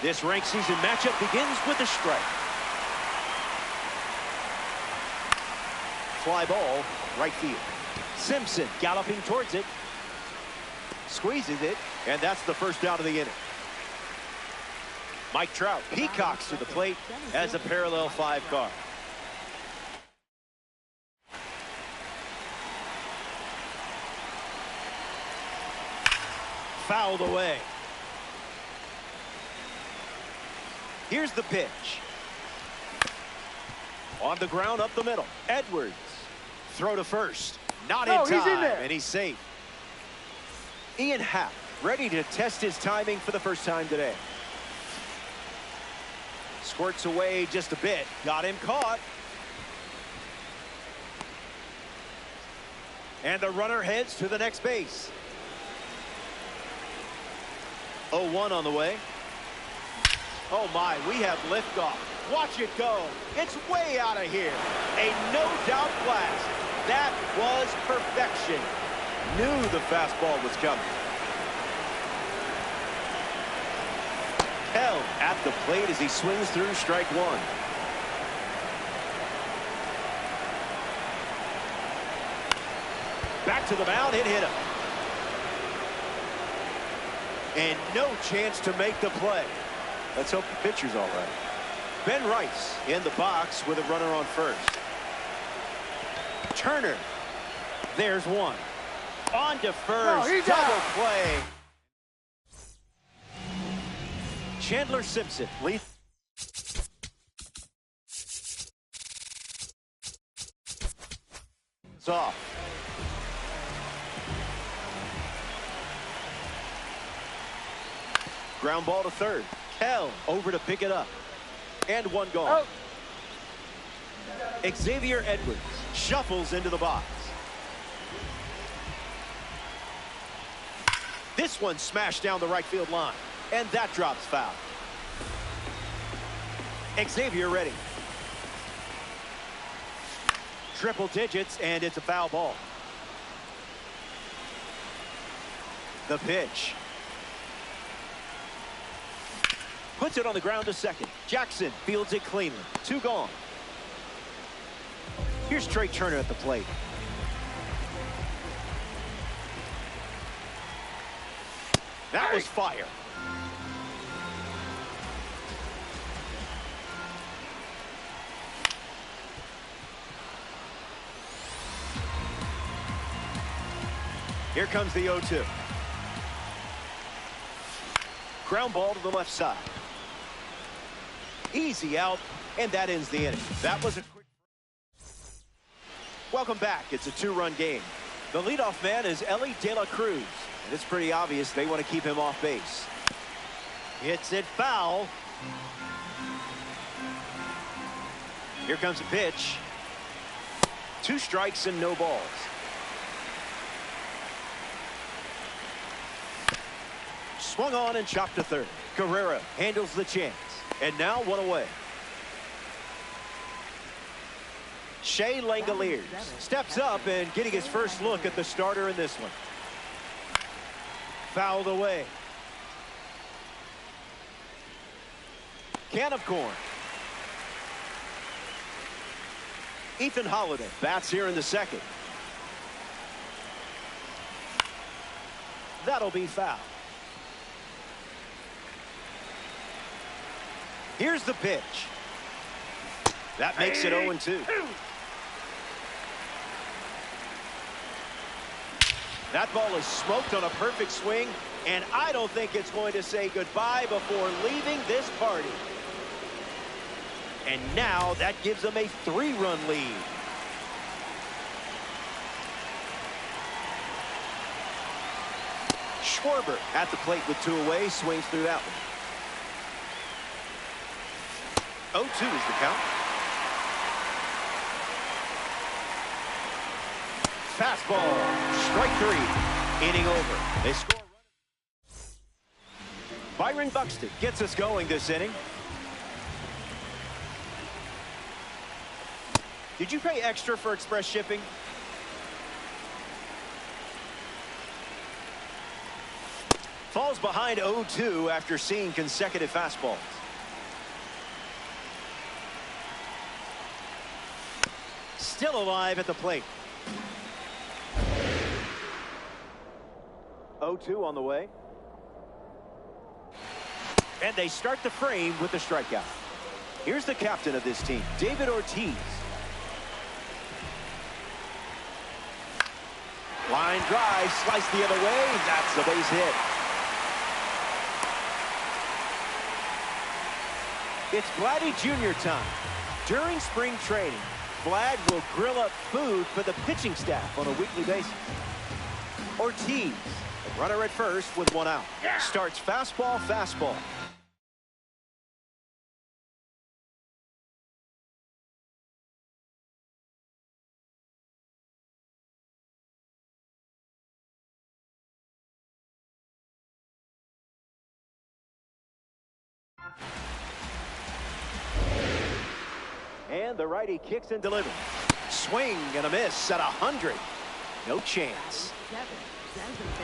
This ranked season matchup begins with a strike. Fly ball, right field. Simpson galloping towards it. Squeezes it, and that's the first out of the inning. Mike Trout peacocks to the plate as a parallel 5 car. Fouled away. Here's the pitch. On the ground up the middle. Edwards. Throw to first. Not in time. He's in there. And he's safe. Ian Happ ready to test his timing for the first time today. Squirts away just a bit. Got him caught. And the runner heads to the next base. 0-1 on the way. Oh my, we have liftoff. Watch it go. It's way out of here. A no-doubt blast. That was perfection. Knew the fastball was coming. Held at the plate as he swings through strike 1. Back to the mound, it hit him. And no chance to make the play. Let's hope the pitcher's all right. Ben Rice in the box with a runner on first. Turner. There's one. On to first. Double play. Chandler Simpson leads. It's off. Ground ball to third. Kell over to pick it up. And one gone. Xavier Edwards shuffles into the box. This one smashed down the right field line. And that drops foul. Xavier ready. Triple digits, and it's a foul ball. The pitch. Puts it on the ground to second. Jackson fields it cleanly. 2 gone. Here's Trey Turner at the plate. That was fire. Here comes the 0-2. Ground ball to the left side. Easy out, and that ends the inning. That was a quick. Welcome back. It's a 2-run game. The leadoff man is Elly De La Cruz, and it's pretty obvious they want to keep him off base. Hits it foul. Here comes a pitch. 2 strikes and no balls. Swung on and chopped to third. Guerrero handles the chance. And now 1 away. Shea Langoliers steps up and getting his first look at the starter in this one. Fouled away. Can of corn. Ethan Holiday bats here in the second. That'll be foul. Here's the pitch. That makes it 0-2. That ball is smoked on a perfect swing, and I don't think it's going to say goodbye before leaving this party. And now that gives them a 3-run lead. Schwarber at the plate with 2 away, swings through that one. 0-2 is the count. Fastball, strike 3, inning over. They score. Byron Buxton gets us going this inning. Did you pay extra for express shipping? Falls behind 0-2 after seeing consecutive fastballs. Still alive at the plate. 0-2 on the way. And they start the frame with the strikeout. Here's the captain of this team, David Ortiz. Line drive, sliced the other way. That's the base hit. It's Vladdy Jr. time. During spring training, Vlad will grill up food for the pitching staff on a weekly basis. Ortiz, a runner at first with one out. Starts fastball, fastball. And the righty kicks and delivers. Swing and a miss at 100. No chance.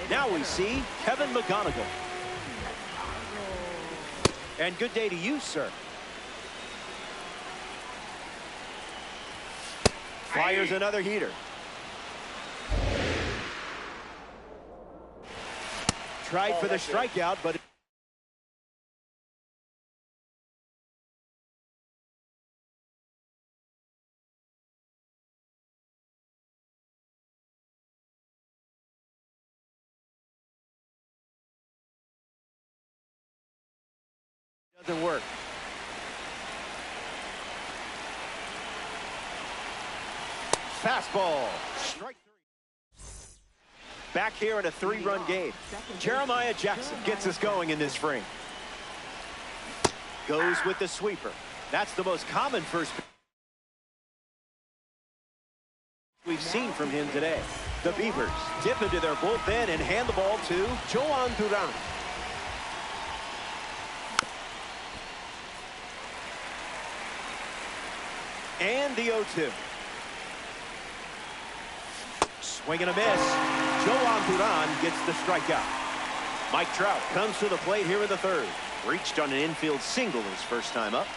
Now we see Kevin McGonigal. And good day to you, sir. Fires another heater. Tried for the strikeout, but doesn't work. Fastball. Strike three. Back here in a 3-run game. Jeremiah Jackson gets us going in this frame. Goes with the sweeper. That's the most common first we've seen from him today. The Beavers dip into their bullpen and hand the ball to Jhoan Duran. And the 0-2. Swing and a miss. Jhoan Duran gets the strikeout. Mike Trout comes to the plate here in the third. Reached on an infield single his first time up.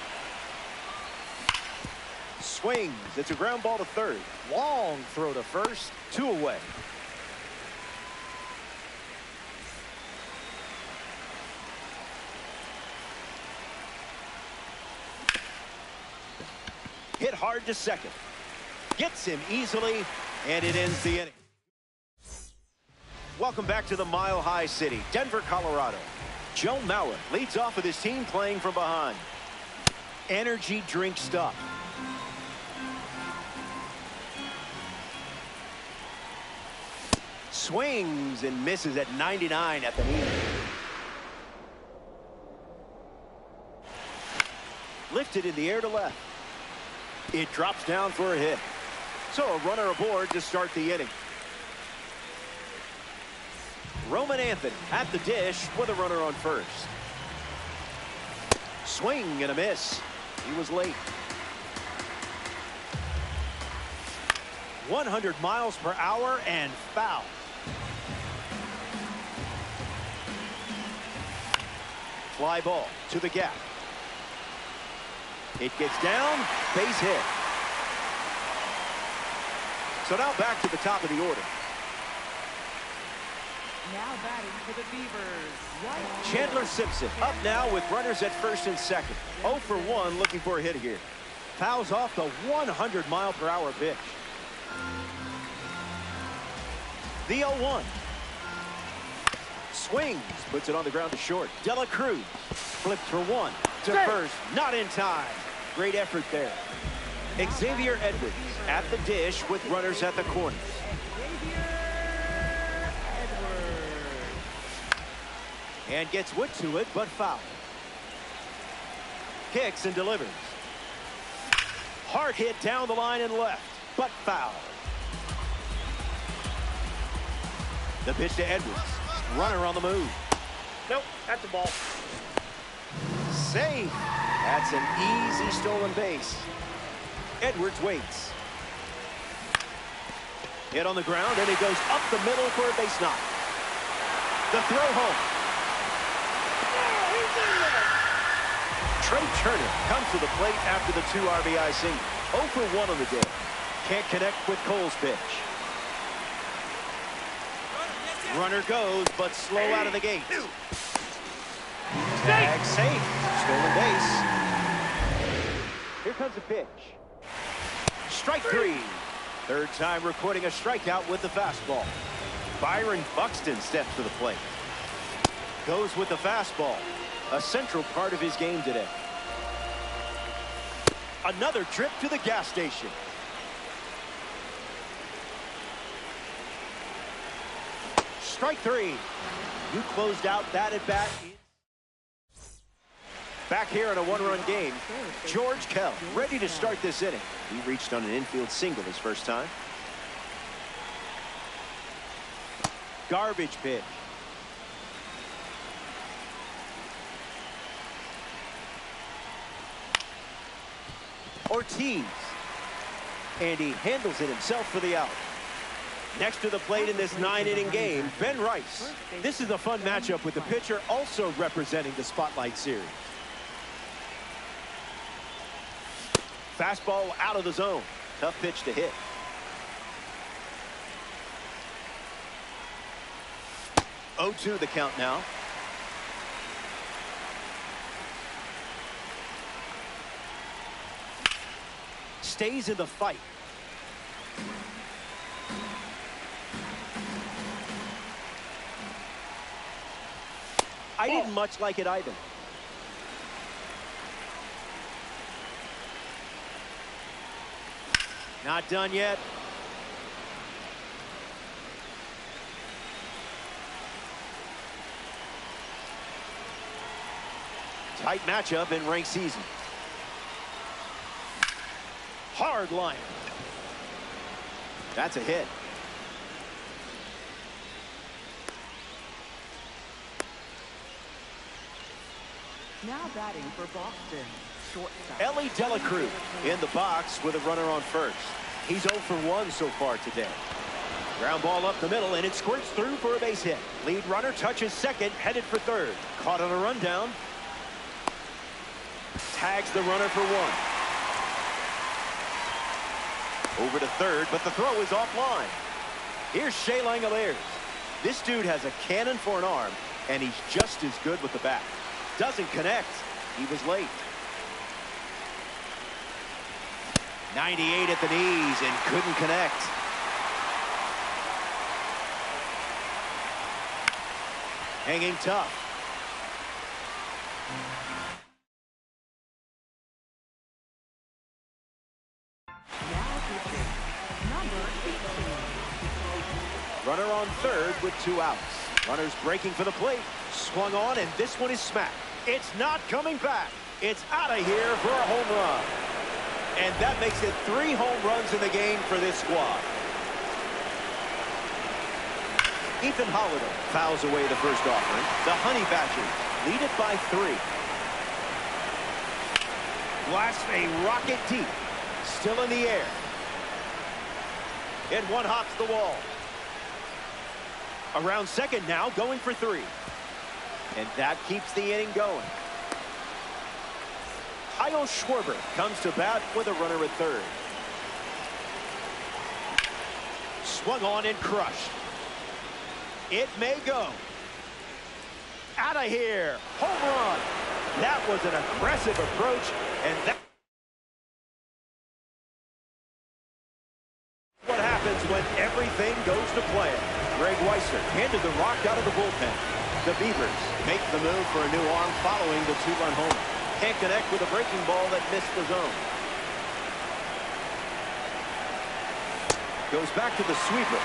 Swings. It's a ground ball to third. Long throw to first. 2 away. Hit hard to second. Gets him easily, and it ends the inning. Welcome back to the Mile High City, Denver, Colorado. Joe Mauer leads off with his team playing from behind. Energy drink stuff. Swings and misses at 99 at the knee. Lifted in the air to left. It drops down for a hit. So a runner aboard to start the inning. Roman Anthony at the dish with a runner on first. Swing and a miss. He was late. 100 miles per hour and foul. Fly ball to the gap. It gets down, base hit. So now back to the top of the order. Now batting for the Beavers, Chandler Simpson up now with runners at first and second. 0 for 1 looking for a hit here. Fouls off the 100-mile-per-hour pitch. The 0-1. Swings, puts it on the ground to short. Dela Cruz flips for 1 to first, not in time. Great effort there. Xavier Edwards at the dish with runners at the corners. And gets wood to it, but foul. Kicks and delivers. Hard hit down the line and left, but foul. The pitch to Edwards. Runner on the move. Nope, that's a ball. Safe. That's an easy stolen base. Edwards waits. Hit on the ground, and he goes up the middle for a base knock. The throw home. Trey Turner comes to the plate after the 2 RBI single. 0 for 1 on the day. Can't connect with Cole's pitch. Runner goes, but slow out of the gate. Tag safe. Stolen base. Here comes the pitch. Strike 3. Third time recording a strikeout with the fastball. Byron Buxton steps to the plate. Goes with the fastball. A central part of his game today. Another trip to the gas station. Strike 3. You closed out that at bat. Back here in a 1-run game, George Kell ready to start this inning. He reached on an infield single his first time. Garbage pitch. Ortiz. And he handles it himself for the out. Next to the plate in this 9-inning game, Ben Rice. This is a fun matchup with the pitcher also representing the Spotlight Series. Fastball out of the zone. Tough pitch to hit. Oh, 2 the count now. Stays in the fight. I didn't much like it either. Not done yet. Tight matchup in ranked season. Hard line. That's a hit. Now batting for Boston, shortstop Ellie Dela Cruz in the box with a runner on first. He's 0 for 1 so far today. Ground ball up the middle, and it squirts through for a base hit. Lead runner touches second, headed for third. Caught on a rundown. Tags the runner for 1. Over to third, but the throw is offline. Here's Shea Langeliers. This dude has a cannon for an arm, and he's just as good with the bat. Doesn't connect. He was late. 98 at the knees and couldn't connect. Hanging tough. now pitching, number 18. Runner on third with 2 outs. Runners breaking for the plate. Swung on, and this one is smacked. It's not coming back. It's out of here for a home run. And that makes it 3 home runs in the game for this squad. Ethan Holliday fouls away the first offering. The Honey Badgers lead it by 3. Blasts a rocket deep. Still in the air. And one hops the wall. Around second now, going for 3. And that keeps the inning going. Kyle Schwarber comes to bat with a runner at third. Swung on and crushed. It may go. Out of here. Home run. That was an aggressive approach, and that what happens when everything goes to plan. Greg Weisser handed the rock out of the bullpen. The Beavers make the move for a new arm following the 2-run homer. Can't connect with a breaking ball that missed the zone. Goes back to the sweeper.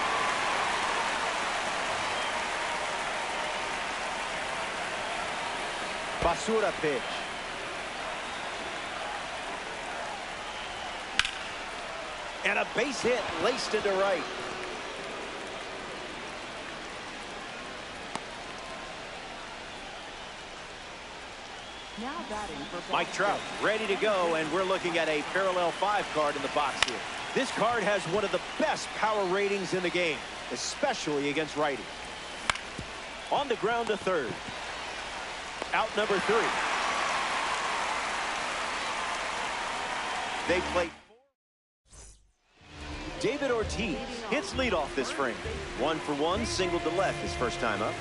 Basura pitch. And a base hit laced into right. Now batting for Boston. Mike Trout ready to go, and we're looking at a parallel 5 card in the box here. This card has one of the best power ratings in the game, especially against righties. On the ground to third. Out number 3. They play. David Ortiz hits leadoff this frame. 1 for 1, singled to left his first time up.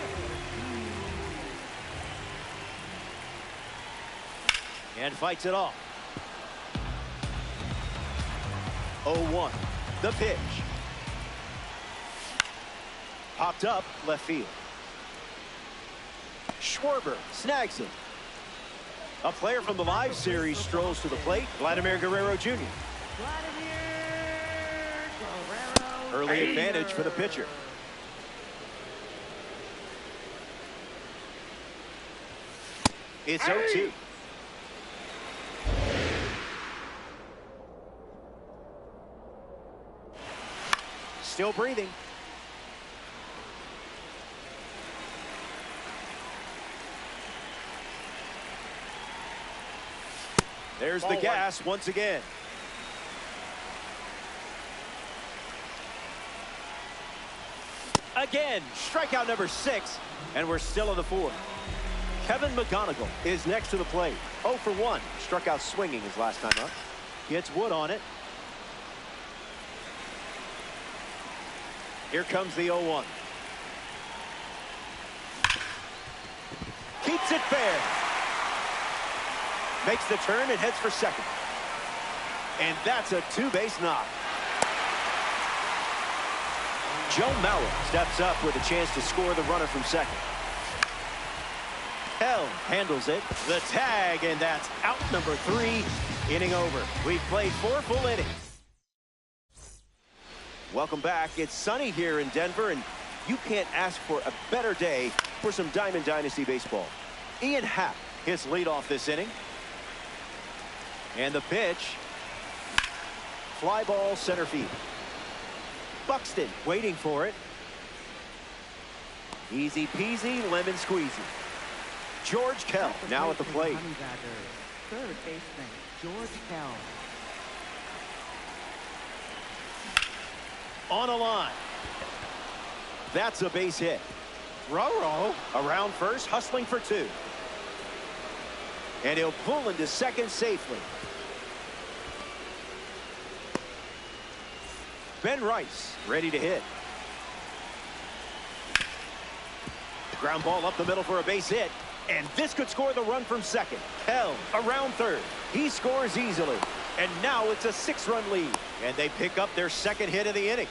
And fights it off. 0-1. The pitch. Popped up left field. Schwarber snags it. A player from the live series strolls to the plate. Vladimir Guerrero Jr. Early advantage for the pitcher. It's 0-2. Still breathing. There's the gas once again. Again, strikeout number 6, and we're still in the 4th. Kevin McGonigal is next to the plate. 0 for 1, struck out swinging his last time up. Gets Wood on it. Here comes the 0-1. Keeps it fair. Makes the turn and heads for second. And that's a 2-base knock. Joe Mauer steps up with a chance to score the runner from second. Hell handles it. The tag, and that's out number 3. Inning over. We've played 4 full innings. Welcome back. It's sunny here in Denver, and you can't ask for a better day for some Diamond Dynasty baseball. Ian Happ hits leadoff this inning. And the pitch. Fly ball center field. Buxton waiting for it. Easy peasy, lemon squeezy. George Kell now at the plate. Third baseman, George Kell. On a line. That's a base hit. Roro around first, hustling for 2. And he'll pull into second safely. Ben Rice ready to hit. Ground ball up the middle for a base hit. And this could score the run from second. Kell around third. He scores easily. And now it's a 6-run lead. And they pick up their second hit of the inning.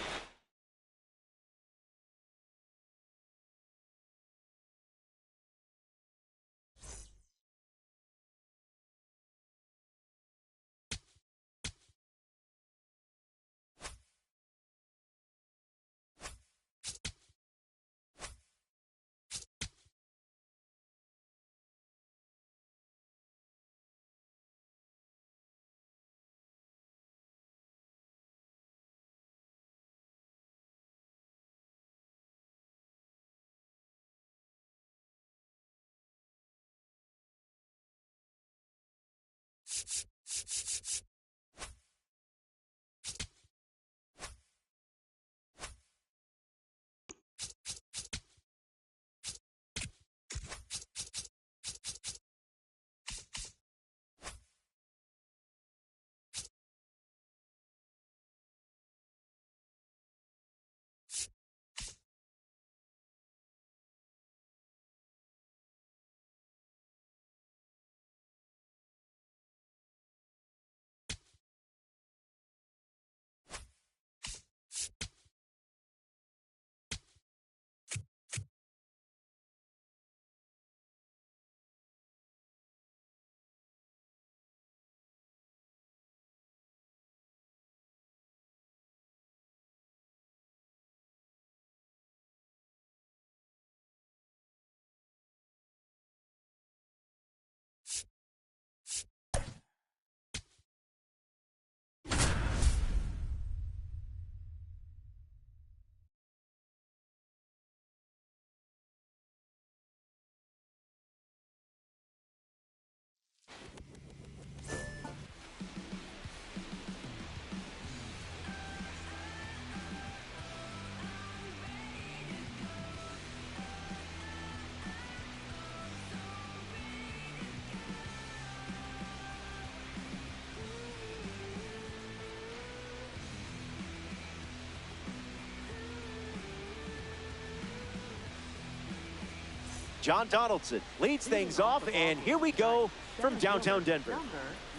John Donaldson leads things off, and here we go from downtown Denver. Number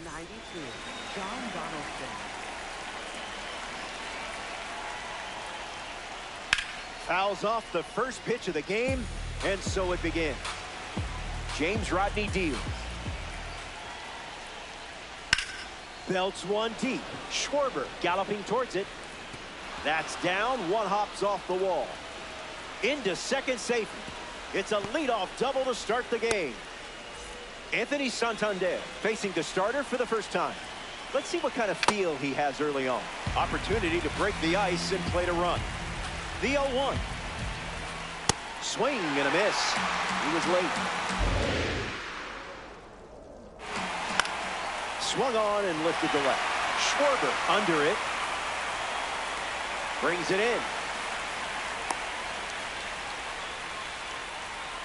92, John Donaldson. Fouls off the first pitch of the game, and so it begins. James Rodney deals. Belts one deep. Schwarber galloping towards it. That's down. One hops off the wall. Into second safety. It's a leadoff double to start the game. Anthony Santander facing the starter for the first time. Let's see what kind of feel he has early on. Opportunity to break the ice and play to run. The 0-1. Swing and a miss. He was late. Swung on and lifted to left. Schwarber under it. Brings it in.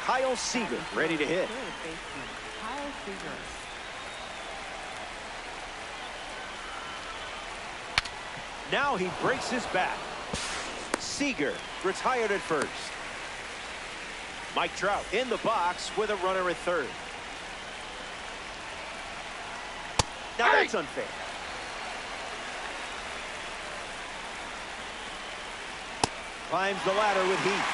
Kyle Seager ready to hit. Third baseman, Kyle Seager. Now he breaks his back. Seager retired at first. Mike Trout in the box with a runner at third. Now that's unfair. Climbs the ladder with heat.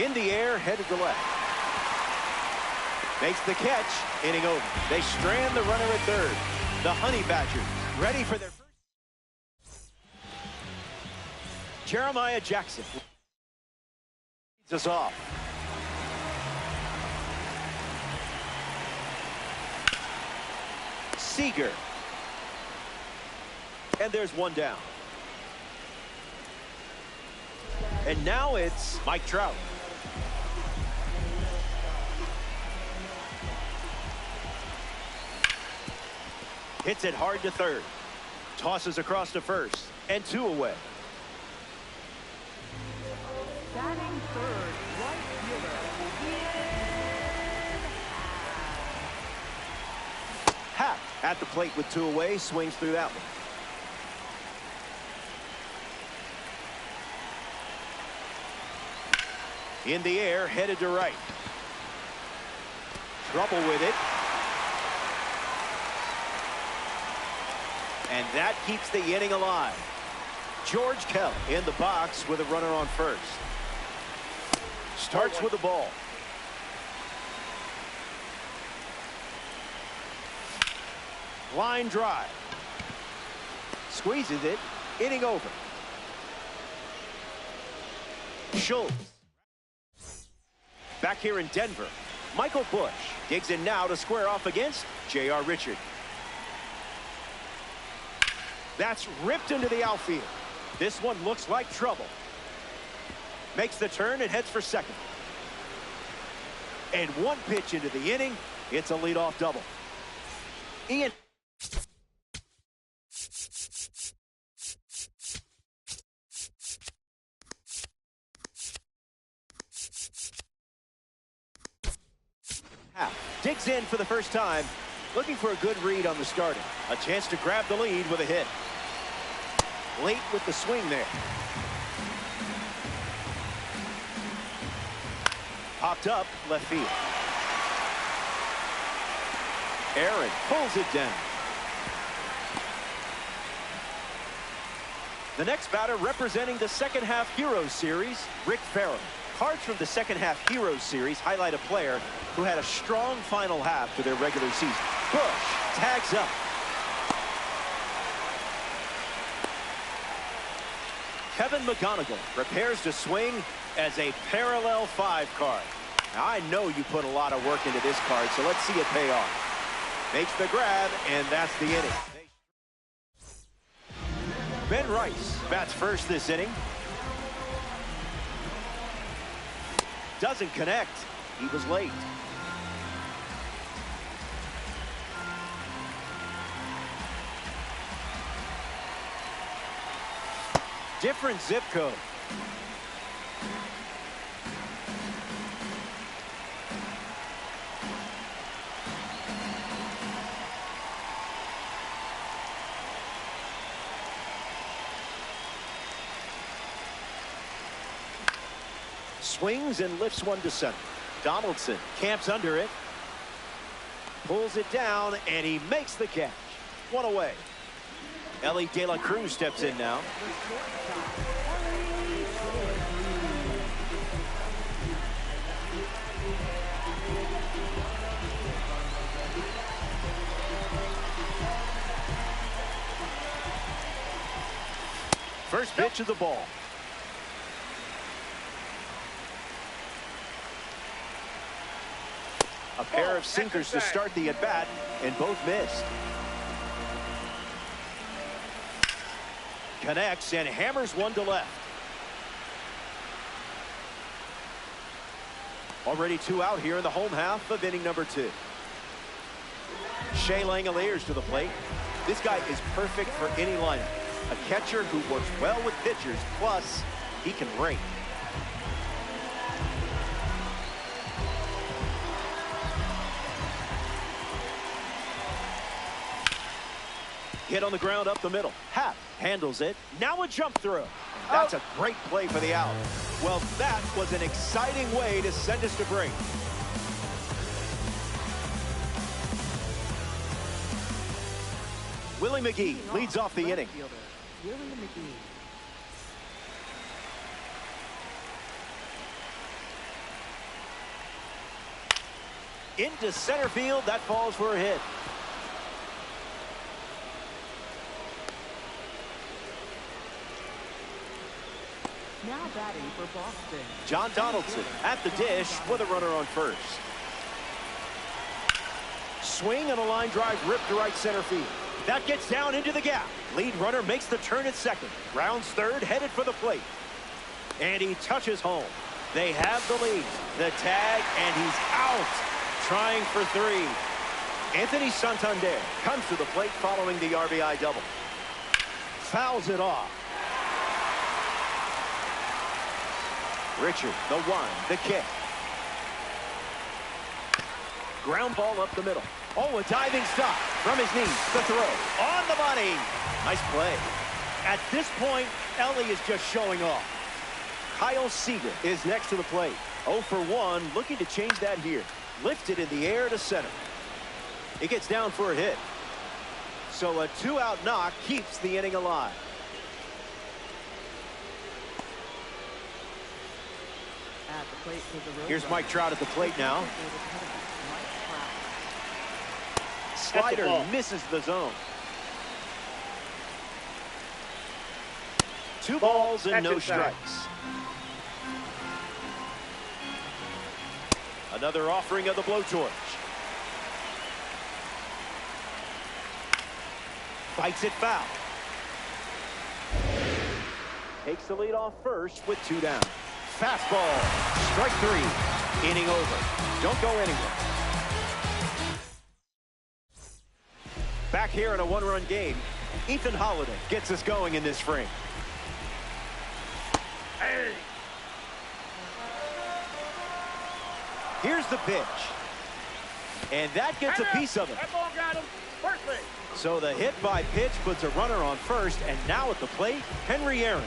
In the air, headed to left. Makes the catch, inning over. They strand the runner at third. The Honey Badgers ready for their first. Jeremiah Jackson leads us off. Seager. And there's one down. And now it's Mike Trout. Hits it hard to third. Tosses across to first. And 2 away. Batting third, right fielder, Happ at the plate with 2 away. Swings through that one. In the air, headed to right. Trouble with it. And that keeps the inning alive. George Kell in the box with a runner on first. Starts with the ball. Line drive. Squeezes it. Inning over. Schultz. Back here in Denver, Michael Busch digs in now to square off against J.R. Richard. That's ripped into the outfield. This one looks like trouble. Makes the turn and heads for second. And one pitch into the inning. It's a leadoff double. Ian. Digs in for the first time, looking for a good read on the starter. A chance to grab the lead with a hit. Late with the swing there. Popped up left field. Aaron pulls it down. The next batter representing the second half Heroes Series, Rick Farrell. Cards from the second half Heroes Series highlight a player who had a strong final half to their regular season. Busch tags up. Kevin McGonigal prepares to swing as a parallel 5 card. Now, I know you put a lot of work into this card, so let's see it pay off. Makes the grab, and that's the inning. Ben Rice bats first this inning. Doesn't connect. He was late. Different zip code. Swings and lifts one to center. Donaldson camps under it. Pulls it down, and he makes the catch. One away. Elly De La Cruz steps in now. First pitch of the ball. A pair of sinkers to start the at-bat, and both missed. Connects and hammers one to left. Already 2 out here in the home half of inning number 2. Shea Langeliers to the plate. This guy is perfect for any lineup. A catcher who works well with pitchers, plus he can rake. Hit on the ground up the middle. Happ handles it. Now a jump throw. That's a great play for the out. Well, that was an exciting way to send us to break. Willie McGee leads off the inning. Willie McGee. Into center field. That falls for a hit. Now batting for Boston. John Donaldson at the dish with a runner on first. Swing and a line drive ripped to right center field. That gets down into the gap. Lead runner makes the turn at second. Rounds third, headed for the plate. And he touches home. They have the lead. The tag, and he's out. Trying for 3. Anthony Santander comes to the plate following the RBI double. Fouls it off. Richard, the 1, the kick. Ground ball up the middle. Oh, a diving stop from his knees. The throw on the money. Nice play. At this point, Elly is just showing off. Kyle Seager is next to the plate. 0 for 1, looking to change that here. Lifted in the air to center. It gets down for a hit. So a 2-out knock keeps the inning alive. At the plate for the Here's Mike Trout at the plate now. Slider misses the zone. 2 balls and no strikes. Another offering of the blowtorch. Fights it foul. Takes the lead off first with 2 down. Fastball. Strike 3. Inning over. Don't go anywhere. Back here in a 1-run game, Ethan Holliday gets us going in this frame. Hey. Here's the pitch. And that gets a piece of it. That ball got him. Perfect. So the hit by pitch puts a runner on first, and now at the plate, Henry Aaron.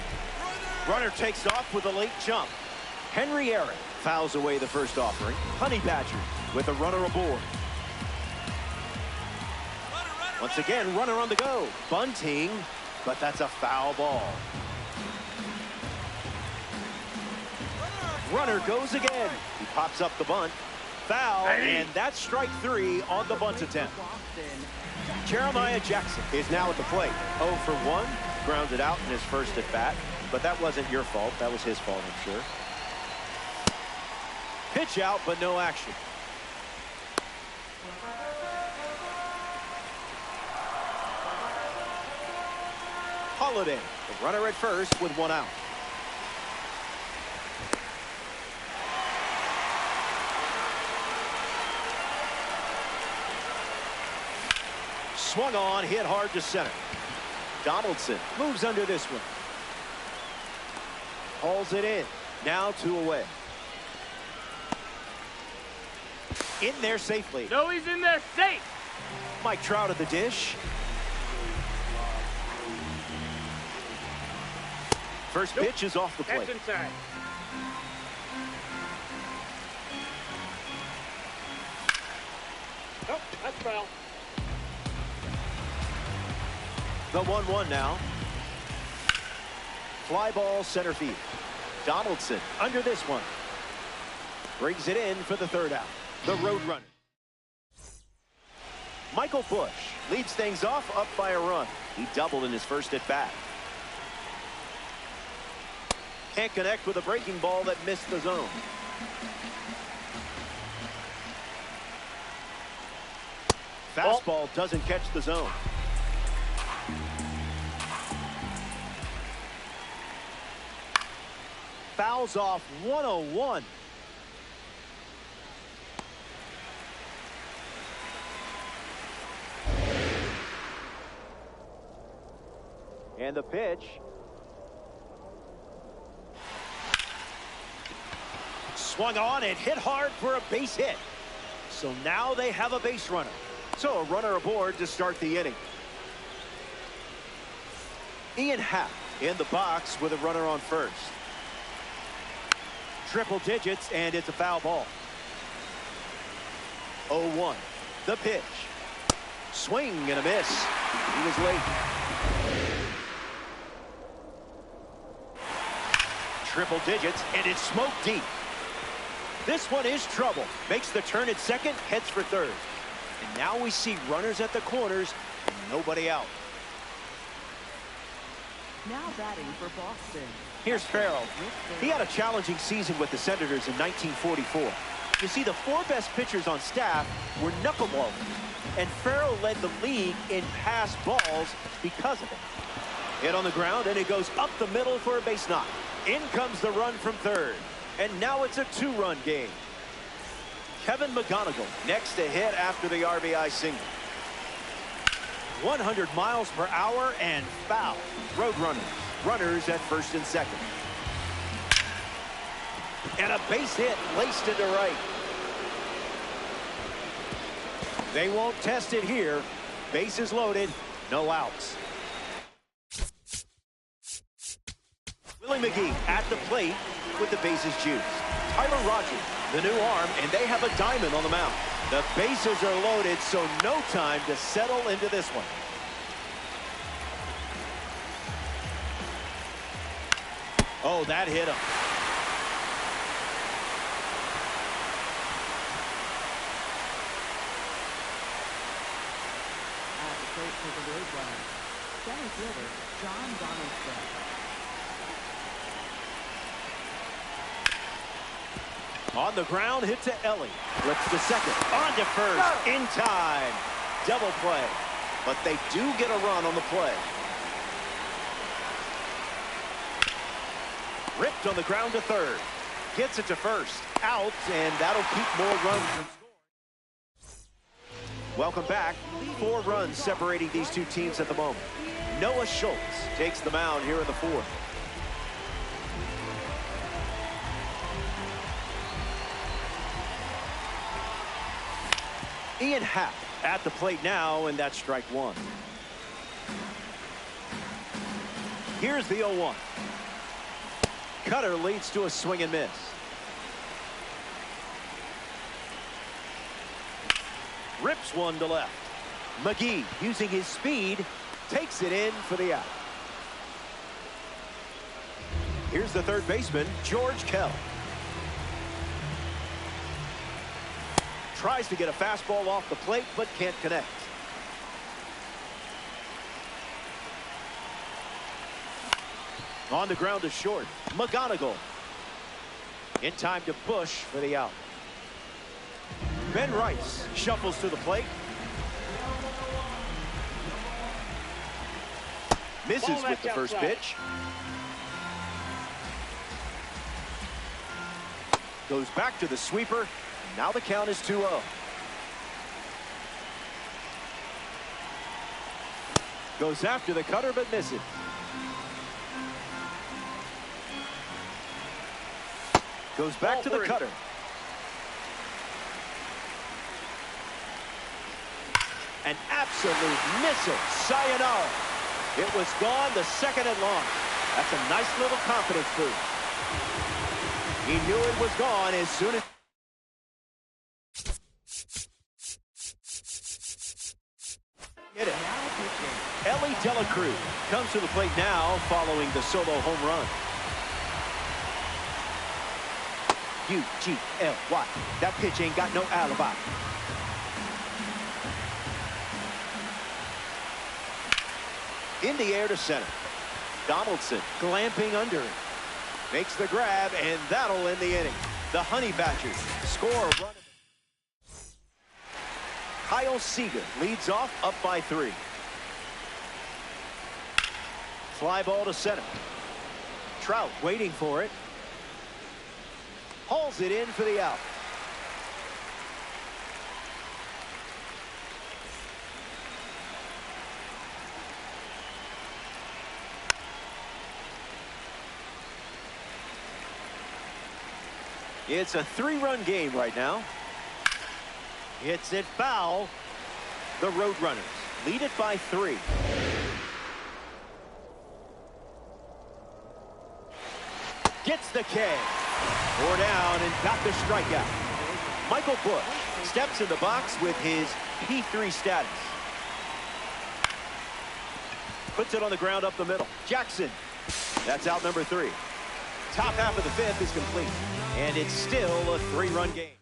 Runner takes off with a late jump. Henry Aaron fouls away the first offering. Honey Badger with a runner aboard. Once again, runner on the go. Bunting, but that's a foul ball. Runner goes again. He pops up the bunt. Foul, and that's strike 3 on the bunt attempt. Jeremiah Jackson is now at the plate. 0 for 1, grounded out in his first at bat, but that wasn't your fault. That was his fault, I'm sure. Pitch out, but no action. Holliday, the runner at first with 1 out. Swung on, hit hard to center. Donaldson moves under this one. Hauls it in. Now 2 away. In there safely. No, he's in there safe. Mike Trout at the dish. First pitch is off the plate. That's inside. Oh, that's foul. The 1-1 now. Fly ball center field. Donaldson under this one. Brings it in for the third out. The Roadrunner. Michael Busch leads things off up by a run. He doubled in his first at bat. Can't connect with a breaking ball that missed the zone. Fastball doesn't catch the zone. Fouls off 101. And the pitch. Swung on and hit hard for a base hit. So now they have a base runner. So a runner aboard to start the inning. Ian Happ in the box with a runner on first. Triple digits, and it's a foul ball. 0-1. The pitch. Swing and a miss. He was late. Triple digits, and it's smoked deep. This one is trouble. Makes the turn at second, heads for third. And now we see runners at the corners and nobody out. Now batting for Boston. Here's Farrell. He had a challenging season with the Senators in 1944. You see, the four best pitchers on staff were knuckleballers, and Farrell led the league in pass balls because of it. Hit on the ground, and it goes up the middle for a base knock. In comes the run from third, and now it's a two-run game. Kevin McGonigal next to hit after the RBI single. 100 miles per hour and foul. Roadrunners. Runners at first and second. And a base hit laced into right. They won't test it here. Bases loaded. No outs. Willie McGee at the plate with the bases juiced. Tyler Rogers, the new arm, and they have a diamond on the mound. The bases are loaded, so no time to settle into this one. Oh, that hit him. At the plate for the Roadrunner, center fielder John Donaldson. On the ground, hit to Ellie. Flips to second. On to first. In time. Double play. But they do get a run on the play. Ripped on the ground to third. Gets it to first. Out, and that'll keep more runs from scoring. Welcome back. 4 runs separating these two teams at the moment. Noah Schultz takes the mound here in the fourth. Ian Happ at the plate now, and that's strike one. Here's the 0-1. Cutter leads to a swing and miss. Rips one to left. McGee, using his speed, takes it in for the out. Here's the third baseman, George Kell. Tries to get a fastball off the plate, but can't connect. On the ground to short. McGonigal. In time to Busch for the out. Ben Rice shuffles to the plate. Misses with the first pitch. Goes back to the sweeper. Now the count is 2-0. Goes after the cutter, but misses. Goes back to the cutter. An absolute missile. Sayonara. It was gone the second and long. That's a nice little confidence boost. He knew it was gone as soon as... Willie Dela Cruz comes to the plate now following the solo home run. U-G-L-Y. That pitch ain't got no alibi. In the air to center. Donaldson glamping under it. Makes the grab, and that'll end the inning. The Honey Badgers score a run. Kyle Seager leads off, up by 3. Fly ball to center. Trout waiting for it. Hauls it in for the out. It's a 3-run game right now. Hits it foul. The Roadrunners lead it by 3. Gets the K. 4 down and got the strikeout. Michael Busch steps in the box with his P3 status. Puts it on the ground up the middle. Jackson. That's out number 3. Top half of the 5th is complete. And it's still a 3-run game.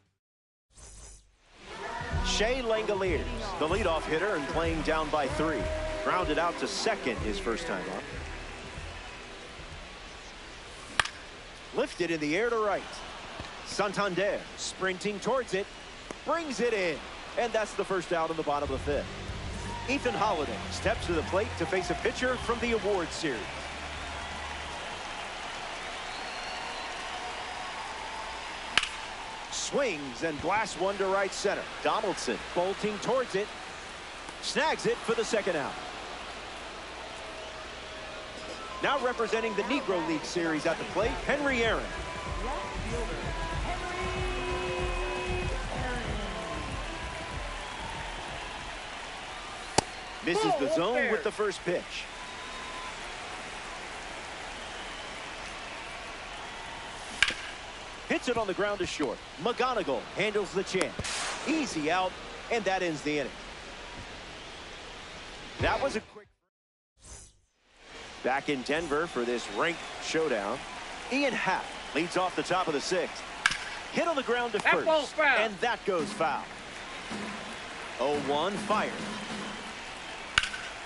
Shea Langoliers, the leadoff hitter and playing down by 3. Grounded out to second his first time up. Lifted in the air to right. Santander sprinting towards it. Brings it in. And that's the first out in the bottom of the 5th. Ethan Holliday steps to the plate to face a pitcher from the Awards Series. Swings and blasts one to right center. Donaldson bolting towards it. Snags it for the second out. Now representing the Negro League Series at the plate, Henry Aaron. Misses the zone with the first pitch. Hits it on the ground to short. McGonigal handles the chance. Easy out, and that ends the inning. That was a quick... Back in Denver for this ranked showdown. Ian Happ leads off the top of the 6th. Hit on the ground to first, and that goes foul. 0-1 fired.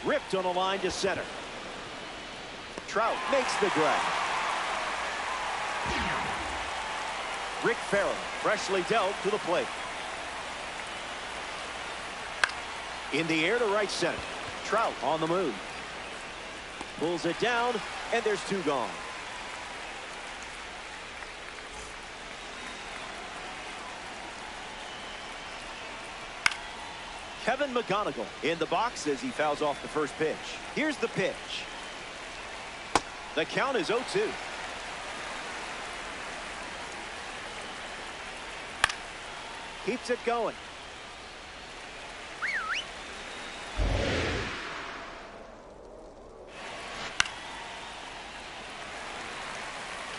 Ripped on a line to center. Trout makes the grab. Rick Farrell freshly dealt to the plate. In the air to right center. Trout on the move. Pulls it down, and there's 2 gone. Kevin McGonigal in the box as he fouls off the first pitch. Here's the pitch. The count is 0-2. Keeps it going.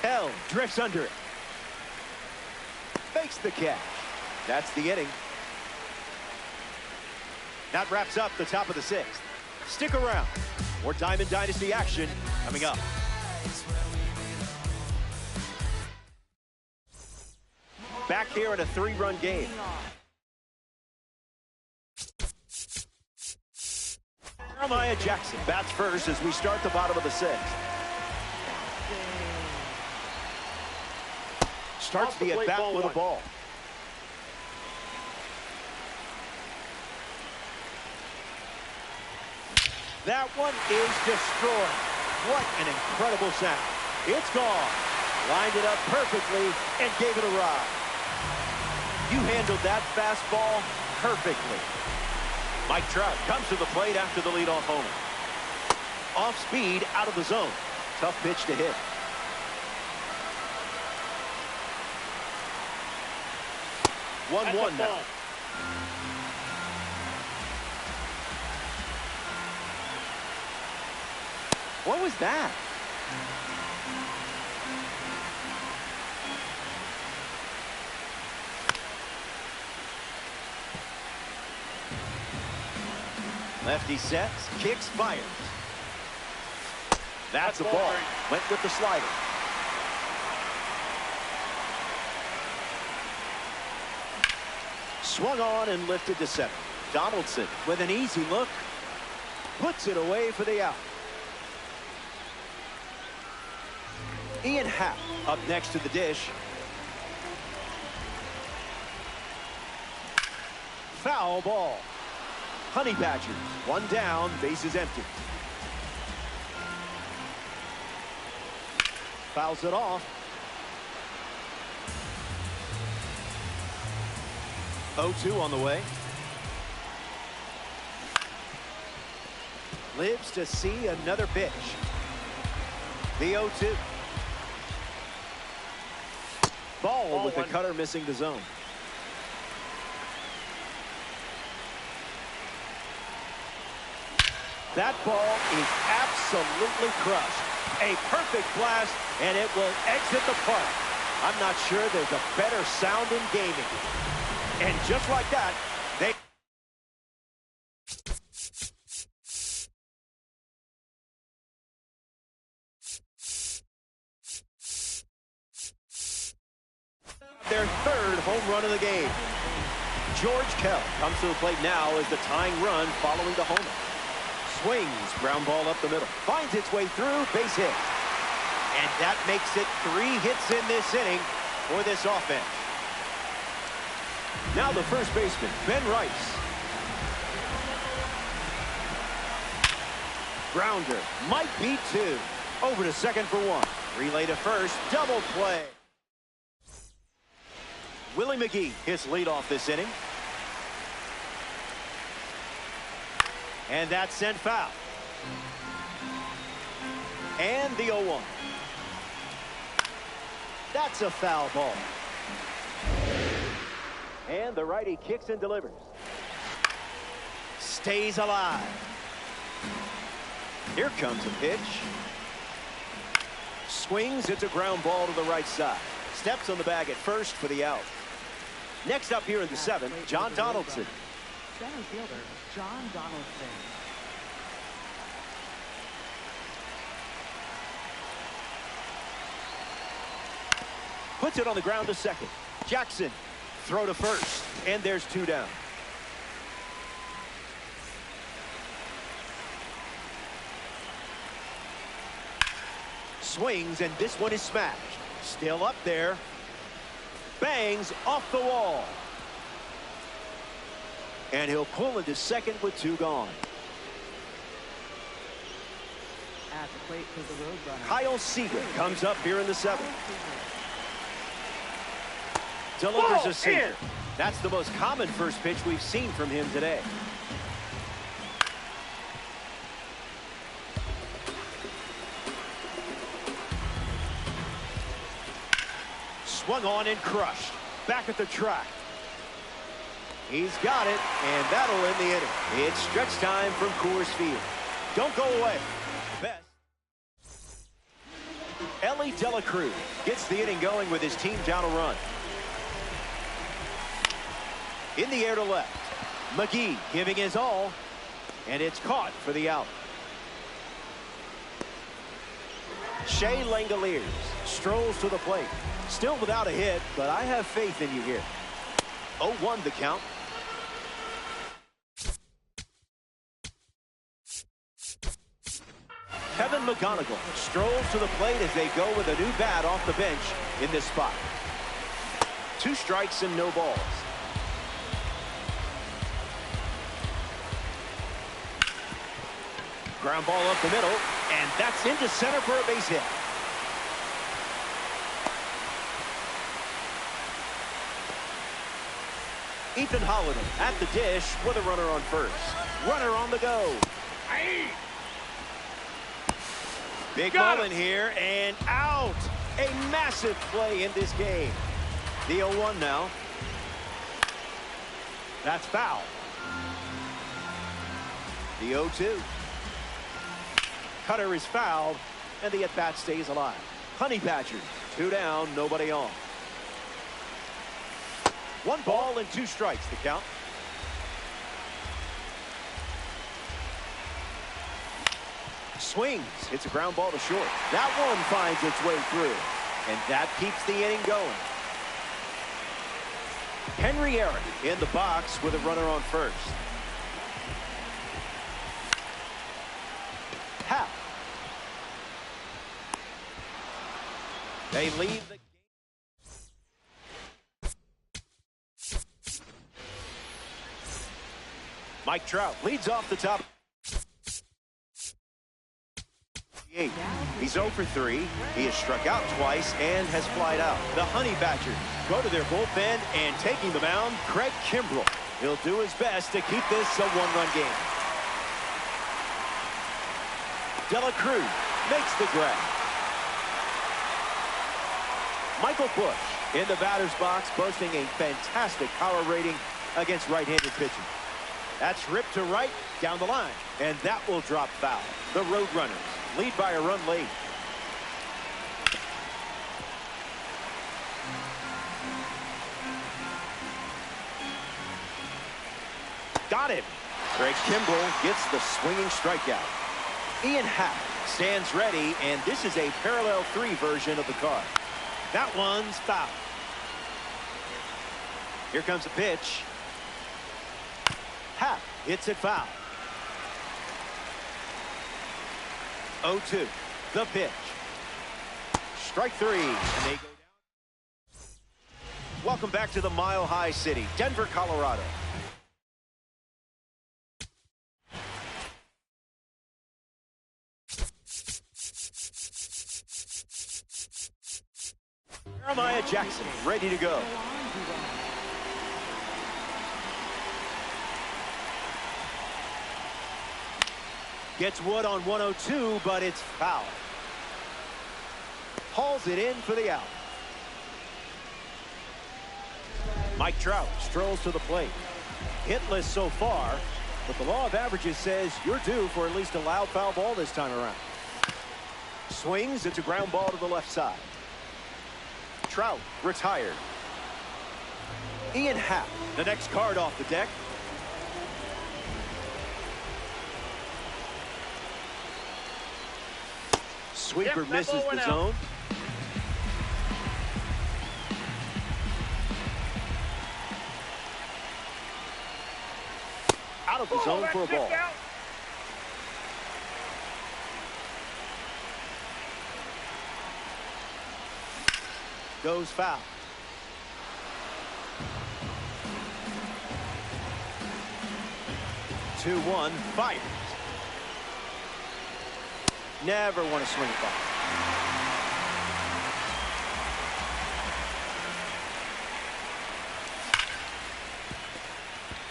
Kell drifts under it. Fakes the catch. That's the inning. That wraps up the top of the 6th. Stick around. More Diamond Dynasty action coming up. Back here in a 3-run game. Jeremiah Jackson bats first as we start the bottom of the 6th. Starts the at-bat with a ball. That one is destroyed. What an incredible sound. It's gone. Lined it up perfectly and gave it a ride. You handled that fastball perfectly. Mike Trout comes to the plate after the leadoff homer. Off speed, out of the zone. Tough pitch to hit. That's 1-1 now. What was that? Lefty sets, kicks, fires. That's a ball. Went with the slider. Swung on and lifted to center. Donaldson with an easy look. Puts it away for the out. Ian Happ up next to the dish. Foul ball. Honey Badgers, one down, bases empty. Fouls it off. 0-2 on the way. Lives to see another pitch. The 0-2. Ball with the cutter missing the zone. That ball is absolutely crushed. A perfect blast, and it will exit the park. I'm not sure there's a better sound in gaming. And just like that, their third home run of the game. George Kell comes to the plate now as the tying run following the homer. Swings, ground ball up the middle. Finds its way through, base hit. And that makes it 3 hits in this inning for this offense. Now the first baseman, Ben Rice. Grounder, might be 2. Over to second for 1. Relay to first, double play. Willie McGee hits leadoff this inning. And that's sent foul. And the 0-1. That's a foul ball. And the righty kicks and delivers. Stays alive. Here comes a pitch. Swings, it's a ground ball to the right side. Steps on the bag at first for the out. Next up here in the 7th, John Donaldson. Center fielder, John Donaldson. Puts it on the ground to second. Jackson, throw to first, and there's 2 down. Swings, and this one is smashed. Still up there. Bangs off the wall. And he'll pull into second with 2 gone. At the plate for the Roadrunner, Kyle Seager comes up here in the 7th. Delivers a single. That's the most common first pitch we've seen from him today. Swung on and crushed. Back at the track. He's got it, and that'll end the inning. It's stretch time from Coors Field. Don't go away. Best. Ellie De La Cruz gets the inning going with his team down a run. In the air to left. McGee giving his all, and it's caught for the out. Shea Langoliers strolls to the plate. Still without a hit, but I have faith in you here. 0-1 the count. Kevin McGonigal strolls to the plate as they go with a new bat off the bench in this spot. 2 strikes and no balls. Ground ball up the middle, and that's into center for a base hit. Ethan Holliday at the dish with a runner on first. Runner on the go. Big moment here, and out. A massive play in this game. The 0-1 now. That's foul. The 0-2. Cutter is fouled, and the at-bat stays alive. Honey Badgers, 2 down, nobody on. 1 ball and 2 strikes to count. Swings. It's a ground ball to short. That one finds its way through. And that keeps the inning going. Henry Aaron in the box with a runner on first. Happ. They leave the game. Mike Trout leads off the top. He's 0 for 3. He has struck out twice and has flied out. The Honey Badgers go to their bullpen, and taking the mound, Craig Kimbrel. He'll do his best to keep this a one-run game. Dela Cruz makes the grab. Michael Busch in the batter's box, boasting a fantastic power rating against right-handed pitching. That's ripped to right down the line, and that will drop foul. The Roadrunners lead by a run late. Got him. Craig Kimbrel gets the swinging strikeout. Ian Happ stands ready, and this is a parallel 3 version of the card. That one's foul. Here comes a pitch. Happ hits it foul. 0-2. The pitch. Strike 3. And they go down. Welcome back to the Mile High City, Denver, Colorado. Jeremiah Jackson ready to go. Gets Wood on 102, but it's foul. Hauls it in for the out. Mike Trout strolls to the plate. Hitless so far, but the law of averages says you're due for at least a loud foul ball this time around. Swings. It's a ground ball to the left side. Trout retired. Ian Happ, the next card off the deck. Sweeper misses the zone. Out of the zone for a ball. Goes foul. Two, 1, fires. Never want to swing it by.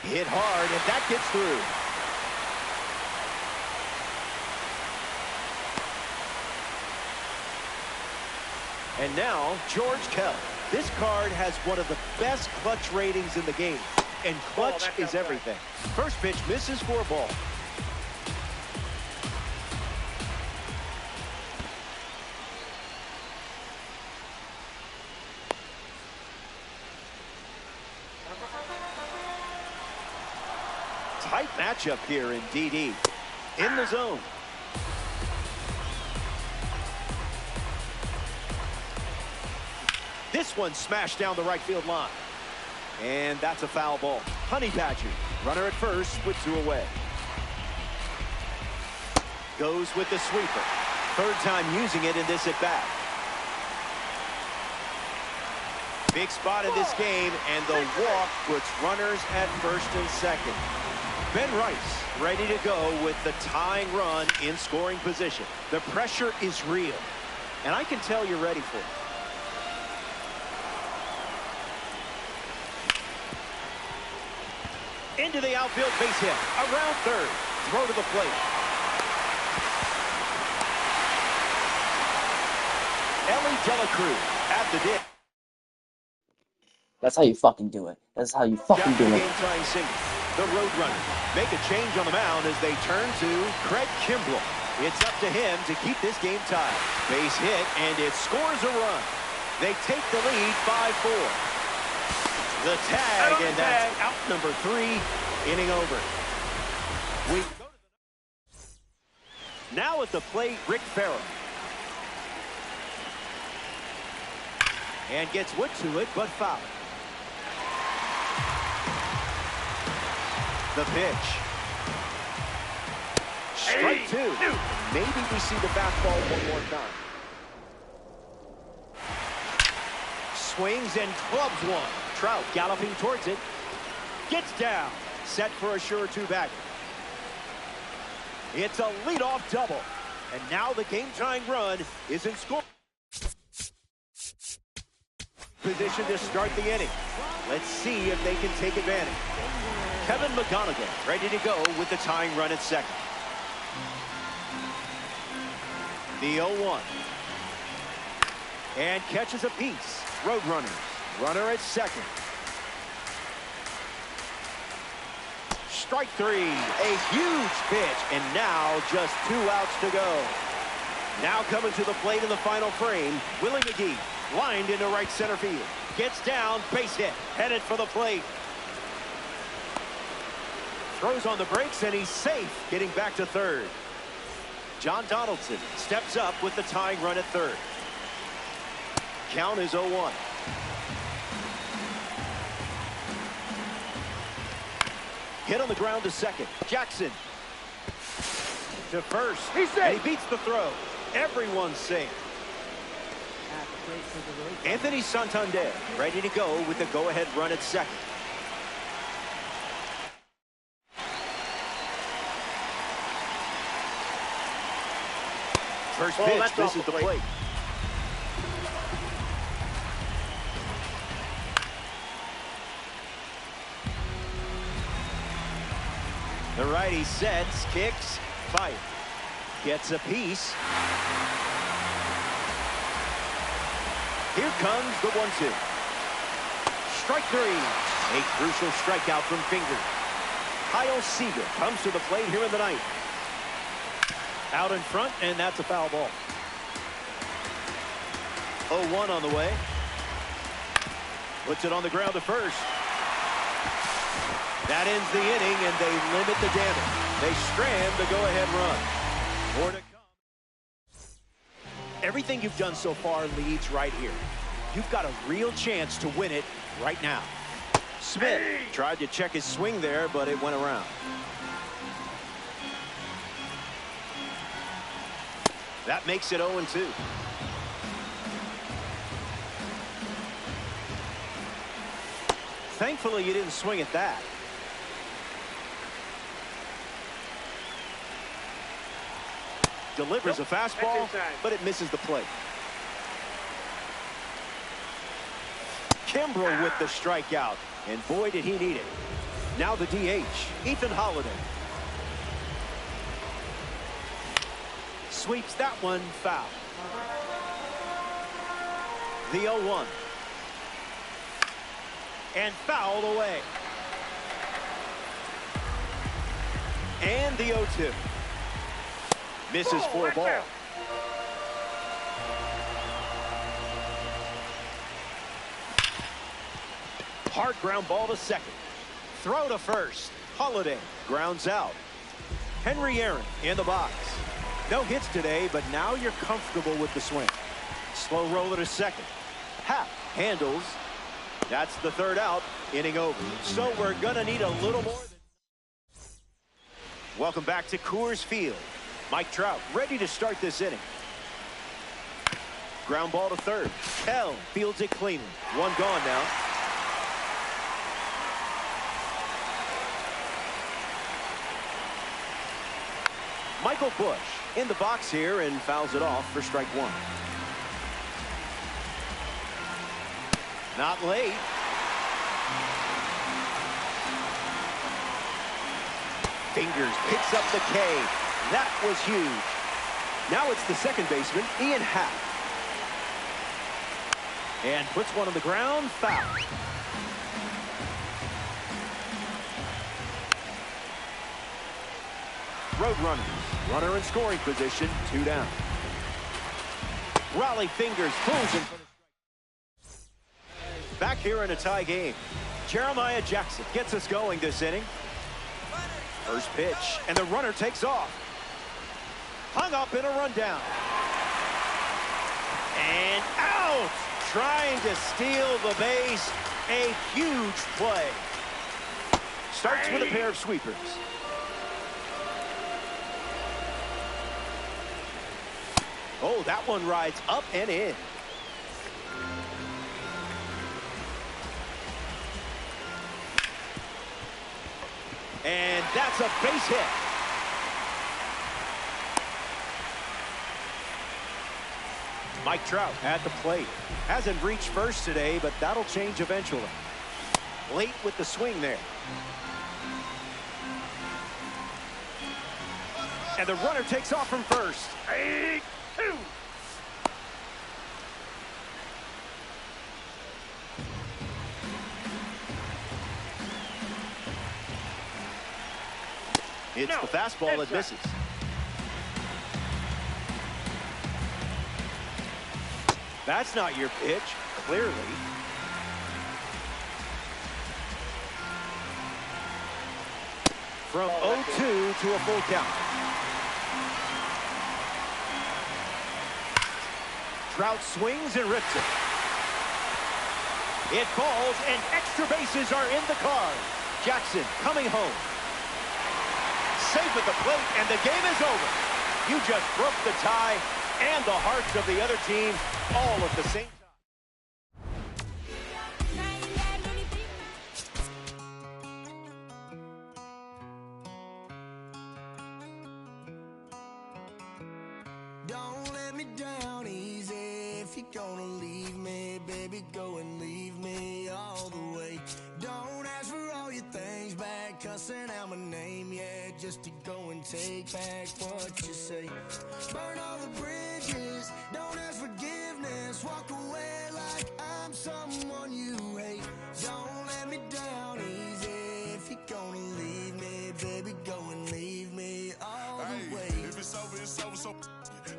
Hit hard, and that gets through. And now, George Kell. This card has one of the best clutch ratings in the game. And clutch is everything. First pitch misses for a ball. Tight matchup here in DD. In the zone. This one smashed down the right field line. And that's a foul ball. Honey Badger, runner at first with 2 away. Goes with the sweeper. Third time using it in this at bat. Big spot in this game, and the walk puts runners at first and second. Ben Rice ready to go with the tying run in scoring position. The pressure is real, and I can tell you're ready for it. Into the outfield, base hit. Around third. Throw to the plate. Elly De La Cruz at the dip. That's how you fucking do it. That's how you fucking do it. Game-tying single. The Roadrunners make a change on the mound as they turn to Craig Kimbrel. It's up to him to keep this game tied. Base hit, and it scores a run. They take the lead 5-4. The tag, and that's out number 3, inning over. We go to Now at the plate, Rick Farrell. And gets wood to it, but foul. The pitch. Strike two. Maybe we see the fastball one more time. Swings and clubs one. Trout galloping towards it. Gets down. Set for a sure two-bagger. It's a leadoff double. And now the game-tying run is in score position to start the inning. Let's see if they can take advantage. Kevin McGonigal ready to go with the tying run at second. The 0-1. And catches a piece. Roadrunners. Runner at second. Strike three. A huge pitch. And now just 2 outs to go. Now coming to the plate in the final frame, Willie McGee. Lined into right center field. Gets down, base hit. Headed for the plate. Throws on the brakes, and he's safe. Getting back to third. John Donaldson steps up with the tying run at third. Count is 0-1. Hit on the ground to second. Jackson to first. He's safe. And he beats the throw. Everyone's safe. At the plate for the Road. Anthony Santander ready to go with the go-ahead run at second. First pitch that's off misses the the plate. plate. The righty sets, kicks, fight. Gets a piece. Here comes the 1-2. Strike three. A crucial strikeout from Fingers. Kyle Seager comes to the plate here in the ninth. Out in front, and that's a foul ball. 0-1 on the way. Puts it on the ground to first. That ends the inning, and they limit the damage. They strand the go-ahead run. More to come. Everything you've done so far leads right here. You've got a real chance to win it right now. Smith tried to check his swing there, but it went around. That makes it 0-2. Thankfully, you didn't swing at that. Delivers a fastball, but it misses the plate. Kimbrel with the strikeout, and boy, did he need it. Now the DH, Ethan Holliday. Sweeps that one foul. The 0-1. And fouled away. And the 0-2. Misses for a ball. Hard ground ball to second. Throw to first. Holliday grounds out. Henry Aaron in the box. No hits today, but now you're comfortable with the swing. Slow roller to second. Happ handles. That's the third out. Inning over. So we're going to need a little more. Welcome back to Coors Field. Mike Trout ready to start this inning. Ground ball to third. Kell fields it cleanly. One gone now. Michael Busch in the box here and fouls it off for strike one. Not late. Fingers picks up the K. That was huge. Now it's the second baseman, Ian Happ. And puts one on the ground, foul. Roadrunners, runner in scoring position, 2 down. Raleigh Fingers pulls him for the strike. Back here in a tie game. Jeremiah Jackson gets us going this inning. First pitch, and the runner takes off. Hung up in a rundown. And out! Trying to steal the base. A huge play. Starts with a pair of sweepers. Oh, that one rides up and in. And that's a base hit. Mike Trout at the plate. Hasn't reached first today, but that'll change eventually. Late with the swing there. And the runner takes off from first. 8-2. It's the fastball that misses. That's not your pitch, clearly. From 0-2 to a full count. Trout swings and rips it. It falls, and extra bases are in the cards. Jackson coming home. Safe at the plate, and the game is over. You just broke the tie and the hearts of the other team all at the same time. Don't let me down easy. If you're gonna leave me, baby, go and leave me all the way. Don't ask for all your things back, cussing out my name, yeah, just to go and take back what you say. Burn all the bridges, don't ask forgiveness, walk away like I'm someone you hate. Don't let me down easy. If you're gonna leave me, baby, go and leave me all the way. If it's over, so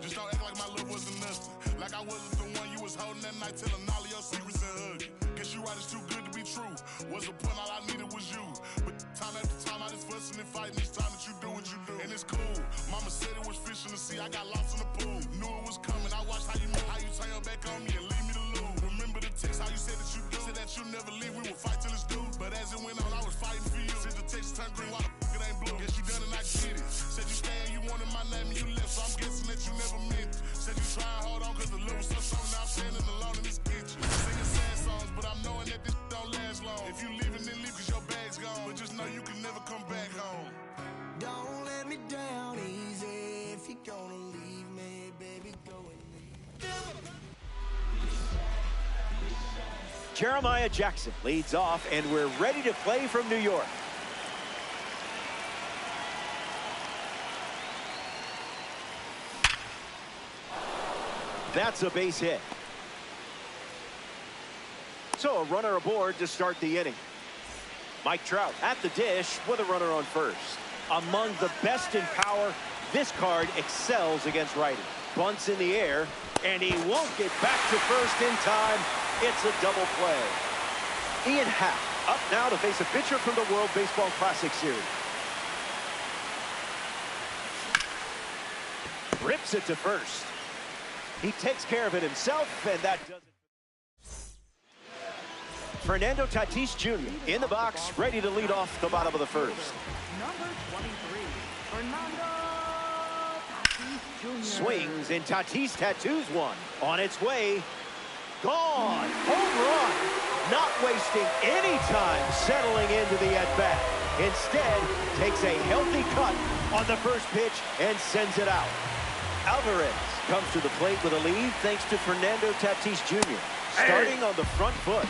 just don't act like my love wasn't nothing. Like I wasn't the one you was holding that night, telling all of your secrets and hugging. Guess you right, it's too good to be true. Was the point, all I needed was you. But time after time, I just fussing and fighting. It's time that you do what you do. And it's cool. Mama said it was fish in the sea. I got lost in the pool. Knew it was coming. I watched how you move, how you turn your back on me and leave me to lose. Remember the text, how you said that you do. Said that you never leave. We would fight till it's due. But as it went on, I was fighting for you. Since the text turned green, why the fuck it ain't blue? Guess you done and I get it. Said you stay and you wanted my name and you left. So I'm guessing that you never meant it. Said you try and hold on cause the love was so strong. Now I'm standing alone in this kitchen. Singing sad songs, but I'm knowing that this don't last long. If you leaving, then leave cause your bag's gone. But just know you can never come back home. Don't let me down easy. If you're gonna leave me, baby, go and leave. Jeremiah Jackson leads off, and we're ready to play from New York. That's a base hit. So a runner aboard to start the inning. Mike Trout at the dish with a runner on first. Among the best in power, this card excels against righty. Bunts in the air, and he won't get back to first in time. It's a double play. Ian Happ up now to face a pitcher from the World Baseball Classic Series. Rips it to first. He takes care of it himself, and that does it. Fernando Tatis Jr. in the box, ready to lead off the bottom of the first. Number 23, Fernando Tatis Jr. Swings, and Tatis tattoos one. On its way. Gone. Home run. Not wasting any time settling into the at-bat. Instead, takes a healthy cut on the first pitch and sends it out. Alvarez comes to the plate with a lead thanks to Fernando Tatis Jr. starting on the front foot.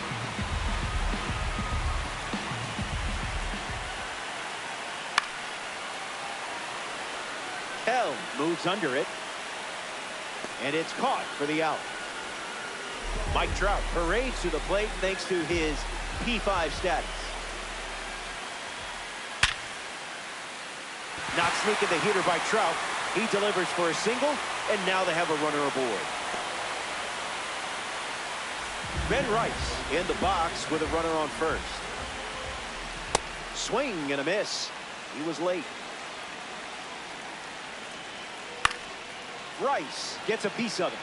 Helm moves under it, and it's caught for the out. Mike Trout parades to the plate thanks to his P5 status. Not sneaking the heater by Trout. He delivers for a single, and now they have a runner aboard. Ben Rice in the box with a runner on first. Swing and a miss. He was late. Rice gets a piece of it.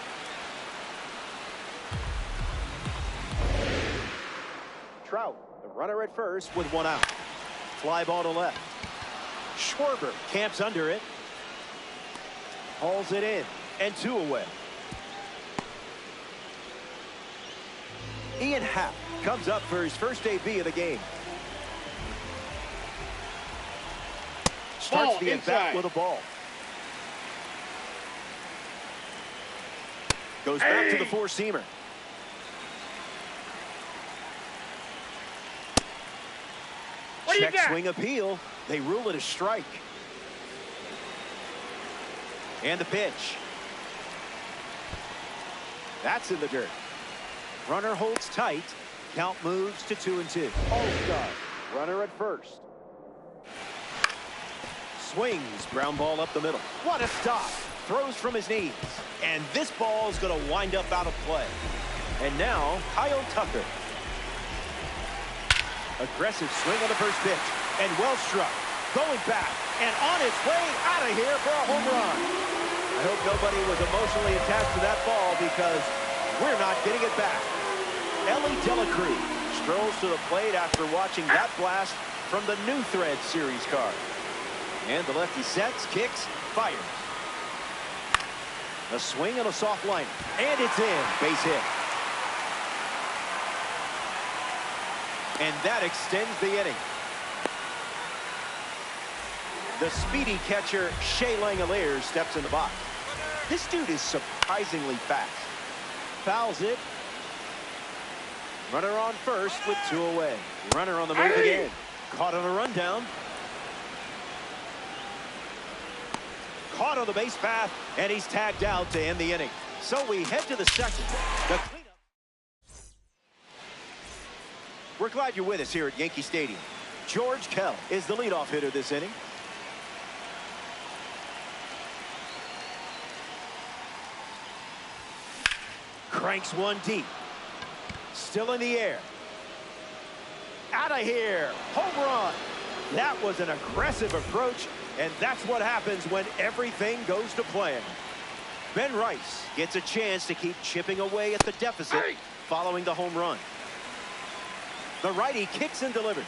Trout, the runner at first with one out. Fly ball to left. Schwarber camps under it. Hauls it in, and 2 away. Ian Happ comes up for his first AB of the game. Starts the at-bat with a ball. Goes back to the four-seamer. Check swing appeal. They rule it a strike. And the pitch. That's in the dirt. Runner holds tight. Count moves to 2-2. All-Star. Runner at first. Swings. Ground ball up the middle. What a stop. Throws from his knees. And this ball is going to wind up out of play. And now, Kyle Tucker. Aggressive swing on the first pitch. And well struck. Going back. And on its way out of here for a home run. I hope nobody was emotionally attached to that ball because we're not getting it back. Elly De La Cruz strolls to the plate after watching that blast from the New Thread Series card. And the lefty sets, kicks, fires. A swing and a soft liner. And it's in. Base hit. And that extends the inning. The speedy catcher, Shea Langeliers, steps in the box. This dude is surprisingly fast. Fouls it. Runner on first with 2 away. Runner on the move again. Caught on a rundown. Caught on the base path, and he's tagged out to end the inning. So we head to the second. The cleanup. We're glad you're with us here at Yankee Stadium. George Kell is the leadoff hitter this inning. Cranks one deep. Still in the air. Out of here. Home run. That was an aggressive approach, and that's what happens when everything goes to plan. Ben Rice gets a chance to keep chipping away at the deficit following the home run. The righty kicks and delivers.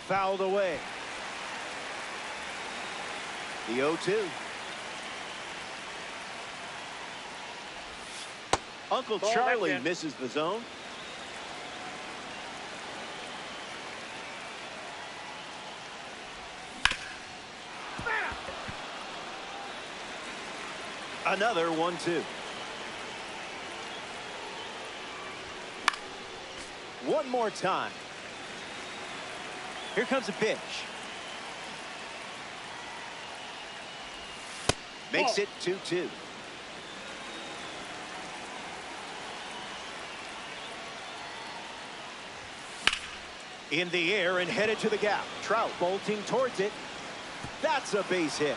Fouled away. The 0-2. Uncle Charlie misses the zone. Another 1-2. One more time. Here comes a pitch. Makes it 2-2. In the air and headed to the gap. Trout bolting towards it. That's a base hit.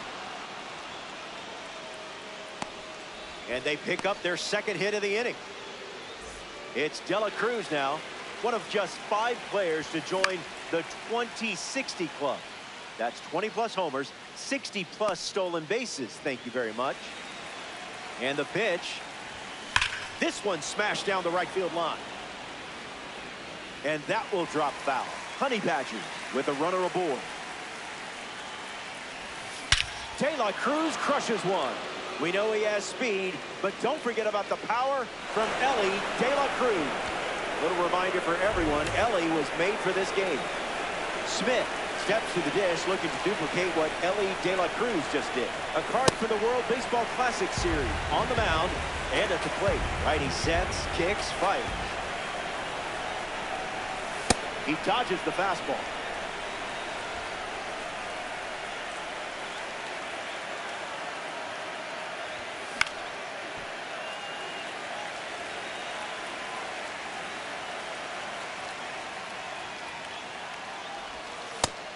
And they pick up their second hit of the inning. It's De La Cruz now, one of just 5 players to join the 2060 club. That's 20+ homers, 60+ stolen bases. Thank you very much. And the pitch. This one smashed down the right field line. And that will drop foul. Honey Badgers with a runner aboard. De La Cruz crushes one. We know he has speed, but don't forget about the power from Elly De La Cruz. A little reminder for everyone, Elly was made for this game. Smith steps to the dish looking to duplicate what Elly De La Cruz just did. A card for the World Baseball Classic Series on the mound and at the plate. Righty sets, kicks, fires. He dodges the fastball.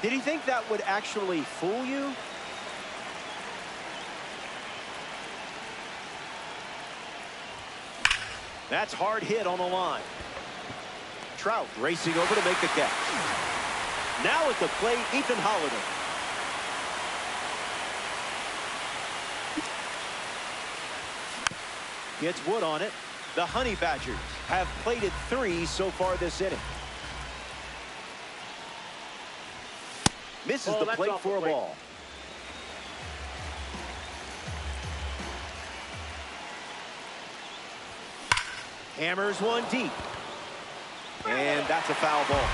Did he think that would actually fool you? That's hard hit on the line. Trout racing over to make the catch. Now at the plate, Ethan Holliday. Gets wood on it. The Honey Badgers have plated 3 so far this inning. Misses the that's plate off for the a plate. ball. Hammers one deep. And that's a foul ball.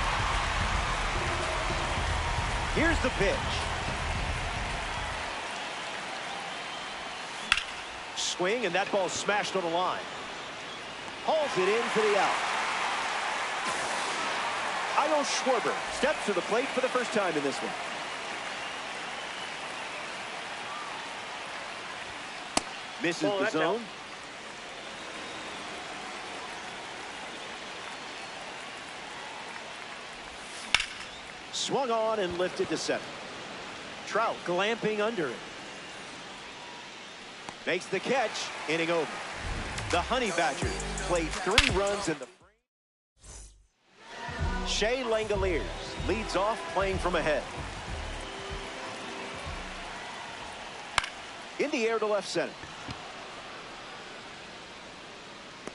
Here's the pitch. Swing, and that ball smashed on the line. Hauls it in for the out. Kyle Schwarber steps to the plate for the first time in this one. Misses the that's zone. out. Swung on and lifted to center. Trout glamping under it. Makes the catch. Inning over. The Honey Badgers played 3 runs in the frame. Shea Langoliers leads off playing from ahead. In the air to left center.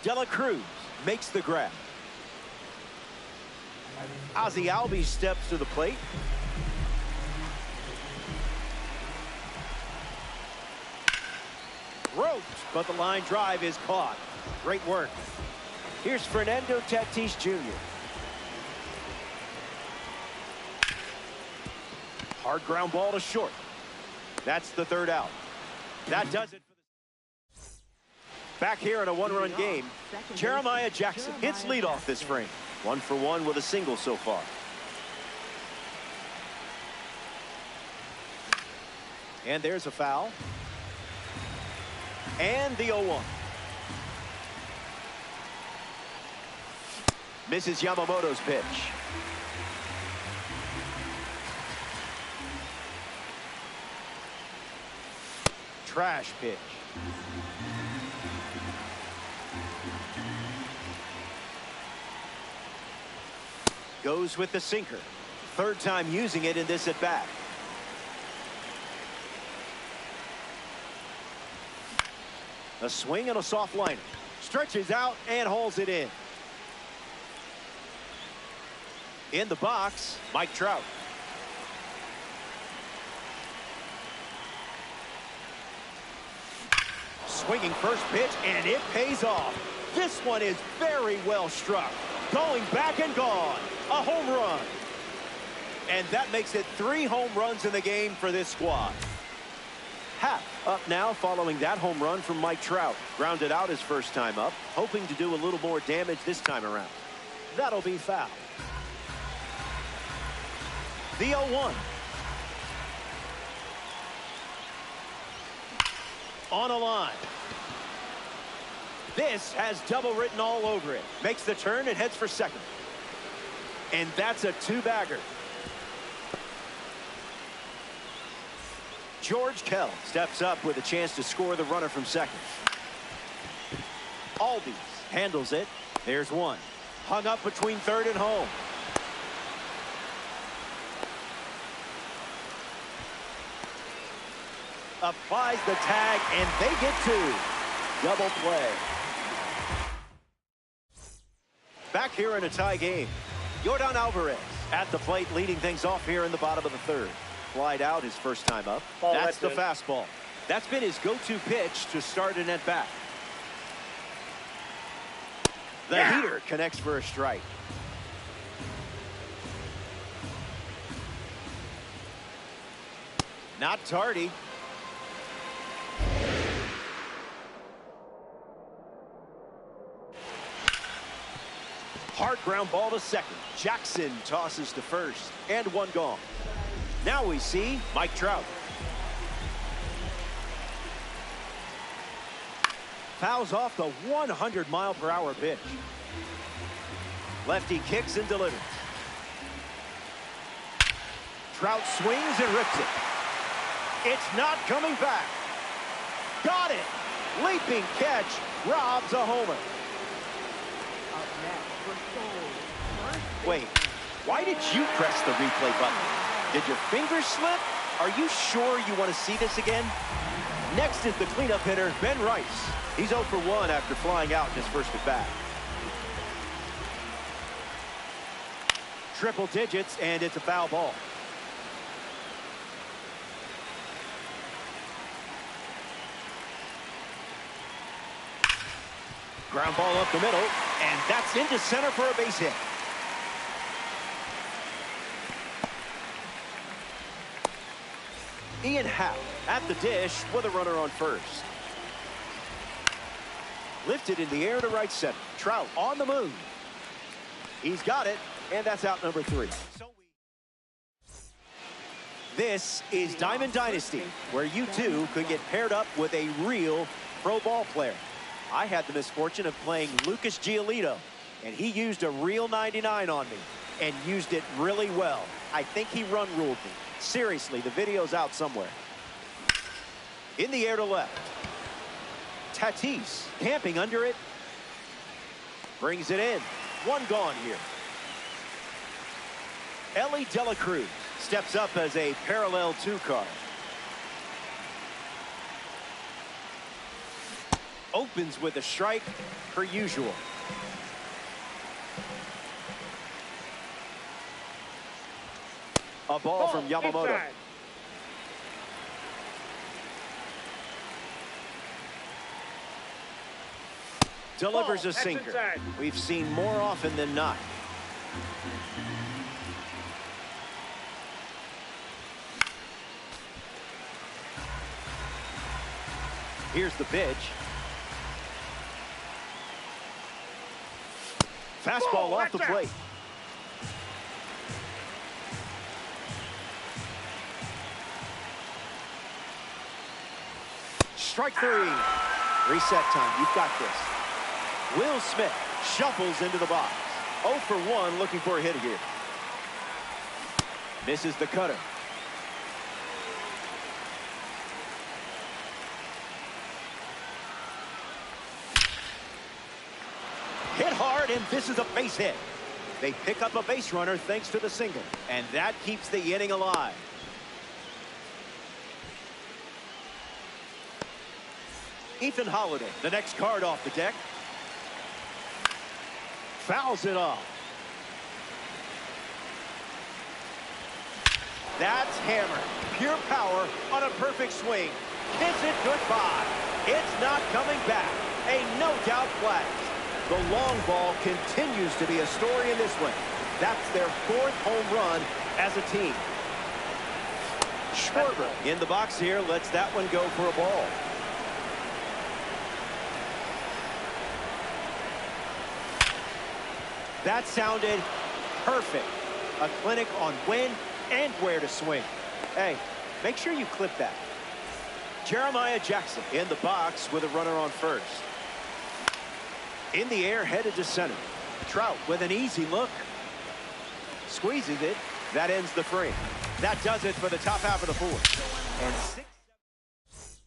Dela Cruz makes the grab. Ozzie Albies steps to the plate. Roped, but the line drive is caught. Great work. Here's Fernando Tatis Jr. Hard ground ball to short. That's the 3rd out. That does it. Back here in a 1-run game, Jeremiah Jackson hits leadoff this frame. 1 for 1 with a single so far. And there's a foul. And the 0-1. Misses Yamamoto's pitch. Trash pitch. Goes with the sinker. 3rd time using it in this at bat. A swing and a soft liner. Stretches out and hauls it in. In the box, Mike Trout. Swinging first pitch, and it pays off. This one is very well struck. Going back and gone. A home run. And that makes it 3 home runs in the game for this squad. Happ up now following that home run from Mike Trout. Grounded out his first time up, hoping to do a little more damage this time around. That'll be foul. The 0-1. On a line. This has double written all over it. Makes the turn and heads for second. And that's a 2-bagger. George Kell steps up with a chance to score the runner from second. Albies handles it. There's one. Hung up between 3rd and home. Applies the tag, and they get 2. Double play. Back here in a tie game. Yordan Alvarez at the plate, leading things off here in the bottom of the 3rd. Flied out his first time up. That's the fastball. That's been his go-to pitch to start an at-bat. The heater connects for a strike. Not tardy. Hard ground ball to second. Jackson tosses to first, and 1 gone. Now we see Mike Trout. Fouls off the 100-mile-per-hour pitch. Lefty kicks and delivers. Trout swings and rips it. It's not coming back. Got it. Leaping catch robs a homer. Up next for Soul. Wait, why did you press the replay button? Did your fingers slip? Are you sure you want to see this again? Next is the cleanup hitter, Ben Rice. He's 0 for 1 after flying out in his first at bat. Triple digits, and it's a foul ball. Ground ball up the middle, and that's into center for a base hit. Ian Happ at the dish with a runner on first. Lifted in the air to right center. Trout on the move. He's got it, and that's out number 3. This is Diamond Dynasty, where you too could get paired up with a real pro ball player. I had the misfortune of playing Lucas Giolito, and he used a real 99 on me and used it really well. I think he run ruled me. Seriously, the video's out somewhere. In the air to left. Tatis camping under it. Brings it in. 1 gone here. Elly De La Cruz steps up as a parallel 2 card. Opens with a strike per usual. A ball from Yamamoto. Inside. Delivers a That's sinker. inside. We've seen more often than not. Here's the pitch. Fastball off the Watch out. plate. Strike 3. Reset time. You've got this. Will Smith shuffles into the box. 0 for 1, looking for a hit here. Misses the cutter. Hit hard, and this is a base hit. They pick up a base runner thanks to the single, and that keeps the inning alive. Ethan Holiday, the next card off the deck. Fouls it off. That's hammered. Pure power on a perfect swing. Kiss it goodbye. It's not coming back. A no-doubt blast. The long ball continues to be a story in this one. That's their 4th home run as a team. Schwarber in the box here lets that one go for a ball. That sounded perfect. A clinic on when and where to swing. Hey, make sure you clip that. Jeremiah Jackson in the box with a runner on first. In the air, headed to center. Trout with an easy look. Squeezes it. That ends the frame. That does it for the top half of the 4th. And 6.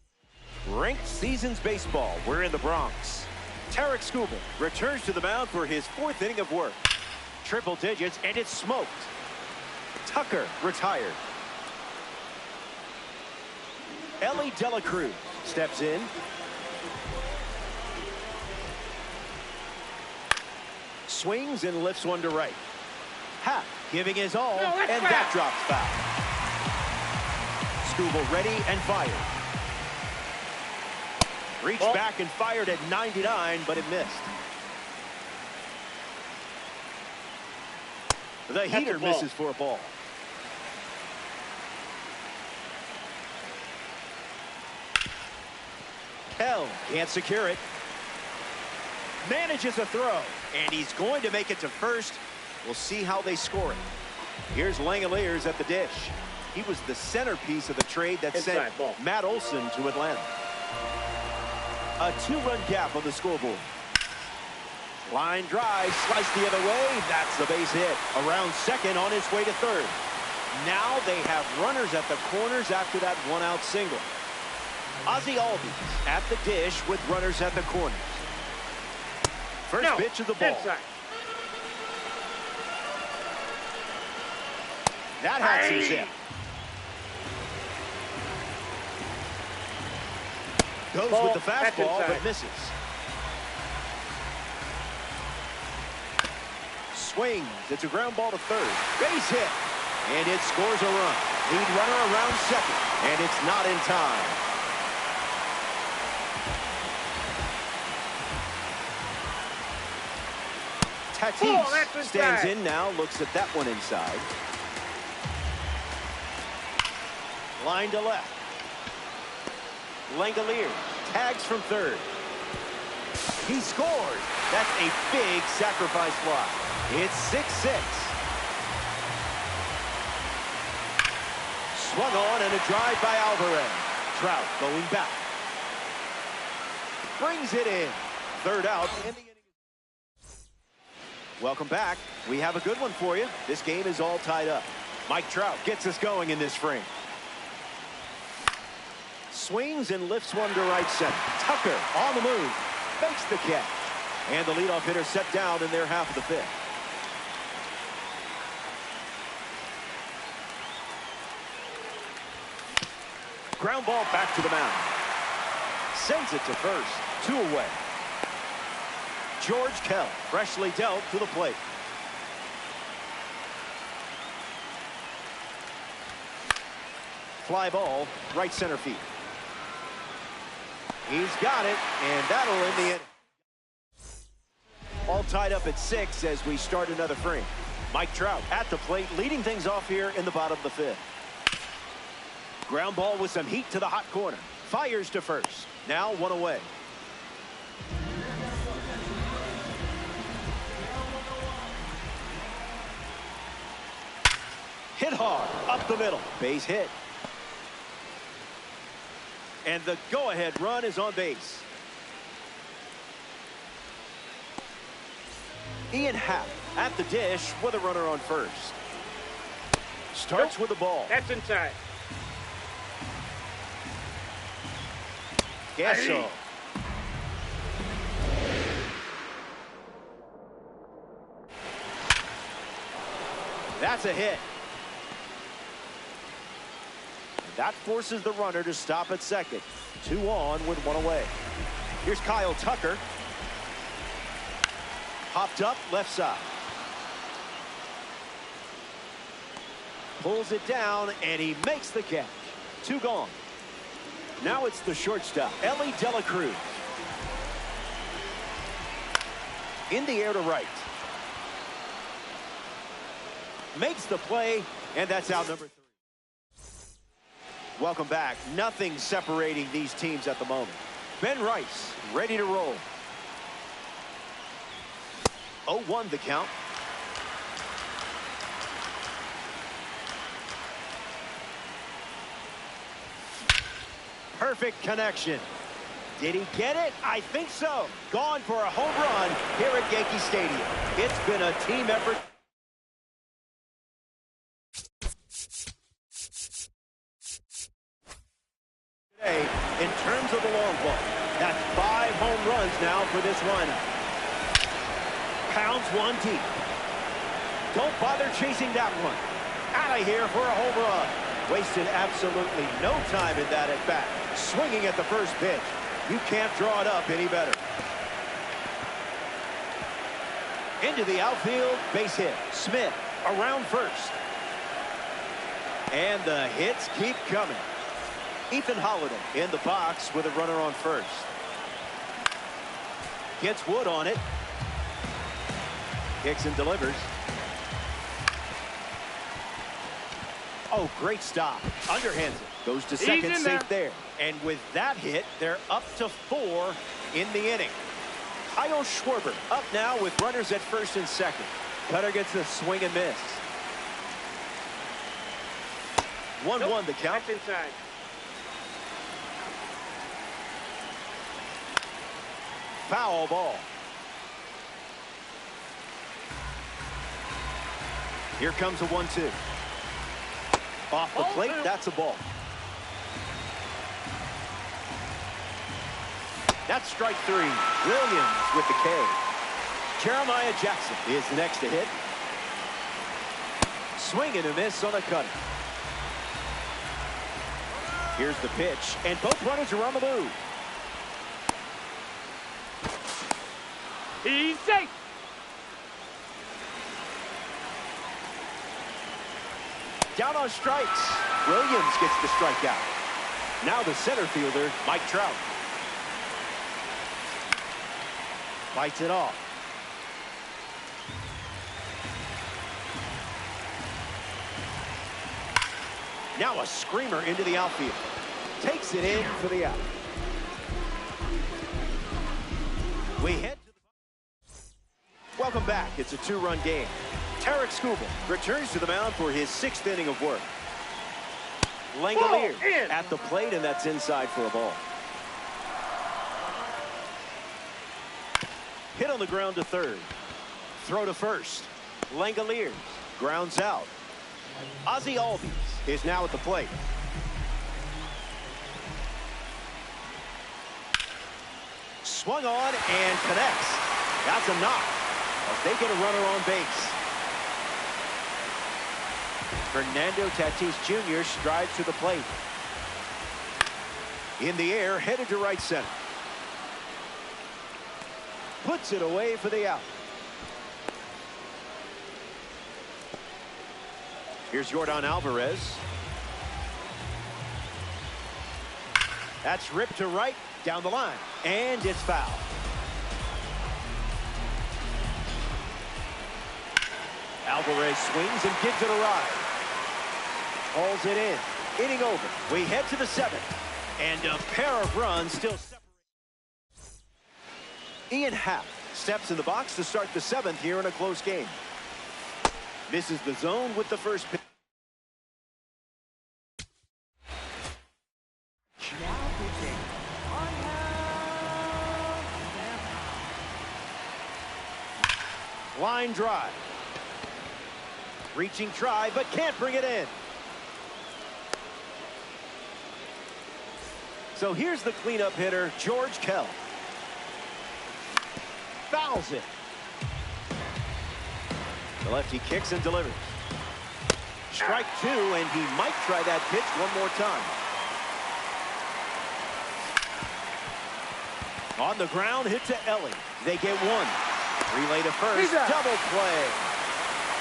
Ranked Seasons Baseball. We're in the Bronx. Tarik Skubal returns to the mound for his 4th inning of work. Triple digits, and it's smoked. Tucker retired. Elly De La Cruz steps in. Swings and lifts one to right. Happ giving his all, and that drops foul. Skubal ready and fired. Reached back and fired at 99, but it missed. The heater misses for a ball. Kell can't secure it. Manages a throw, and he's going to make it to first. We'll see how they score it. Here's Langeliers at the dish. He was the centerpiece of the trade that sent Matt Olson to Atlanta. A 2-run gap on the scoreboard. Line drive, sliced the other way. That's the base hit. Around second, on his way to third. Now they have runners at the corners after that 1-out single. Ozzie Albies at the dish with runners at the corners. First pitch of the ball. Inside. That had some zip. Goes Ball, with the that's fastball, inside. but misses. Swings. It's a ground ball to third. Base hit. And it scores a run. Lead runner around second. And it's not in time. Tatis stands in now. Looks at that one inside. Line to left. Langoliers tags from third. He scores. That's a big sacrifice fly. It's 6-6. Swung on and a drive by Alvarez. Trout going back. Brings it in. Third out in the inning. Welcome back. We have a good one for you. This game is all tied up. Mike Trout gets us going in this frame. Swings and lifts one to right center. Tucker on the move. Makes the catch. And the leadoff hitter set down in their half of the fifth. Ground ball back to the mound. Sends it to first. 2 away. George Kell freshly dealt to the plate. Fly ball, right center field. He's got it, and that'll end the inning. All tied up at 6 as we start another frame. Mike Trout at the plate, leading things off here in the bottom of the fifth. Ground ball with some heat to the hot corner. Fires to first. Now 1 away. Hit hard, up the middle. Base hit. And the go-ahead run is on base. Ian Happ at the dish with a runner on first. Starts with the ball. That's inside. Gasso. That's a hit. That forces the runner to stop at second. 2 on with 1 away. Here's Kyle Tucker. Popped up left side. Pulls it down and he makes the catch. 2 gone. Now it's the shortstop, Elly De La Cruz. In the air to right. Makes the play, and that's out number 3. Welcome back. Nothing separating these teams at the moment. Ben Rice ready to roll. 0-1 the count. Perfect connection. Did he get it? I think so. Gone for a home run here at Yankee Stadium. It's been a team effort. Today, in terms of the long ball, that's 5 home runs now for this lineup. Pounds one deep. Don't bother chasing that one. Out of here for a home run. Wasted absolutely no time in that at bat. Swinging at the first pitch. You can't draw it up any better. Into the outfield, base hit. Smith around first. And the hits keep coming. Ethan Holliday in the box with a runner on first. Gets Wood on it. Kicks and delivers. Oh, great stop. Underhands it. Goes to second, safe there. And with that hit, they're up to 4 in the inning. Kyle Schwarber up now with runners at first and second. Cutter gets the swing and miss. 1-1 the count. That's inside. Foul ball. Here comes a 1-2. Off the plate, that's a ball. That's strike 3. Williams with the K. Jeremiah Jackson is next to hit. Swing and a miss on a cutter. Here's the pitch, and both runners are on the move. He's safe. Down on strikes. Williams gets the strikeout. Now the center fielder, Mike Trout. Fights it off. Now a screamer into the outfield. Takes it in for the out. We head to the... Welcome back. It's a two-run game. Tarik Skubal returns to the mound for his 6th inning of work. Langeliers at the plate, and that's inside for a ball. Hit on the ground to third. Throw to first. Langeliers grounds out. Ozzie Albies is now at the plate. Swung on and connects. That's a knock as they get a runner on base. Fernando Tatis Jr. strides to the plate. In the air, headed to right center. Puts it away for the out. Here's Yordan Alvarez. That's ripped to right, down the line, and it's foul. Alvarez swings and gives it a ride. Hauls it in. Inning over. We head to the 7th. And a pair of runs still separate. Ian Happ steps in the box to start the 7th here in a close game. Misses the zone with the first pitch. Now pitching. Line drive. Reaching try, but can't bring it in. So here's the cleanup hitter, George Kell. Fouls it. The lefty kicks and delivers. Strike 2, and he might try that pitch one more time. On the ground, hit to Elly. They get one. Relay to first. Double play.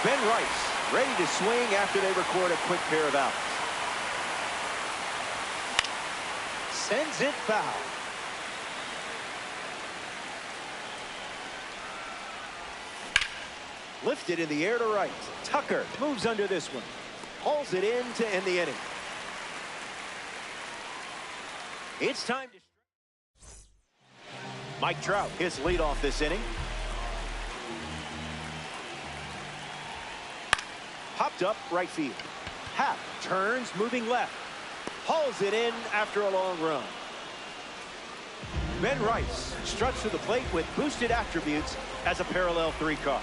Ben Rice ready to swing after they record a quick pair of outs. Sends it foul. Lifted in the air to right. Tucker moves under this one. Hauls it in to end the inning. It's time to... Mike Trout hits leadoff this inning. Popped up right field. Happ turns, moving left. Hauls it in after a long run. Ben Rice struts to the plate with boosted attributes as a parallel 3 car.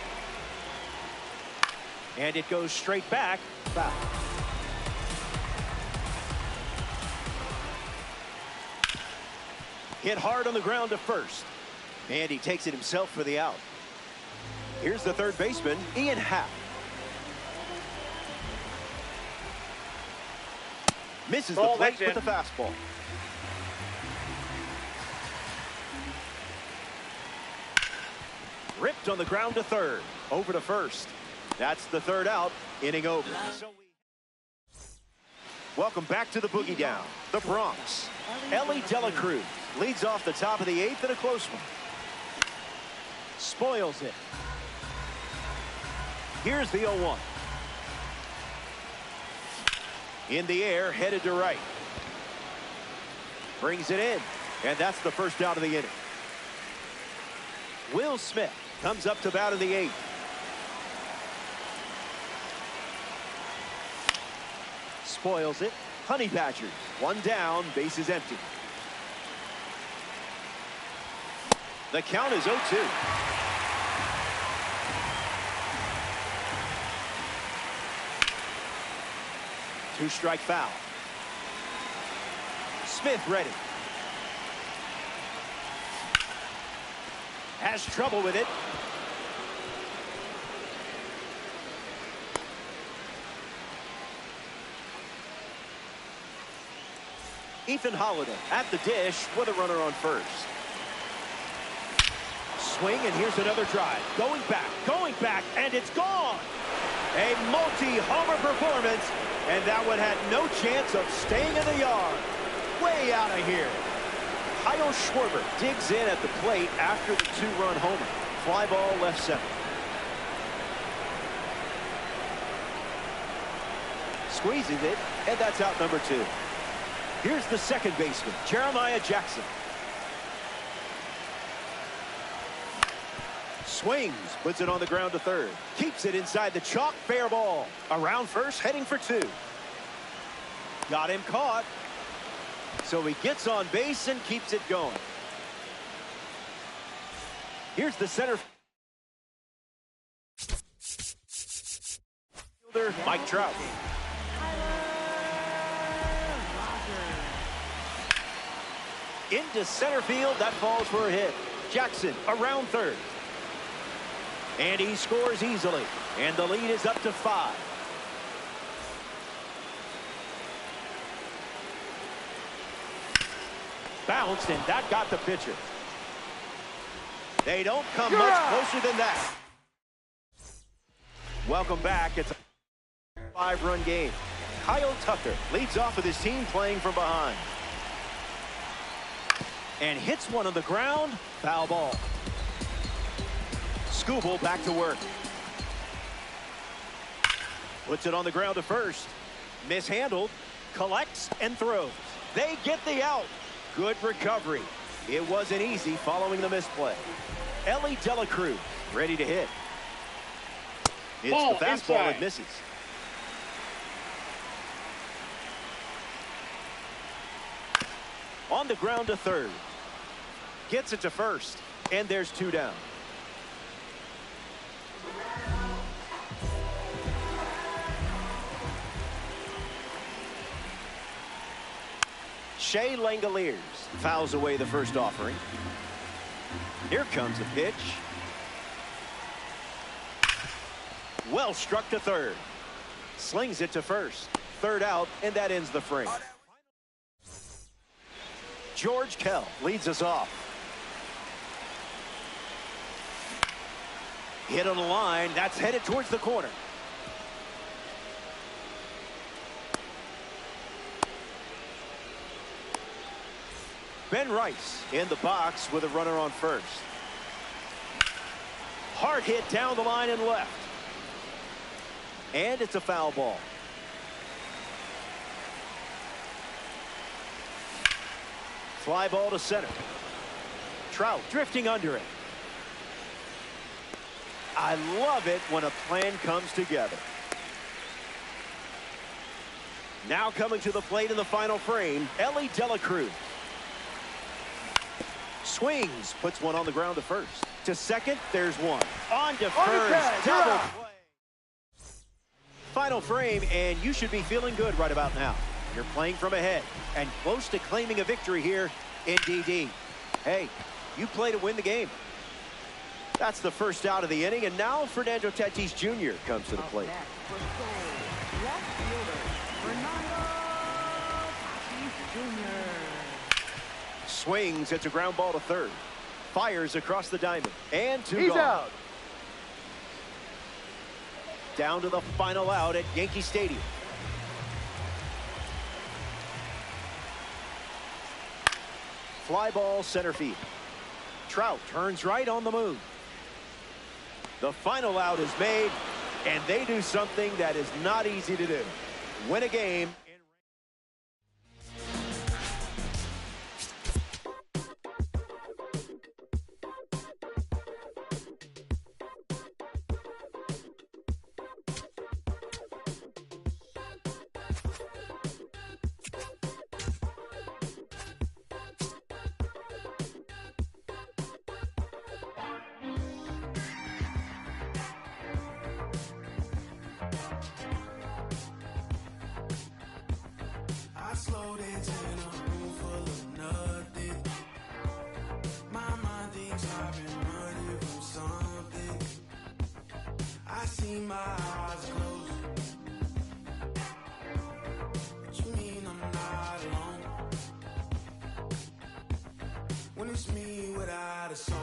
And it goes straight back. Foul. Hit hard on the ground to first. And he takes it himself for the out. Here's the third baseman, Ian Happ. Misses the plate with the fastball. Ripped on the ground to third. Over to first. That's the third out. Inning over. Welcome back to the Boogie Down. The Bronx. Elly De La Cruz leads off the top of the 8th in a close one. Spoils it. Here's the 0-1. In the air, headed to right. Brings it in, and that's the first out of the inning. Will Smith comes up to bat in the 8th. Spoils it. Honey Badgers, 1 down, bases empty. The count is 0-2. Two-strike foul. Smith ready. Has trouble with it. Ethan Holiday at the dish with a runner on first. swing, and here's another drive. Going back, and it's gone. A multi-homer performance, and that one had no chance of staying in the yard. Way out of here. Kyle Schwarber digs in at the plate after the two-run homer. Fly ball left center. Squeezes it, and that's out number 2. Here's the second baseman, Jeremiah Jackson. Swings, puts it on the ground to third. Keeps it inside the chalk, fair ball. Around first, heading for 2. Got him caught. So he gets on base and keeps it going. Here's the center fielder, Mike Trout. Into center field, that falls for a hit. Jackson around third. And he scores easily. And the lead is up to 5. Bounced, and that got the pitcher. They don't come much closer than that. Welcome back. It's a 5-run game. Kyle Tucker leads off with his team playing from behind. And hits one on the ground. Foul ball. Skubal back to work. Puts it on the ground to first. Mishandled. Collects and throws. They get the out. Good recovery. It wasn't easy following the misplay. Elly De La Cruz ready to hit. It's Ball the fastball inside. that misses. On the ground to third. Gets it to first. And there's 2 down. Shea Langoliers fouls away the first offering. Here comes a pitch. Well struck to third. Slings it to first. Third out, and that ends the frame. George Kell leads us off. Hit on the line. That's headed towards the corner. Ben Rice in the box with a runner on first. Hard hit down the line and left. And it's a foul ball. Fly ball to center. Trout drifting under it. I love it when a plan comes together. Now coming to the plate in the final frame, Elly De La Cruz. Swings, puts one on the ground to first. To second, there's one. On to first, double play. Final frame, and you should be feeling good right about now. You're playing from ahead and close to claiming a victory here in DD. Hey, you play to win the game. That's the first out of the inning, and now Fernando Tatis Jr. comes to the plate. Left fielder, Fernando Tatis Jr. Swings, it's a ground ball to third. Fires across the diamond. And 2 He's gone. out. Down to the final out at Yankee Stadium. Fly ball center field. Trout turns right on the move. The final out is made, and they do something that is not easy to do. Win a game. I slowed into a room full of nothing. My mind thinks I've been running from something. I see my eyes closed. But you mean I'm not alone? When it's me without a soul.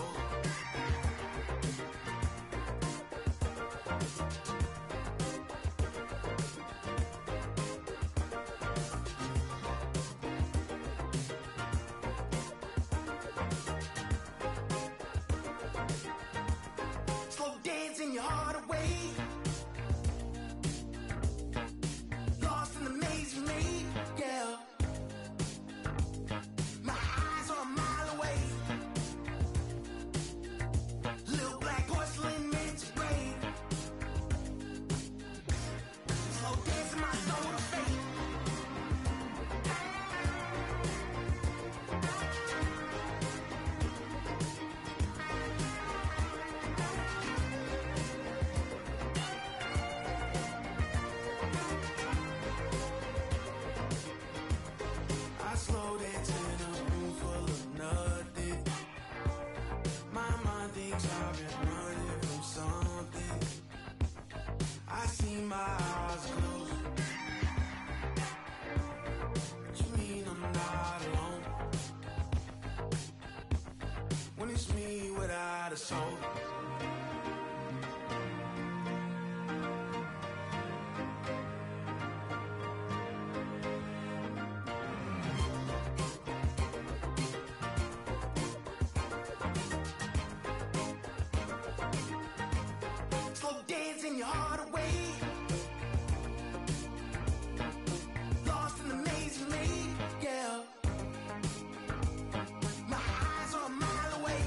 a soul. Slow dancing your heart away. Lost in the maze you made, yeah. My eyes are a mile away.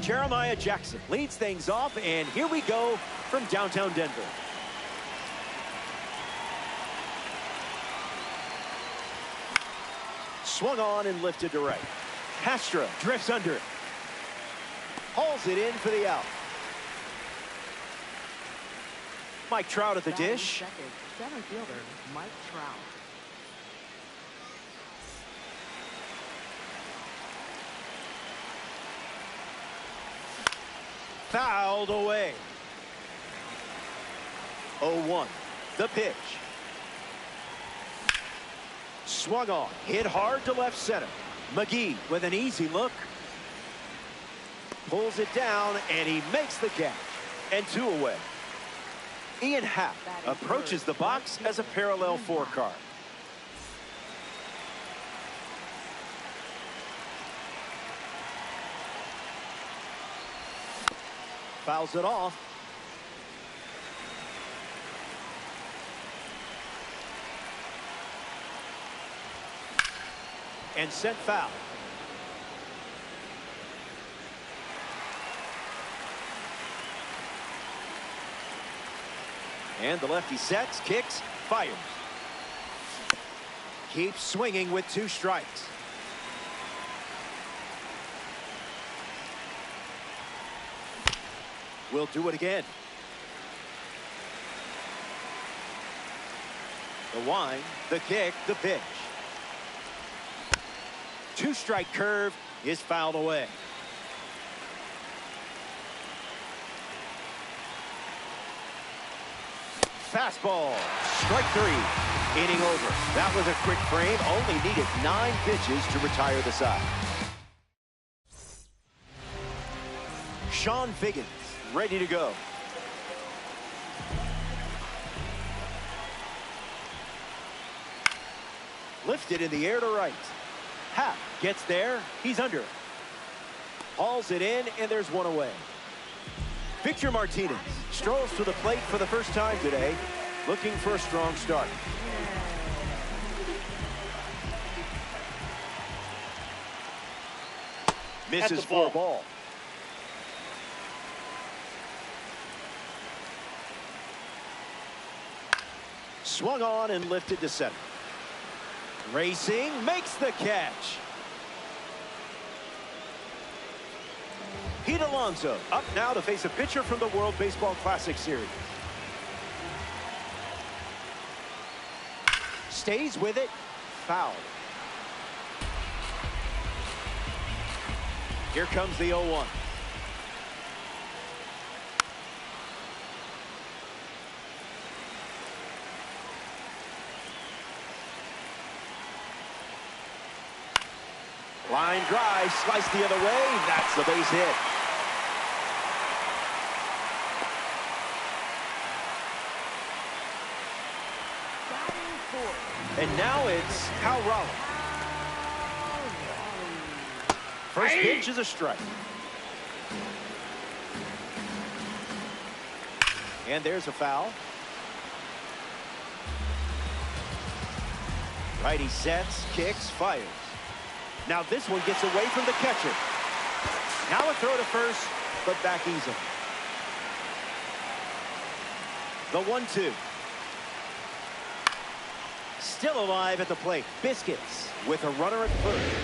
Jeremiah Jackson leads things off, and here we go from downtown Denver. Swung on and lifted to right. Castro drifts under it. Hauls it in for the out. Mike Trout at the dish. Second, center fielder Mike Trout. Fouled away. 0-1. The pitch. Swung on. Hit hard to left center. McGee with an easy look. Pulls it down, and he makes the catch. And 2 away. Ian Happ approaches the box as a parallel 4 car. Fouls it off. And sent foul. And the lefty sets, kicks, fires. Keeps swinging with 2 strikes. Will do it again. The wind, the kick, the pitch. 2-strike curve is fouled away. Fastball, strike 3, inning over. That was a quick frame, only needed 9 pitches to retire the side. Sean Figgins, ready to go. Lifted in the air to right. Happ gets there, he's under it. Hauls it in, and there's 1 away. Victor Martinez strolls to the plate for the first time today, looking for a strong start. Misses for a ball. Swung on and lifted to center. Racing, makes the catch. Pete Alonso up now to face a pitcher from the World Baseball Classic Series. Stays with it. Foul. Here comes the 0-1. Line drive, sliced the other way. That's the base hit. And now it's Cal Raleigh. First pitch is a strike. And there's a foul. Righty sets, kicks, fires. Now this one gets away from the catcher. Now a throw to first, but back easily. The 1-2. Still alive at the plate. Biscuits with a runner at first.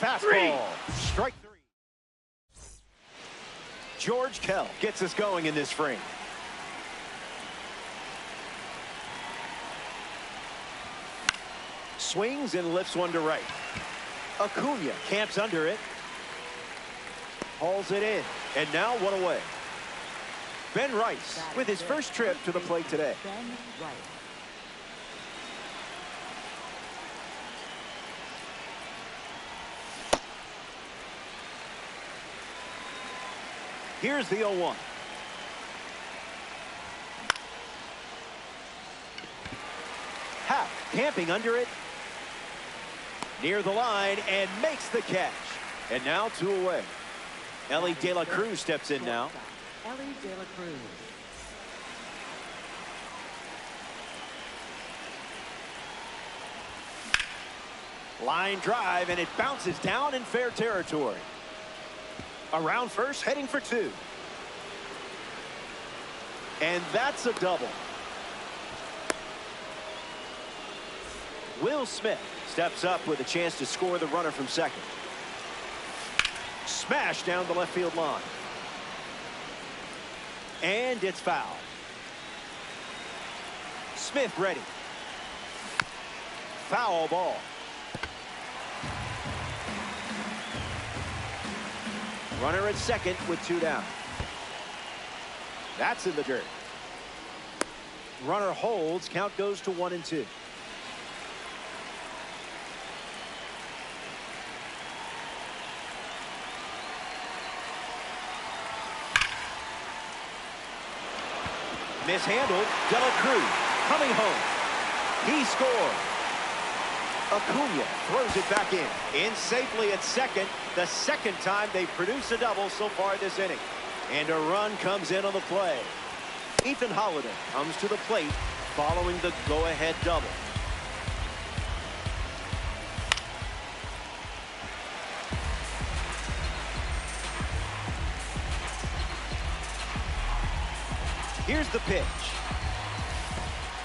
Fastball. Strike 3. George Kell gets us going in this frame. Swings and lifts one to right. Acuna camps under it. Hauls it in. And now 1 away. Ben Rice with his first trip to the plate today. Ben Rice. Here's the 0-1. Happ camping under it. Near the line and makes the catch. And now 2 away. Elly De La Cruz steps in now. Elly De La Cruz. Line drive, and it bounces down in fair territory. Around first, heading for two. And that's a double. Will Smith steps up with a chance to score the runner from second. Smash down the left field line. And it's foul. Smith ready. Foul ball. Runner at second with two down. That's in the dirt. Runner holds. Count goes to 1-2. Mishandled. Dela Cruz coming home. He scores. Acuna throws it back in safely at second. The second time they produce a double so far this inning. And a run comes in on the play. Ethan Holliday comes to the plate following the go-ahead double. Here's the pitch.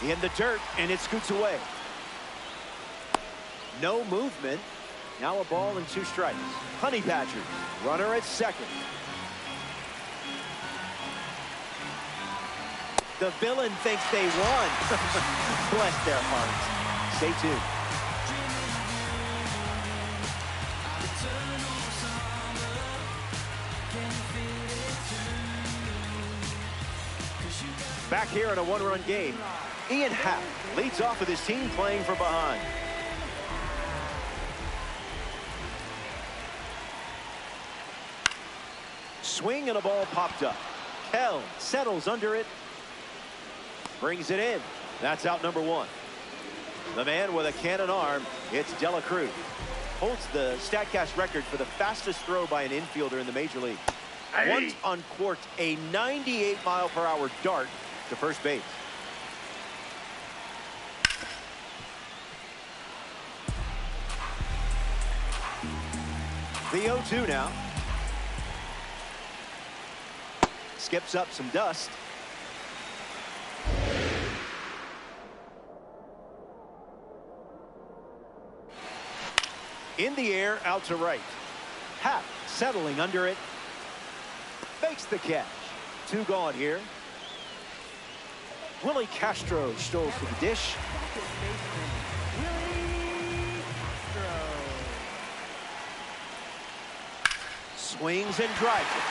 In the dirt, and it scoots away. No movement. Now a ball and 2 strikes. Honey Badgers, runner at second. The villain thinks they won. Bless their hearts. Stay tuned. Back here in a 1-run game, Ian Happ leads off with his team playing from behind. Swing and a ball popped up. Kell settles under it. Brings it in. That's out number 1. The man with a cannon arm, it's Dela Cruz. Holds the StatCast record for the fastest throw by an infielder in the major league. Once uncorked a 98-mile-per-hour dart to first base. The 0-2 now. Skips up some dust. In the air, out to right. Happ settling under it. Fakes the catch. 2 gone here. Willie Castro strolls to the dish. Swings and drives it.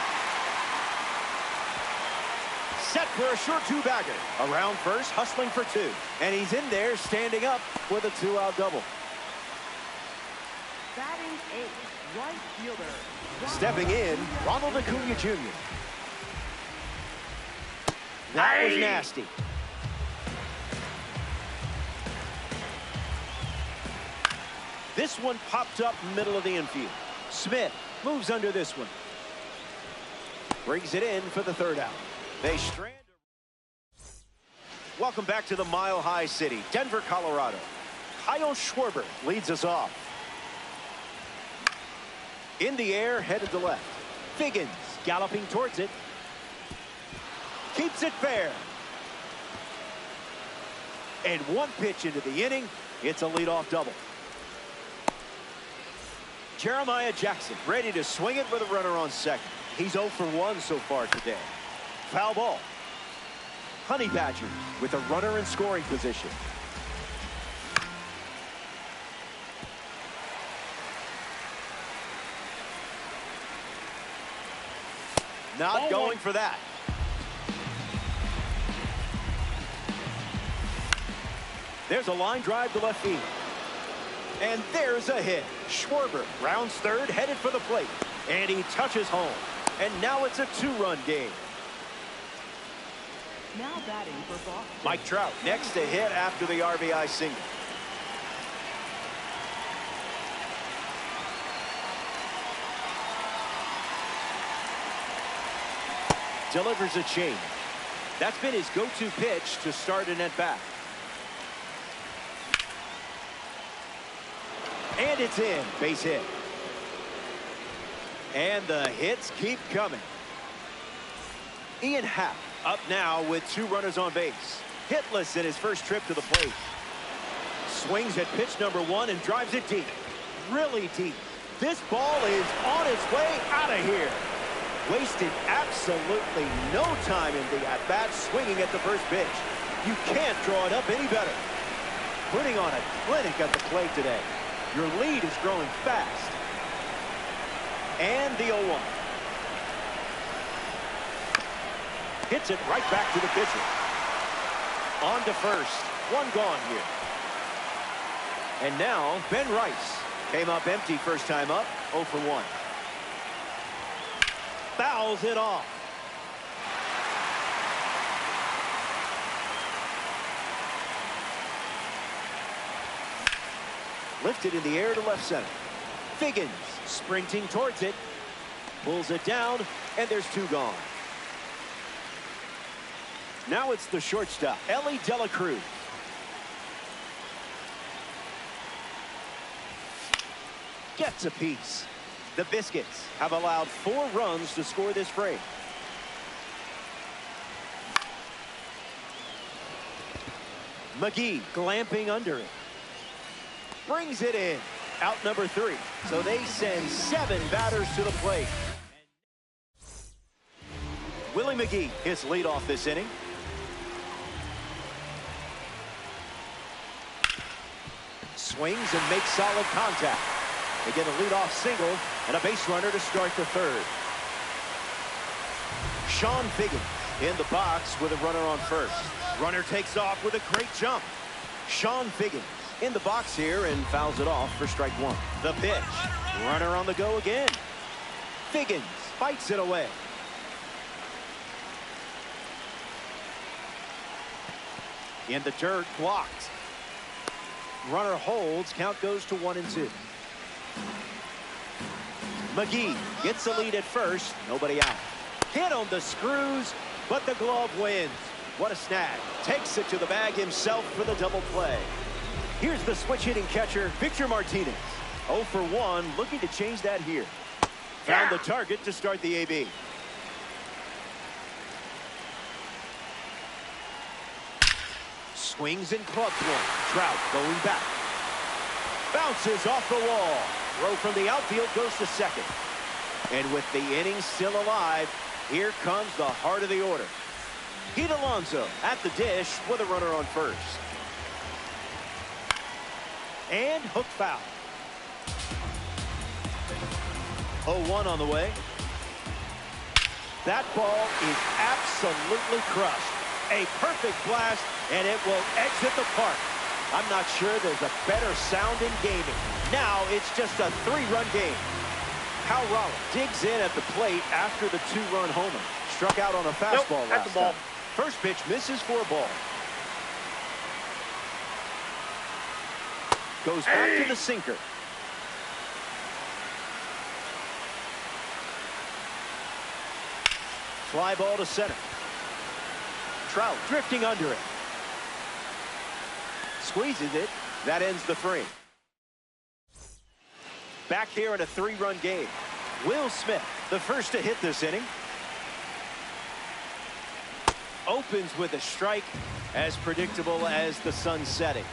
Set for a short 2-bagger. Around first, hustling for 2. And he's in there, standing up with a 2-out double. Batting 8th, right fielder. Stepping in, Ronald Acuna Jr. That was nasty. This one popped up middle of the infield. Smith moves under this one. Brings it in for the 3rd out. They strand. Welcome back to the Mile High City, Denver, Colorado. Kyle Schwarber leads us off. In the air, headed to left. Figgins galloping towards it. Keeps it fair. And 1 pitch into the inning. It's a leadoff double. Jeremiah Jackson ready to swing it with a runner on second. He's 0 for 1 so far today. Foul ball. Honey Badgers with a runner in scoring position. Not going for that. There's a line drive to left field. And there's a hit. Schwarber rounds 3rd, headed for the plate. And he touches home. And now it's a 2-run game. Now batting for Boston. Mike Trout next to hit after the RBI single. Delivers a change. That's been his go-to pitch to start an at-bat. And it's in. Base hit. And the hits keep coming. Ian Happ up now with 2 runners on base. Hitless in his first trip to the plate. Swings at pitch number 1 and drives it deep. Really deep. This ball is on its way out of here. Wasted absolutely no time in the at-bat swinging at the first pitch. You can't draw it up any better. Putting on a clinic at the plate today. Your lead is growing fast. And the 0-1. Hits it right back to the pitcher. On to first. 1 gone here. And now Ben Rice came up empty first time up. 0 for 1. Fouls it off. Lifted in the air to left center. Figgins sprinting towards it. Pulls it down, and there's 2 gone. Now it's the shortstop, Elly De La Cruz. Gets a piece. The Biscuits have allowed 4 runs to score this frame. McGee glamping under it. Brings it in. Out number 3. So they send 7 batters to the plate. Willie McGee, his leadoff this inning. Swings and makes solid contact. They get a leadoff single and a base runner to start the 3rd. Sean Figgins in the box with a runner on first. Runner takes off with a great jump. Sean Figgins in the box here and fouls it off for strike 1. The pitch. Runner on the go again. Figgins fights it away. In the dirt, blocked. Runner holds. Count goes to 1 and 2. McGee gets the lead at first. Nobody out. Hit on the screws, but the glove wins. What a snag. Takes it to the bag himself for the double play. Here's the switch hitting catcher, Victor Martinez. 0 for 1, looking to change that here. Found the target to start the AB. Swings and clubs one. Trout going back. Bounces off the wall. Throw from the outfield goes to second. And with the inning still alive, here comes the heart of the order. Pete Alonso at the dish with a runner on first. And hook foul. 0-1 on the way. That ball is absolutely crushed. A perfect blast, and it will exit the park. I'm not sure there's a better sound in gaming. Now it's just a 3-run game. Kyle Rollins digs in at the plate after the 2-run homer. Struck out on a fastball last time. First pitch misses for a ball. Goes back to the sinker. Fly ball to center. Trout drifting under it. Squeezes it. That ends the frame. Back here in a 3-run game. Will Smith, the first to hit this inning. Opens with a strike, as predictable as the sun setting.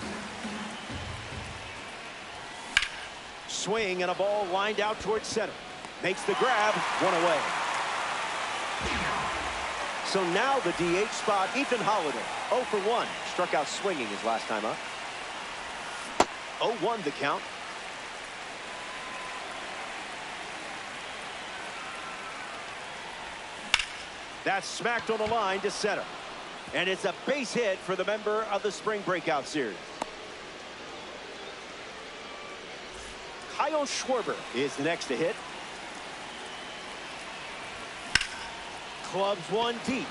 Swing and a ball lined out towards center. Makes the grab, 1 away. So now the DH spot, Ethan Holliday. 0 for 1. Struck out swinging his last time up. 0-1 the count. That's smacked on the line to center. And it's a base hit for the member of the spring breakout series. Kyle Schwarber is the next to hit. Clubs one deep.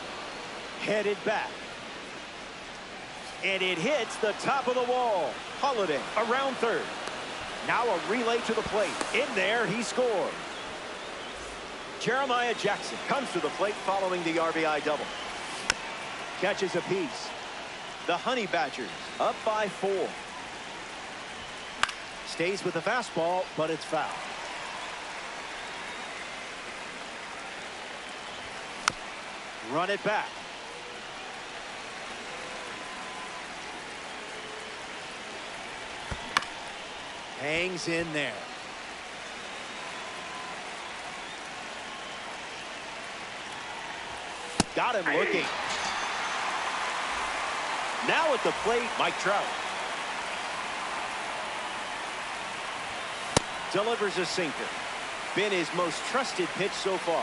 Headed back. And it hits the top of the wall. Holliday around third. Now a relay to the plate. In there, he scored. Jeremiah Jackson comes to the plate following the RBI double. Catches a piece. The Honey Badgers up by 4. Stays with the fastball, but it's foul. Run it back. Hangs in there. Got him looking. Now at the plate, Mike Trout. Delivers a sinker. Been his most trusted pitch so far.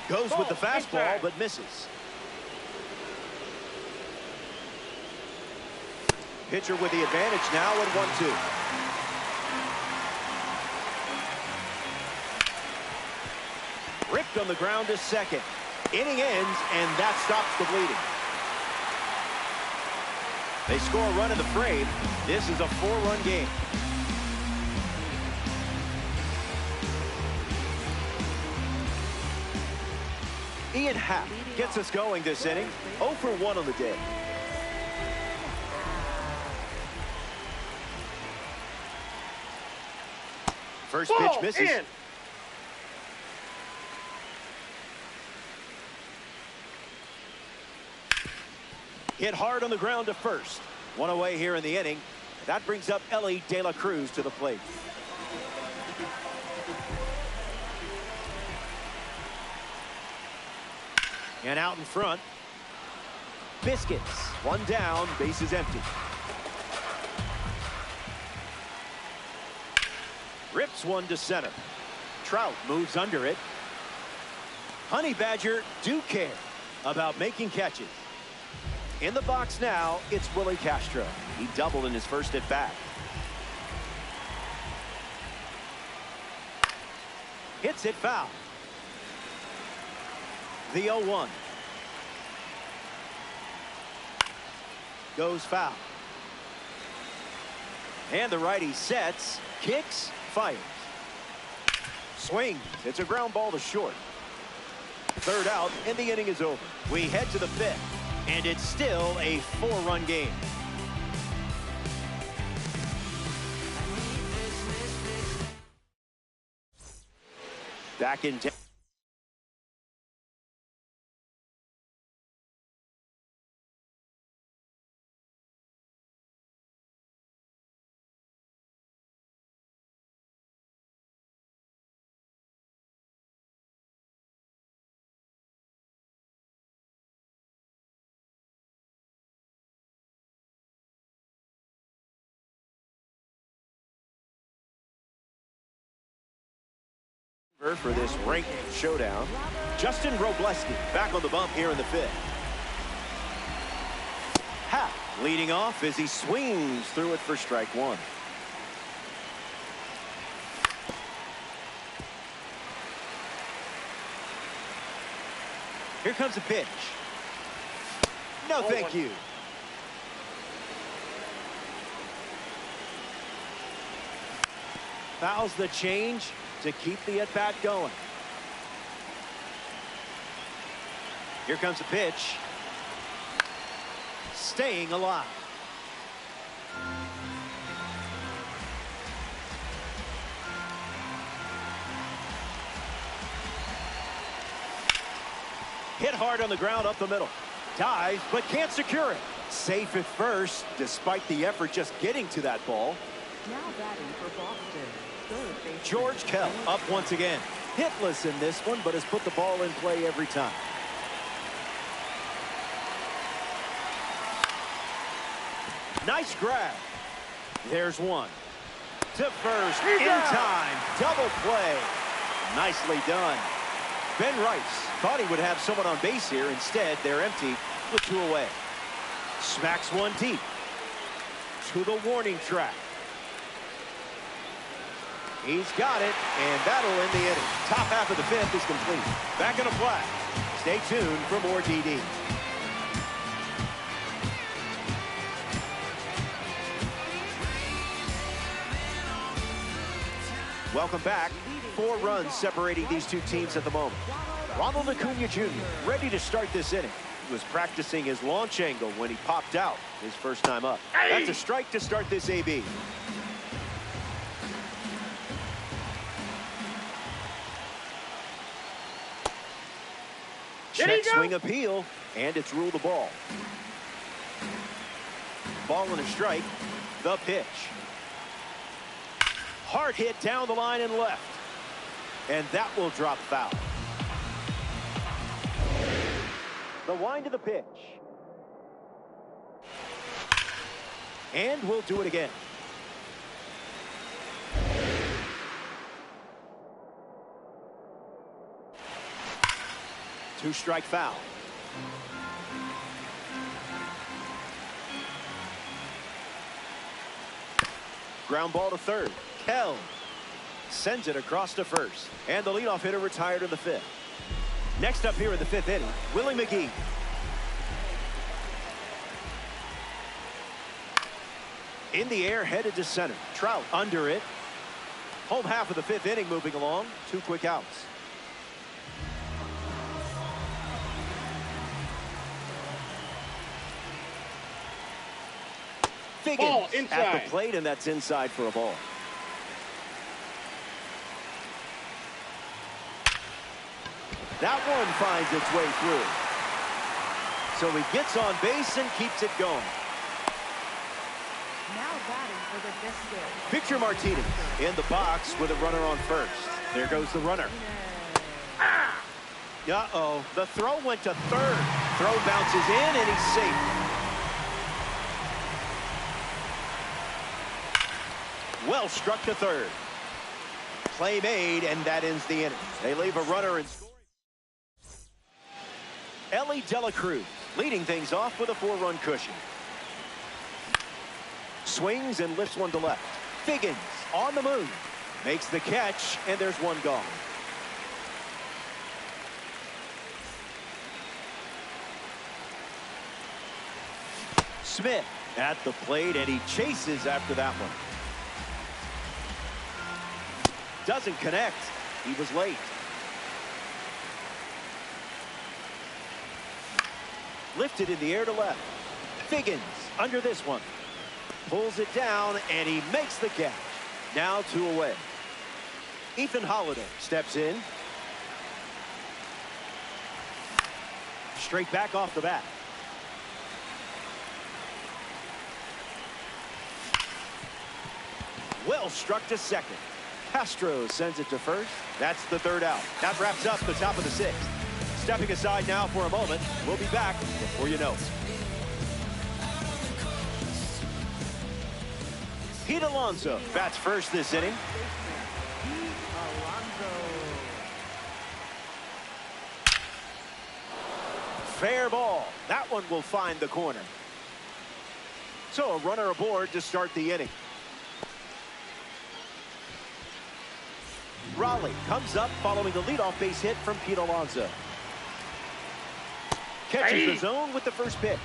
Goes with the fastball, but misses. Pitcher with the advantage now at 1-2. Ripped on the ground to second. Inning ends, and that stops the bleeding. They score a run in the frame. This is a 4-run game. Ian Happ gets us going this inning. 0 for 1 on the day. First pitch misses. In. Hit hard on the ground to first. One away here in the inning. That brings up Elly De La Cruz to the plate. And out in front, Biscuits. One down, base is empty. Rips one to center. Trout moves under it. Honey Badger do care about making catches. In the box now, it's Willie Castro. He doubled in his first at bat. Hits it foul. The 0-1. Goes foul. And the righty sets, kicks, fires. Swings. It's a ground ball to short. Third out, and the inning is over. We head to the fifth, and it's still a 4-run game. Back in. For this ranked showdown, Justin Robleski back on the bump here in the fifth. Happ leading off as he swings through it for strike one. Here comes the pitch. No, thank you. Fouls the change to keep the at-bat going. Here comes the pitch. Staying alive. Hit hard on the ground up the middle. Dives, but can't secure it. Safe at first, despite the effort just getting to that ball. Now batting for Boston. George Kell up once again. Hitless in this one, but has put the ball in play every time. Nice grab. There's one. To first in time. Double play. Nicely done. Ben Rice thought he would have someone on base here. Instead, they're empty with 2 away. Smacks one deep. To the warning track. He's got it, and that'll end the inning. Top half of the fifth is complete. Back in a flat. Stay tuned for more DD. Welcome back. 4 runs separating these two teams at the moment. Ronald Acuna Jr. ready to start this inning. Was practicing his launch angle when he popped out his first time up. That's a strike to start this AB. Check swing appeal, and it's ruled a ball. Ball and a strike. The pitch. Hard hit down the line and left. And that will drop foul. The wind of the pitch. And we'll do it again. Two-strike foul. Ground ball to third. Kell sends it across to first. And the leadoff hitter retired in the fifth. Next up here in the fifth inning, Willie McGee. In the air, headed to center. Trout under it. Home half of the fifth inning moving along. 2 quick outs. Figgins at the plate, and that's inside for a ball. That one finds its way through. So he gets on base and keeps it going. Now batting for the Biscuits. Victor Martinez in the box with a runner on first. There goes the runner. Uh-oh. The throw went to third. Throw bounces in, and he's safe. Well struck to third. Play made, and that ends the inning. They leave a runner in scoring. Elly De La Cruz leading things off with a 4-run cushion. Swings and lifts one to left. Figgins on the move. Makes the catch, and there's one gone. Smith at the plate, and he chases after that one. Doesn't connect. He was late. Lifted in the air to left. Figgins under this one. Pulls it down, and he makes the catch. Now 2 away. Ethan Holliday steps in. Straight back off the bat. Well struck to second. Castro sends it to first. That's the 3rd out. That wraps up the top of the 6th. Stepping aside now for a moment. We'll be back before you know it. Pete Alonso bats first this inning. Fair ball. That one will find the corner. So a runner aboard to start the inning. Raleigh comes up following the leadoff base hit from Pete Alonso. Catches the zone with the first pitch.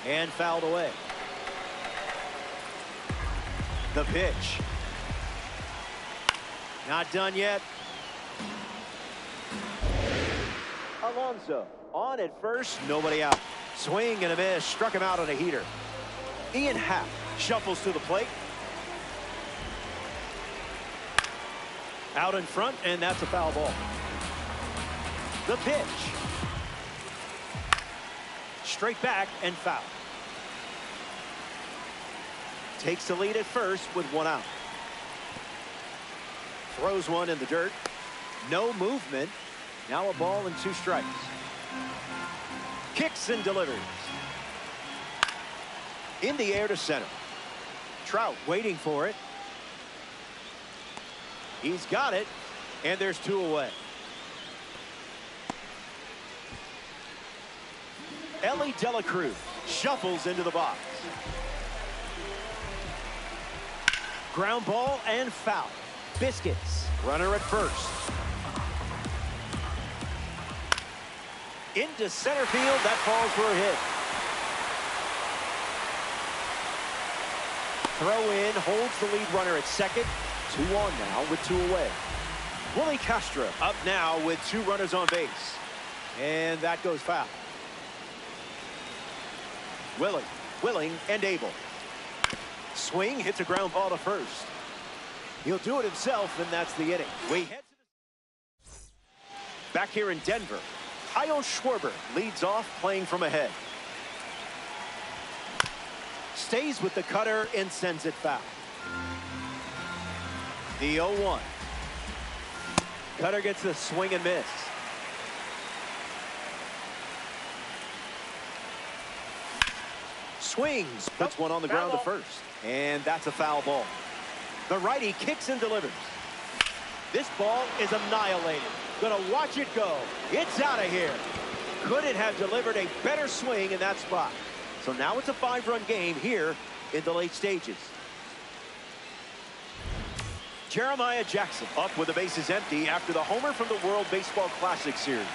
And fouled away. The pitch. Not done yet. Alonso on at first, nobody out. Swing and a miss, struck him out on a heater. Ian Happ shuffles to the plate. Out in front, and that's a foul ball. The pitch. Straight back and foul. Takes the lead at first with 1 out. Throws one in the dirt. No movement. Now a ball and 2 strikes. Kicks and delivers. In the air to center. Trout waiting for it. He's got it, and there's 2 away. Elly De La Cruz shuffles into the box. Ground ball and foul. Biscuits, runner at first. Into center field, that falls for a hit. Throw in, holds the lead runner at second. 2 on now with 2 away. Willie Castro up now with 2 runners on base. And that goes foul. Willing and able. Swing, hits a ground ball to first. He'll do it himself, and that's the inning. We head to the... Back here in Denver, Kyle Schwarber leads off, playing from ahead. Stays with the cutter and sends it foul. The 0-1. Cutter gets the swing and miss. Swings, puts one on the ground to first. And that's a foul ball. The righty kicks and delivers. This ball is annihilated. Gonna watch it go. It's out of here. Couldn't have delivered a better swing in that spot. So now it's a 5-run game here in the late stages. Jeremiah Jackson up with the bases empty after the homer from the World Baseball Classic Series.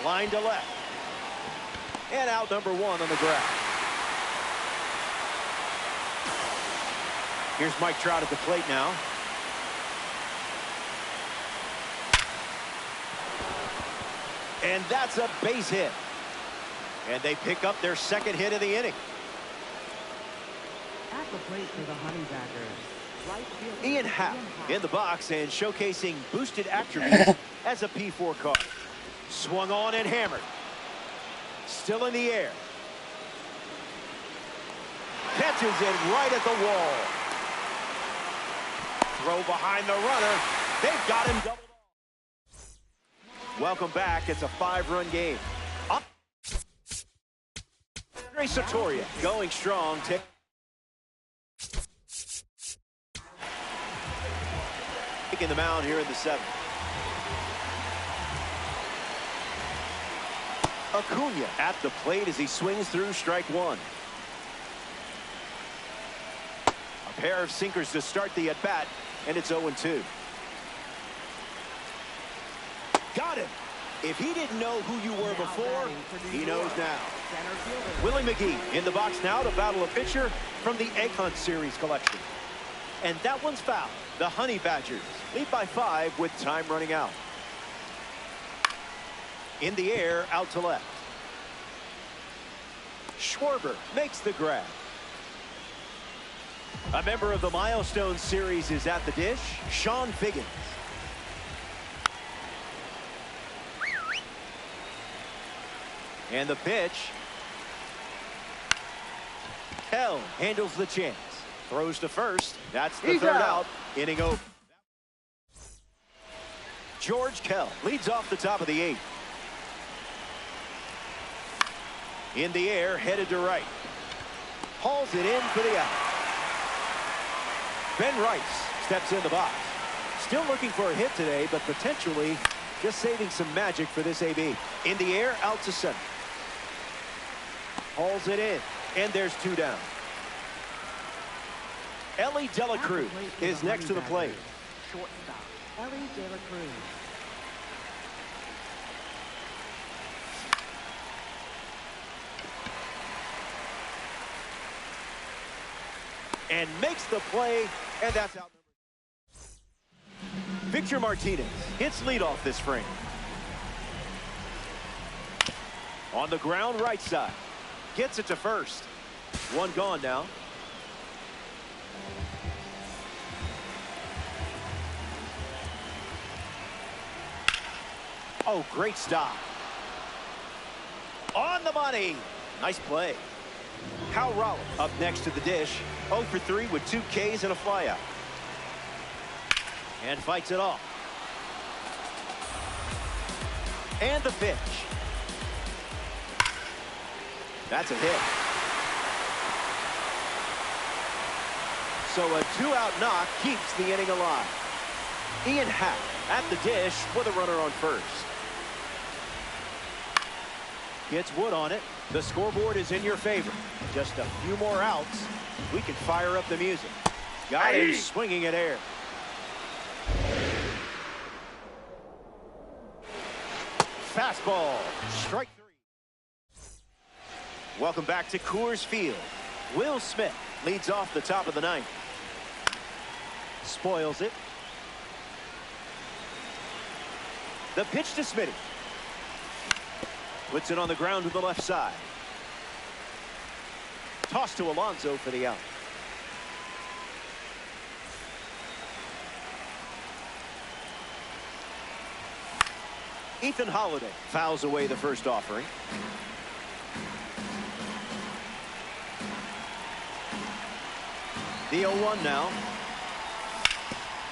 Line to left. And out number 1 on the ground. Here's Mike Trout at the plate now. And that's a base hit. And they pick up their 2nd hit of the inning. At the plate for the Honey Badgers, right fielder Ian Happ in the box and showcasing boosted attributes as a P4 card. Swung on and hammered. Still in the air. Catches it right at the wall. Throw behind the runner. They've got him doubled off. Welcome back. It's a 5-run game. Up. Andre Sotoria going strong. Taking the mound here in the 7th. Acuna at the plate as he swings through strike 1. A pair of sinkers to start the at-bat, and it's 0-2. Got him. If he didn't know who you were before, he knows now. Willie McGee in the box now to battle a pitcher from the Egg Hunt Series collection. And that one's foul. The Honey Badgers lead by 5 with time running out. In the air, out to left. Schwarber makes the grab. A member of the Milestone Series is at the dish, Sean Figgins. And the pitch. Kell handles the chance. Throws to first. That's the 3rd out. Inning over. George Kell leads off the top of the 8th. In the air, headed to right. Hauls it in for the out. Ben Rice steps in the box. Still looking for a hit today, but potentially just saving some magic for this AB. In the air, out to center. Hauls it in, and there's 2 down. Ellie De La Cruz is next to the plate. Shortstop, Ellie De La Cruz. And makes the play, and that's out. Victor Martinez hits leadoff this frame. On the ground right side. Gets it to first. 1 gone now. Oh, great stop. On the money. Nice play. Hal Raleigh up next to the dish. 0 for 3 with 2 Ks and a flyout. And fights it off. And the pitch. That's a hit. So a 2-out knock keeps the inning alive. Ian Happ at the dish with a runner on first. Gets Wood on it. The scoreboard is in your favor. Just a few more outs. We can fire up the music. Got him swinging at air. Fastball. Strike 3. Welcome back to Coors Field. Will Smith leads off the top of the 9th. Spoils it. The pitch to Smitty. Puts it on the ground to the left side. Toss to Alonso for the out. Ethan Holiday fouls away the first offering. The 0-1 now.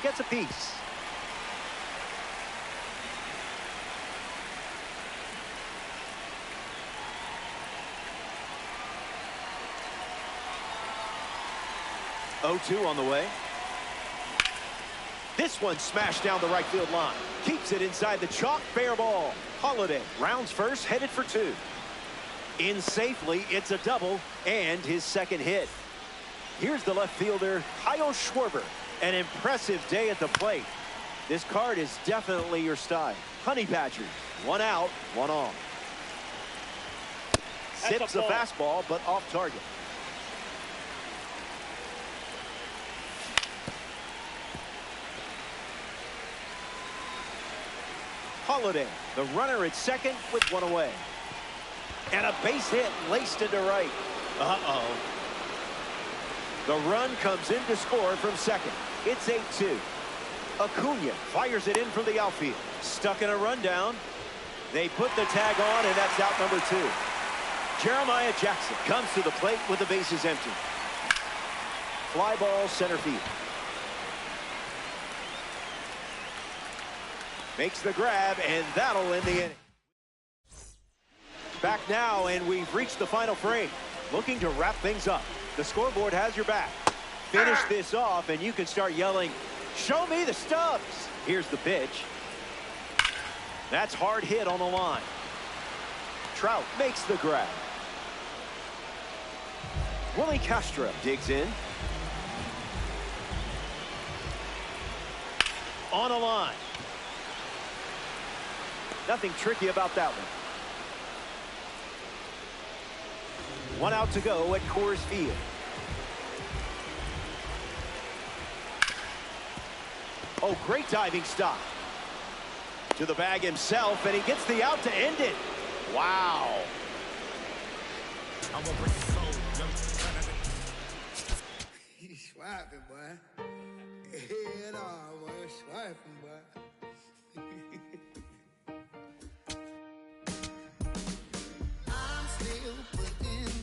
Gets a piece. Oh-2 on the way. This one smashed down the right field line. Keeps it inside the chalk. Fair ball. Holiday rounds first, headed for 2. In safely, it's a double and his second hit. Here's the left fielder, Kyle Schwarber. An impressive day at the plate. This card is definitely your style. Honey Badgers, 1 out, 1 on. Sips the fastball, but off target. Holiday, the runner at second with 1 away. And a base hit laced into right. Uh-oh. The run comes in to score from second. It's 8-2. Acuna fires it in from the outfield. Stuck in a rundown. They put the tag on, and that's out number 2. Jeremiah Jackson comes to the plate with the bases empty. Fly ball center field. Makes the grab, and that'll end the inning. Back now, and we've reached the final frame. Looking to wrap things up. The scoreboard has your back. Finish this off, and you can start yelling, "Show me the stubs." Here's the pitch. That's hard hit on the line. Trout makes the grab. Willie Castro digs in. On a line. Nothing tricky about that one. 1 out to go at Coors Field. Oh, great diving stop. To the bag himself, and he gets the out to end it. Wow. I'm gonna break his soul. He's swiping, boy. Head on, boy. Swiping, boy. I'm still putting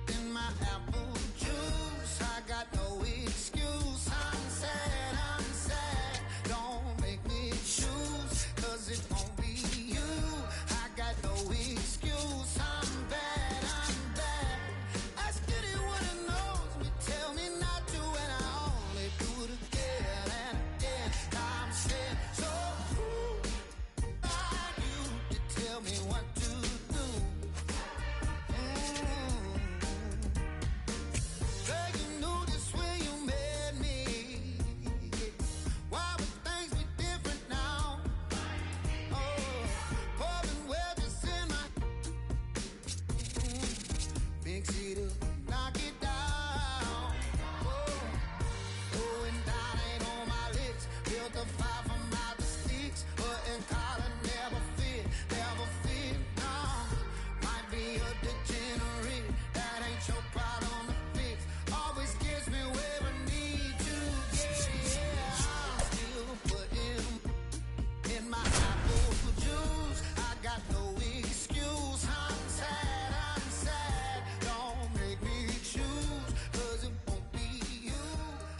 in my apple juice. I got no excuse. I'm sad. Don't make me choose, 'cause it won't be you. I got no excuse. I'm bad. Ask anyone who knows me, tell me not to, and I only do it again and again. I'm scared, so who are you to tell me what to do? Girl, you knew this when you met me. Why would things be different now? Oh, pouring wedges in my mix it up, knock it down. Oh, and that ain't on my lips. Built a fire from out the sticks, but in collar never fit, no. Might be a degenerate, that ain't your problem to fix. Always gives me where I need to get. Yeah, I'm still putting in my apple juice. I got no excuse. I'm sad. Don't make me choose, 'cause it won't be you.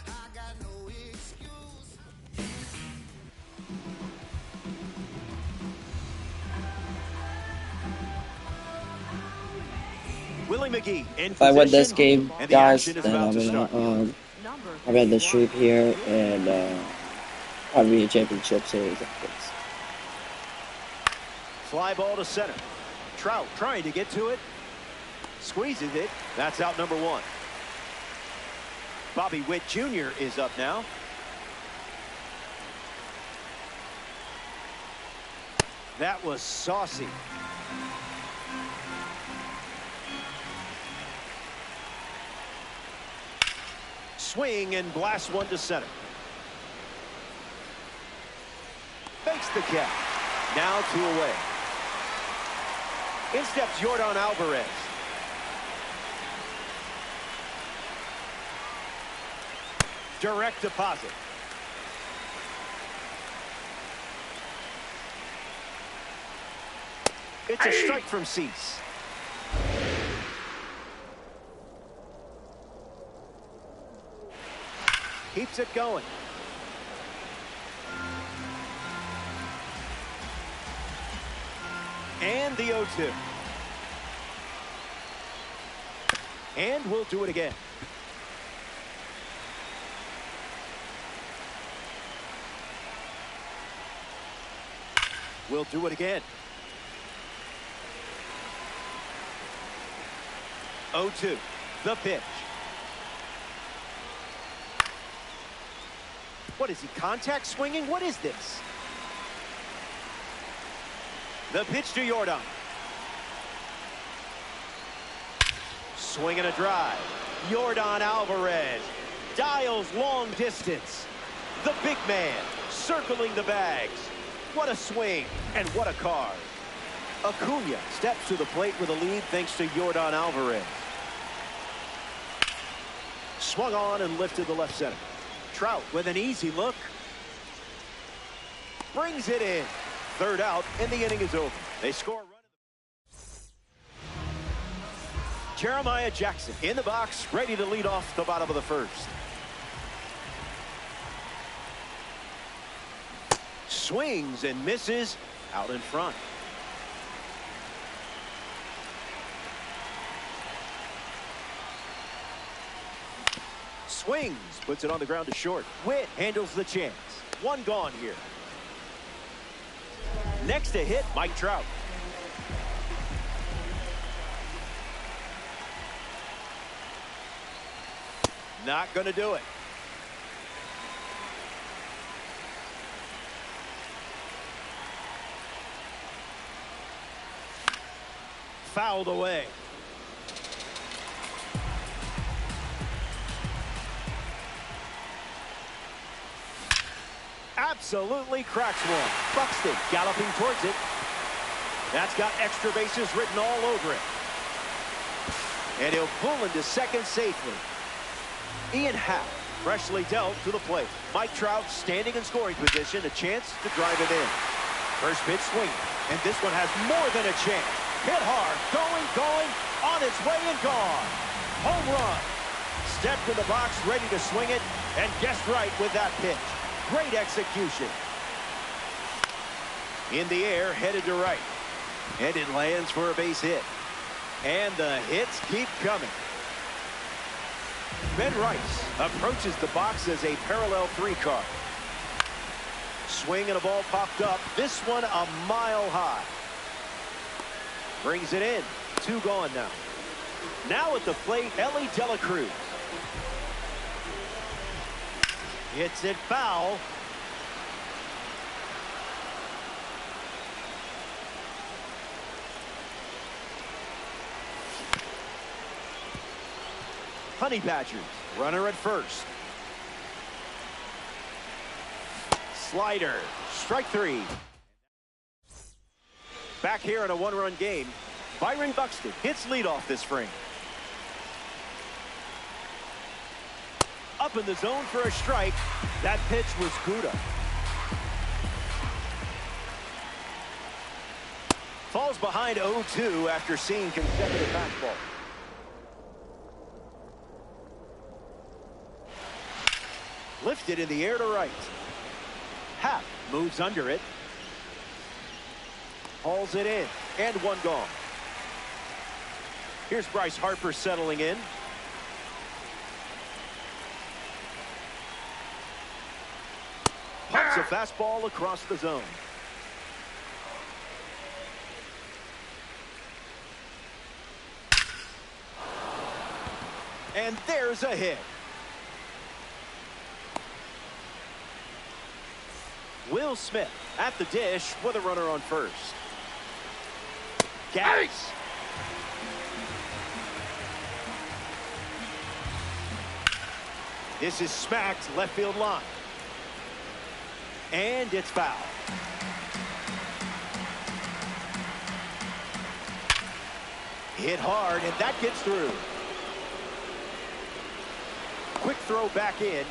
I got no excuse. Willie McGee in If I win this position, game, and the guys, action is then about I'm to start. gonna Number I'll end the streak here and probably a championship series. Fly ball to center. Trout trying to get to it. Squeezes it. That's out number 1. Bobby Witt Jr. is up now. That was saucy. Swing and blast one to center. Makes the catch. Now 2 away. In steps Yordan Alvarez. Direct deposit. It's a strike from Cease. Keeps it going. And the 0-2. And we'll do it again. We'll do it again. 0-2. The pitch. What is he, contact swinging? What is this? The pitch to Yordan. Swing and a drive. Yordan Alvarez dials long distance. The big man circling the bags. What a swing and what a card. Acuna steps to the plate with a lead thanks to Yordan Alvarez. Swung on and lifted to left center. Trout with an easy look. Brings it in. Third out, and the inning is over. They score a run. Jeremiah Jackson in the box, ready to lead off the bottom of the first. Swings and misses out in front. Swings, puts it on the ground to short. Witt handles the chance. One gone here. Next to hit, Mike Trout. Not going to do it. Fouled away. Absolutely cracks one. Buxton galloping towards it. That's got extra bases written all over it. And he'll pull into second safely. Ian Happ freshly dealt to the plate. Mike Trout standing in scoring position, a chance to drive it in. First pitch swing, and this one has more than a chance. Hit hard, going, on its way and gone. Home run. Stepped in the box, ready to swing it, and guessed right with that pitch. Great execution. In the air, headed to right. And it lands for a base hit. And the hits keep coming. Ben Rice approaches the box as a parallel 3 card. Swing and a ball popped up. This one a mile high. Brings it in. 2 gone now. Now at the plate, Elly De La Cruz. Hits it foul. Honey Badgers, runner at first. Slider, strike 3. Back here in a 1-run game, Byron Buxton hits leadoff this frame. Up in the zone for a strike. That pitch was Gouda. Falls behind 0-2 after seeing consecutive fastballs. Lifted in the air to right. Happ moves under it. Hauls it in. And 1 gone. Here's Bryce Harper settling in. Pumps a fastball across the zone. And there's a hit. Will Smith at the dish with a runner on first. Gas. This is smacked left field line. And it's foul. Hit hard, and that gets through. Quick throw back in.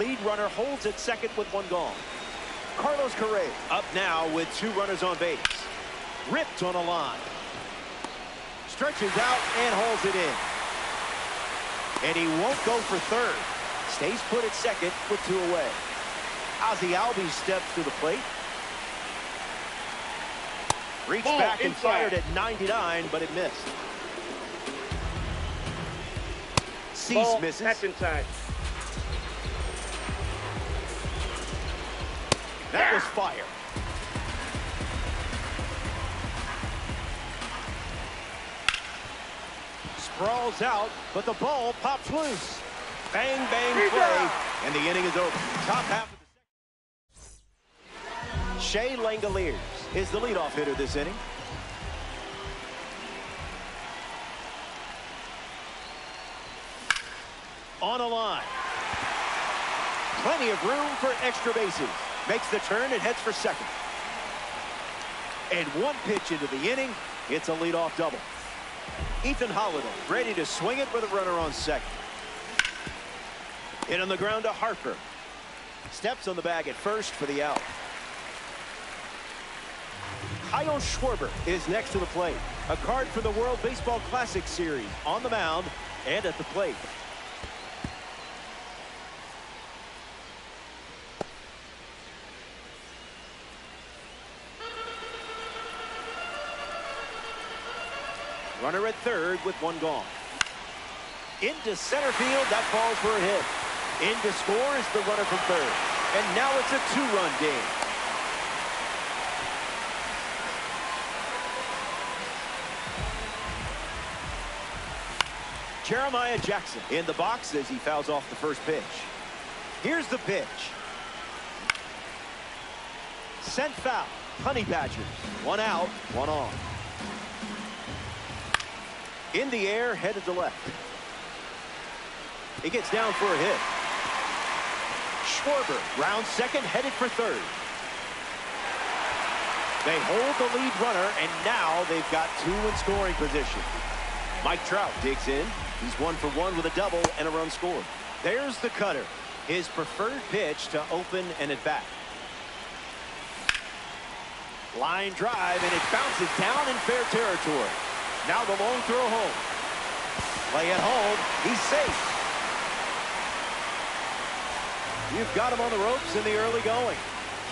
Lead runner holds at second with one gone. Carlos Correa up now with 2 runners on base. Ripped on a line. Stretches out and hauls it in. And he won't go for third. Stays put at second with 2 away. Ozzie Albies steps to the plate. Reached back and fired at 99, but it missed. Cease misses. That's inside. That was fire. Sprawls out, but the ball pops loose. Bang, bang, play, and the inning is over. Top half of the second. Shea Langoliers is the leadoff hitter this inning. On a line. Plenty of room for extra bases. Makes the turn and heads for second. And 1 pitch into the inning, it's a leadoff double. Ethan Holliday ready to swing it with a runner on second. Hit on the ground to Harper. Steps on the bag at first for the out. Kyle Schwarber is next to the plate. A card for the World Baseball Classic Series on the mound and at the plate. Runner at third with 1 gone. Into center field, that falls for a hit. In to score is the runner from third. And now it's a 2-run game. Jeremiah Jackson in the box as he fouls off the first pitch. Here's the pitch. Sent foul. Honey Badgers. 1 out, 1 on. In the air, headed to left. He gets down for a hit. Schwarber, round second, headed for third. They hold the lead runner, and now they've got 2 in scoring position. Mike Trout digs in. He's 1 for 1 with a double and a run scored. There's the cutter, his preferred pitch to open an at-bat. Line drive, and it bounces down in fair territory. Now the long throw home. Play at home. He's safe. You've got him on the ropes in the early going.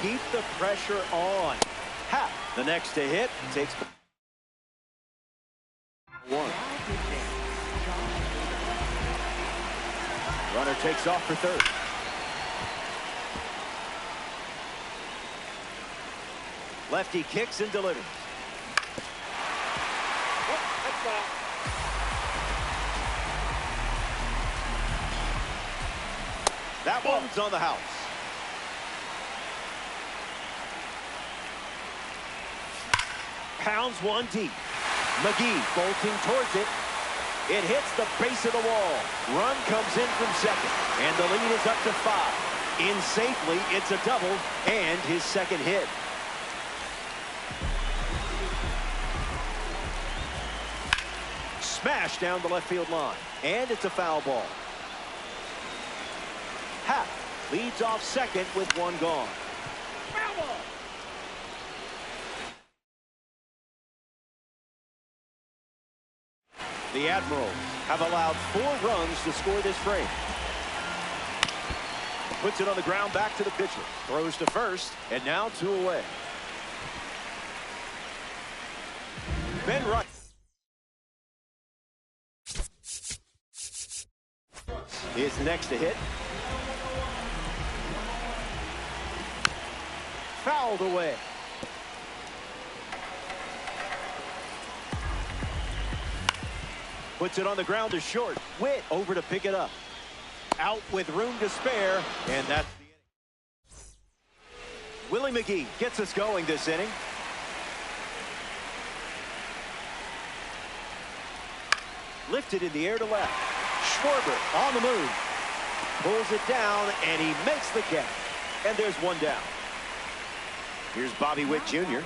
Keep the pressure on. Happ, the next to hit, takes 1. Runner takes off for third. Lefty kicks and delivers. That one's on the house. Pounds 1 deep. McGee bolting towards it. It hits the base of the wall. Run comes in from second, and the lead is up to 5. In safely, it's a double and his second hit. Smash down the left field line, and it's a foul ball. Happ leads off second with 1 gone. Foul ball. The Admirals have allowed 4 runs to score this frame. Puts it on the ground back to the pitcher. Throws to first, and now 2 away. Ben Wright is next to hit. Fouled away. Puts it on the ground to short. Witt over to pick it up. Out with room to spare, and that's the inning. Willie McGee gets us going this inning. Lifted in the air to left. Schwarber on the move. Pulls it down, and he makes the catch. And there's 1 down. Here's Bobby Witt Jr. For Atlanta,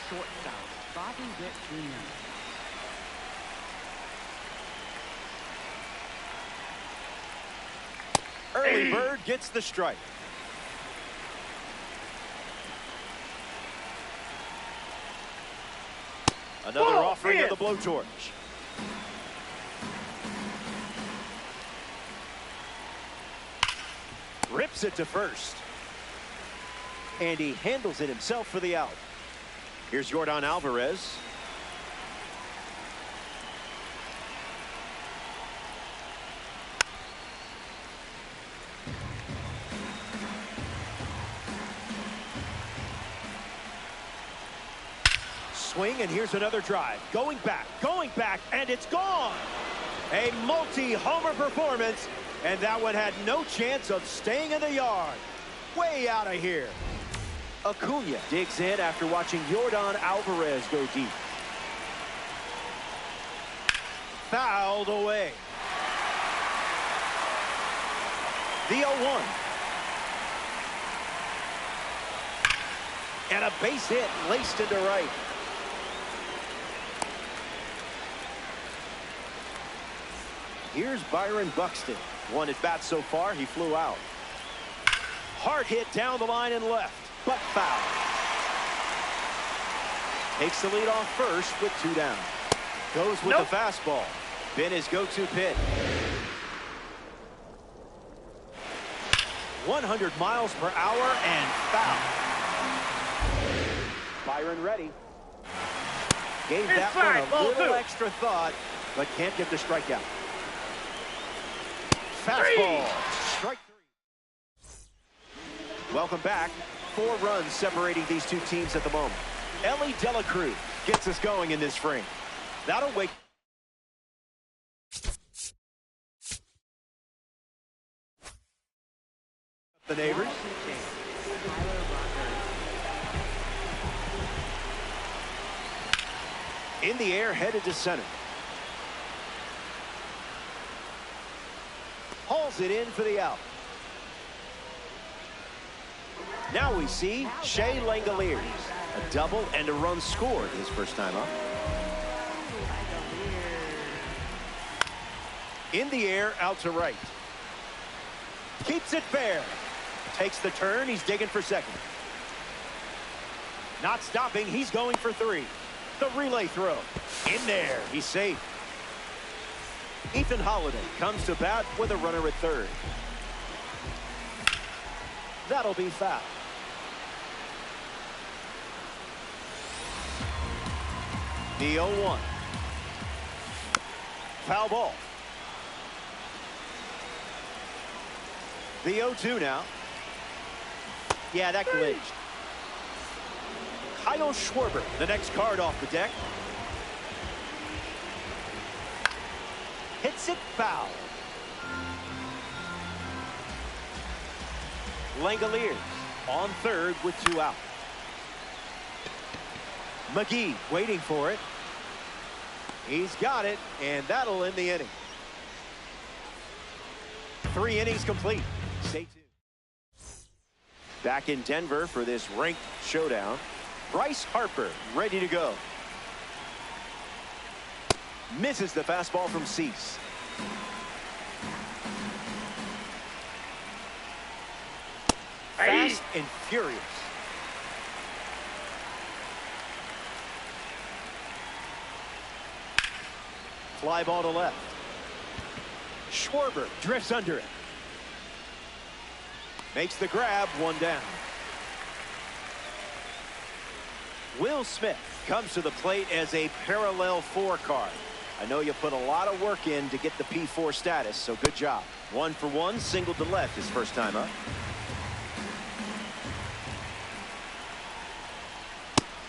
shortstop Bobby Witt Jr. Early bird gets the strike. Another offering of the blowtorch. Rips it to first. And he handles it himself for the out. Here's Yordan Alvarez. Swing, and here's another drive. Going back, and it's gone. A multi-homer performance, and that one had no chance of staying in the yard. Way out of here. Acuna digs in after watching Yordan Alvarez go deep. Fouled away. The 0-1. And a base hit laced into right. Here's Byron Buxton. One at bat so far, he flew out. Hard hit down the line and left, but foul. Takes the lead off first with 2 down. Goes with the fastball. Been his go-to pitch. 100 miles per hour and foul. Byron ready. Gave that one a little extra thought, but can't get the strikeout. Fastball. Strike 3. Welcome back. 4 runs separating these two teams at the moment. Elly De La Cruz gets us going in this frame. That'll wake the neighbors. In the air, headed to center. Hauls it in for the out. Now we see Shea Langeliers. A double and a run scored his first time up. In the air, out to right. Keeps it fair. Takes the turn. He's digging for second. Not stopping. He's going for 3. The relay throw. In there. He's safe. Ethan Holiday comes to bat with a runner at third. That'll be foul. The 0-1. Foul ball. The 0-2 now. Yeah, that glitched. Kyle Schwarber, the next card off the deck. Hits it foul. Langeliers on third with 2 out. McGee waiting for it. He's got it, and that'll end the inning. 3 innings complete. Stay tuned. Back in Denver for this ranked showdown. Bryce Harper ready to go. Misses the fastball from Cease. Fast and furious. Fly ball to left. Schwarber drifts under it. Makes the grab, 1 down. Will Smith comes to the plate as a parallel 4 card. I know you put a lot of work in to get the P4 status, so good job. 1 for 1, single to left his first time up.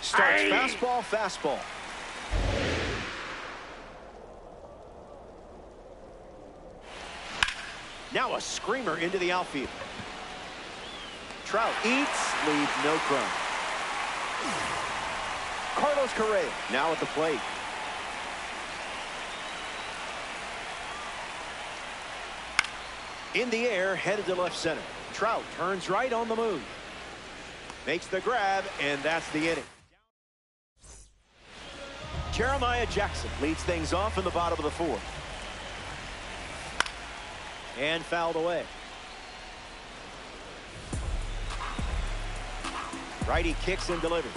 Starts fastball. Now a screamer into the outfield. Trout eats, leaves no crumb. Carlos Correa now at the plate. In the air, headed to left center. Trout turns right on the move. Makes the grab, and that's the inning. Jeremiah Jackson leads things off in the bottom of the 4th. And fouled away. Righty kicks and delivers.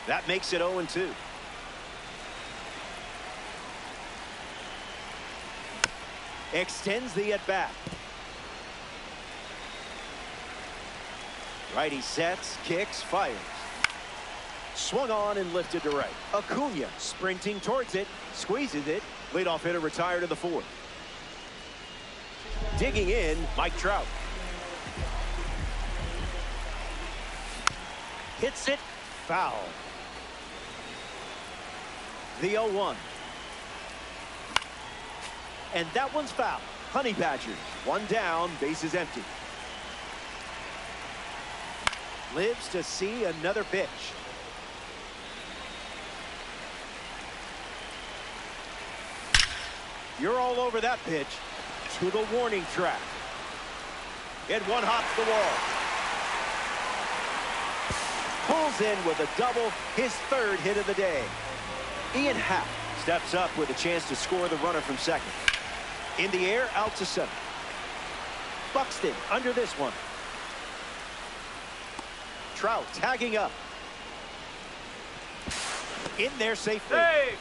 That makes it 0-2. Extends the at-bat. Righty sets, kicks, fires. Swung on and lifted to right. Acuna sprinting towards it, squeezes it. Leadoff hitter retired to the fourth. Digging in, Mike Trout. Hits it, foul. The 0-1. And that one's foul. Honey Badgers, one down, bases empty. Lives to see another pitch. You're all over that pitch. To the warning track. And one hops the wall. Pulls in with a double, his third hit of the day. Ian Happ steps up with a chance to score the runner from second. In the air, out to center. Buxton under this one. Trout tagging up. In there safely. Save!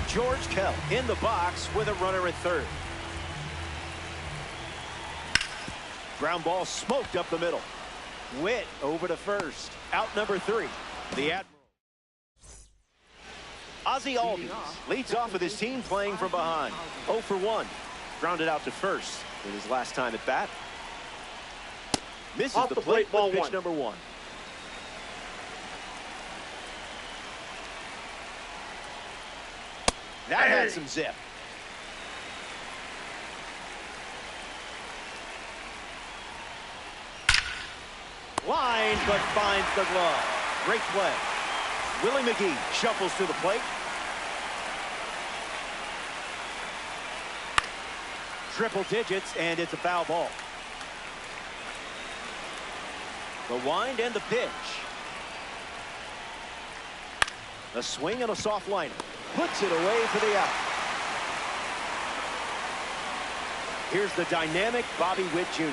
George Kell in the box with a runner at third. Ground ball smoked up the middle. Witt over to first. Out number 3. The Admiral. Ozzie Albies leads off with his team playing from behind. 0 for 1. Grounded out to first in his last time at bat. Misses Off the the plate ball with pitch one. number 1. That had some zip. Line, but finds the glove. Great play. Willie McGee shuffles to the plate. Triple digits, and it's a foul ball. The wind and the pitch. A swing and a soft liner. Puts it away for the out. Here's the dynamic Bobby Witt Jr.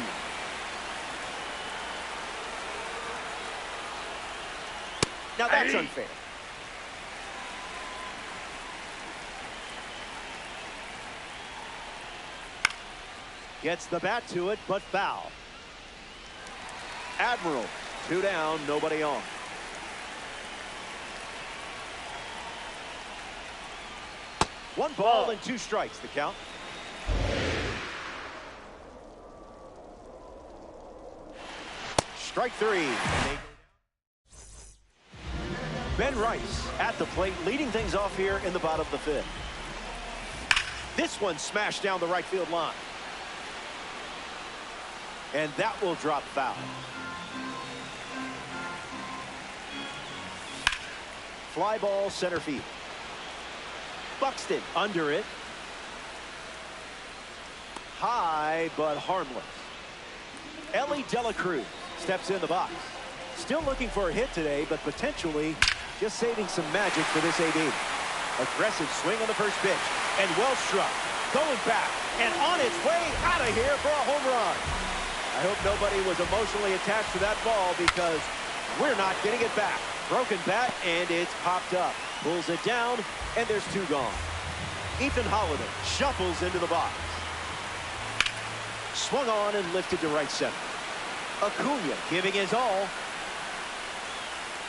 Now that's unfair. Gets the bat to it, but foul. Admiral, 2 down, nobody on. One ball and 2 strikes, the count. Strike 3. Ben Rice at the plate, leading things off here in the bottom of the 5th. This one smashed down the right field line. And that will drop foul. Fly ball center field. Buxton under it. High but harmless. Ellie Dela Cruz steps in the box. Still looking for a hit today, but potentially just saving some magic for this AD. Aggressive swing on the first pitch. And well struck. Going back and on its way out of here for a home run. I hope nobody was emotionally attached to that ball because we're not getting it back. Broken bat, and it's popped up. Pulls it down, and there's 2 gone. Ethan Holliday shuffles into the box. Swung on and lifted to right center. Acuna giving his all.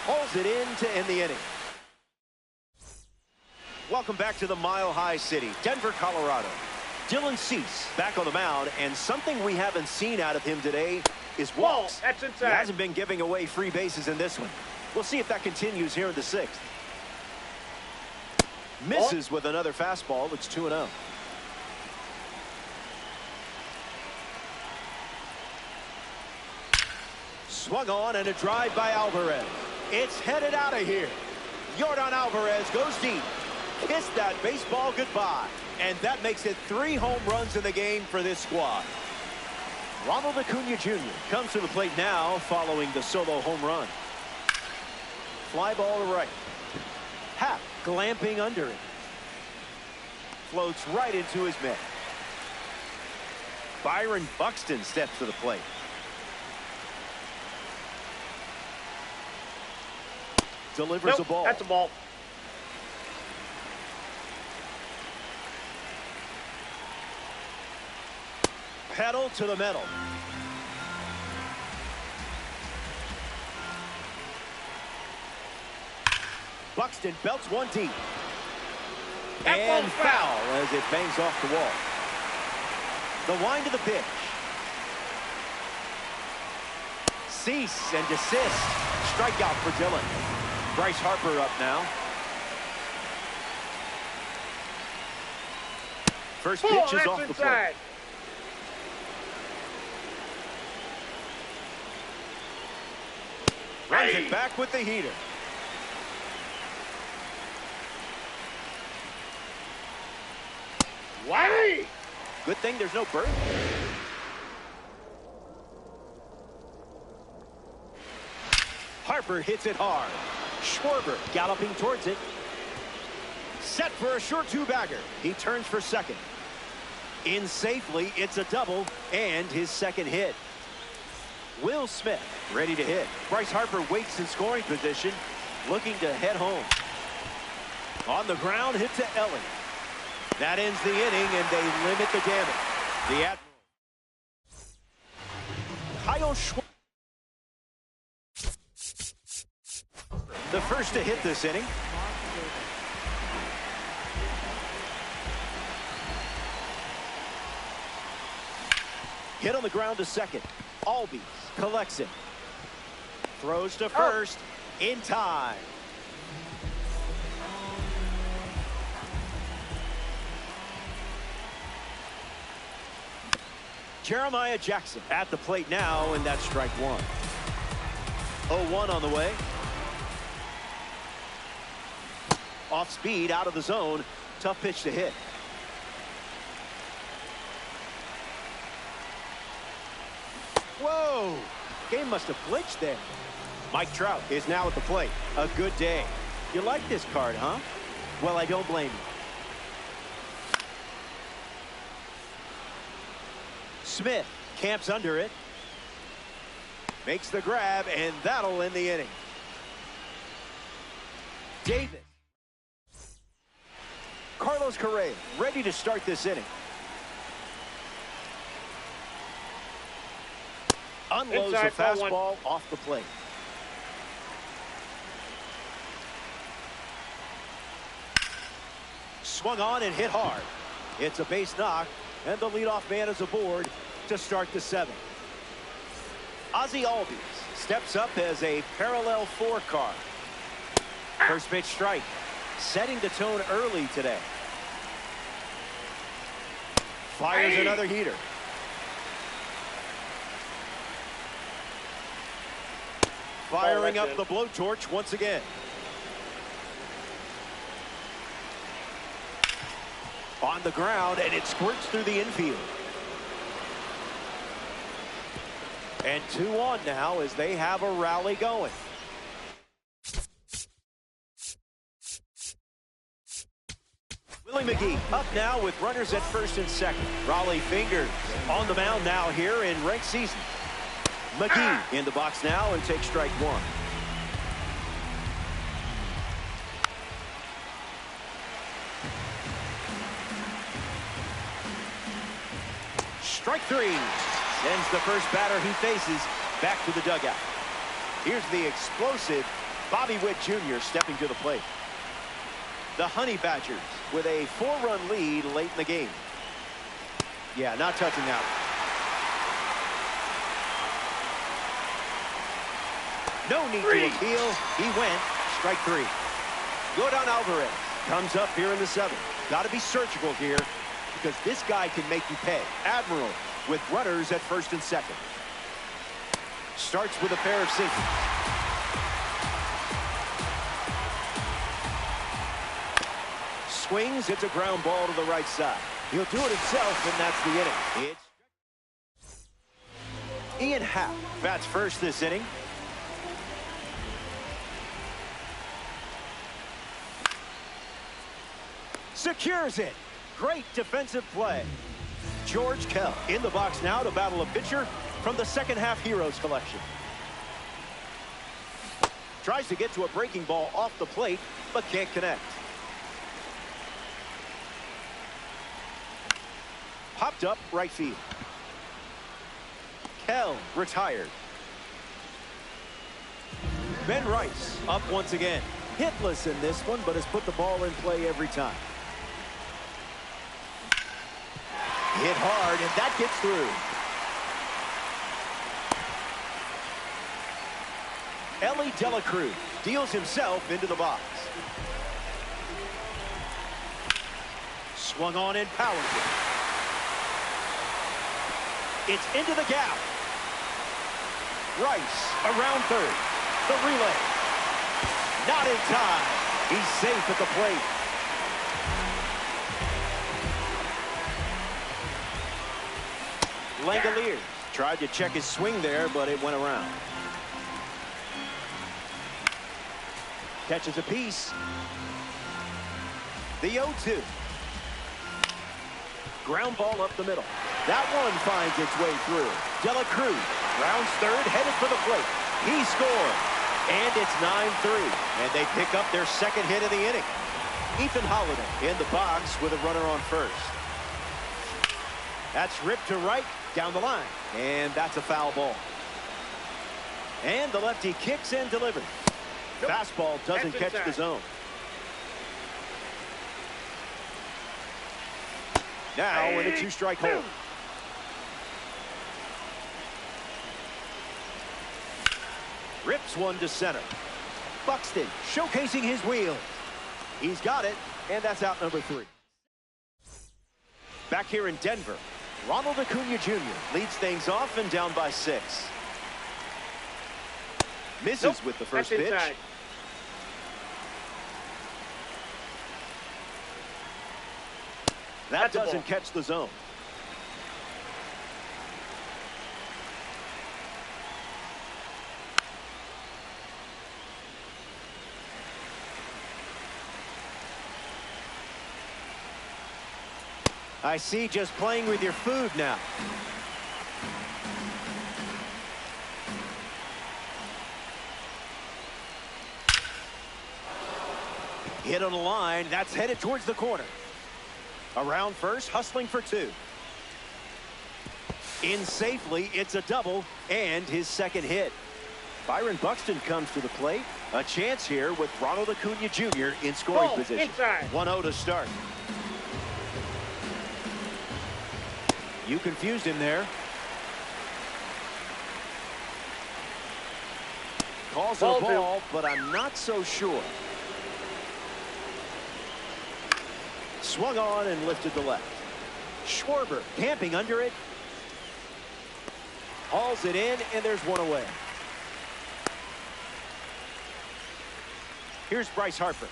Holds it in to end the inning. Welcome back to the Mile High City, Denver, Colorado. Dylan Cease back on the mound, and something we haven't seen out of him today is walks. That's He inside. hasn't been giving away free bases in this one. We'll see if that continues here in the 6th. Misses with another fastball. It's 2-0. Swung on and a drive by Alvarez. It's headed out of here. Yordan Alvarez goes deep. Kissed that baseball goodbye. And that makes it 3 home runs in the game for this squad. Ronald Acuna Jr. comes to the plate now following the solo home run. Fly ball to right. Happ glamping under it. Floats right into his mitt. Byron Buxton steps to the plate. delivers a ball. That's a ball. Pedal to the metal. Buxton belts one deep. And foul as it bangs off the wall. The wind of the pitch. Cease and desist. Strikeout for Dillon. Bryce Harper up now. First pitch is off the plate. Runs it back with the heater. Why? Good thing there's no bird. Harper hits it hard. Schwarber galloping towards it. Set for a short two-bagger. He turns for second. In safely, it's a double and his second hit. Will Smith ready to hit. Bryce Harper waits in scoring position, looking to head home. On the ground, hit to Ellie. That ends the inning, and they limit the damage. The Admiral. Kyle Schwarber. The first to hit this inning. Hit on the ground to second. Albies collects it. Throws to first in time. Jeremiah Jackson at the plate now, and that's strike one. 0-1 on the way. Off speed, out of the zone. Tough pitch to hit. Whoa! Game must have glitched there. Mike Trout is now at the plate. A good day. You like this card, huh? Well, I don't blame you. Smith camps under it. Makes the grab, and that'll end the inning. Davis. Carlos Correa ready to start this inning. Unloads a fastball off the plate. Swung on and hit hard. It's a base knock, and the leadoff man is aboard to start the seventh. Ozzie Albies steps up as a parallel four car. First pitch strike. Setting the tone early today. Fires another heater. Firing up the blowtorch once again. On the ground, and it squirts through the infield. And 2 on now as they have a rally going. Willie McGee up now with runners at first and second. Raleigh Fingers on the mound now here in ranked season. McGee in the box now and takes strike one. Strike three. Sends the first batter he faces back to the dugout. Here's the explosive Bobby Witt Jr. stepping to the plate. The Honey Badgers with a 4-run lead late in the game. Yeah, not touching that one. No need to appeal. He went. Strike three. Yordan Alvarez comes up here in the seventh. Got to be surgical here because this guy can make you pay. Admiral with runners at first and second. Starts with a pair of singles. Swings. It's a ground ball to the right side. He'll do it himself, and that's the inning. It's Ian Happ bats first this inning. Secures it. Great defensive play. George Kell in the box now to battle a pitcher from the second half Heroes collection. Tries to get to a breaking ball off the plate, but can't connect. Popped up right field. Kell retired. Ben Rice up once again. Hitless in this one, but has put the ball in play every time. Hit hard, and that gets through. Elly De La Cruz deals himself into the box. Swung on and powered it. It's into the gap. Rice around third. The relay. Not in time. He's safe at the plate. Langoliers tried to check his swing there, but it went around. Catches a piece. The 0-2. Ground ball up the middle. That one finds its way through. De La Cruz rounds third, headed for the plate. He scored. And it's 9-3. And they pick up their second hit of the inning. Ethan Holliday in the box with a runner on first. That's ripped to right down the line. And that's a foul ball. And the lefty kicks and delivers. Fastball doesn't catch the zone. Now in a two-strike hold. Rips one to center. Buxton showcasing his wheel. He's got it, and that's out number 3. Back here in Denver, Ronald Acuna Jr. leads things off and down by 6. Misses with the first pitch. Inside. That doesn't catch the zone. I see, just playing with your food now. Hit on the line. That's headed towards the corner. Around first, hustling for 2. In safely, it's a double and his second hit. Byron Buxton comes to the plate. A chance here with Ronald Acuna Jr. in scoring position. 1-0 to start. You confused him there. Calls it a ball, but I'm not so sure. Swung on and lifted to left. Schwarber camping under it. Hauls it in, and there's one away. Here's Bryce Harper.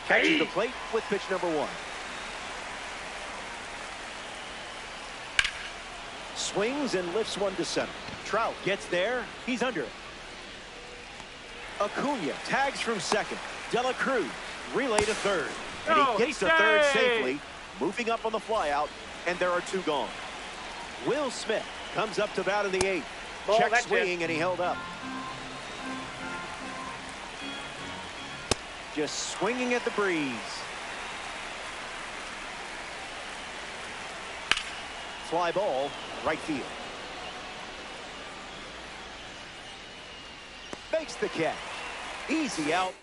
Catching the plate with pitch number 1. Swings and lifts one to center. Trout gets there. He's under it. Acuna tags from second. De La Cruz relay to third. And he gets to third safely, moving up on the flyout, and there are 2 gone. Will Smith comes up to bat in the 8th. Check swinging, and he held up. Just swinging at the breeze. Fly ball, right field. Makes the catch. Easy out.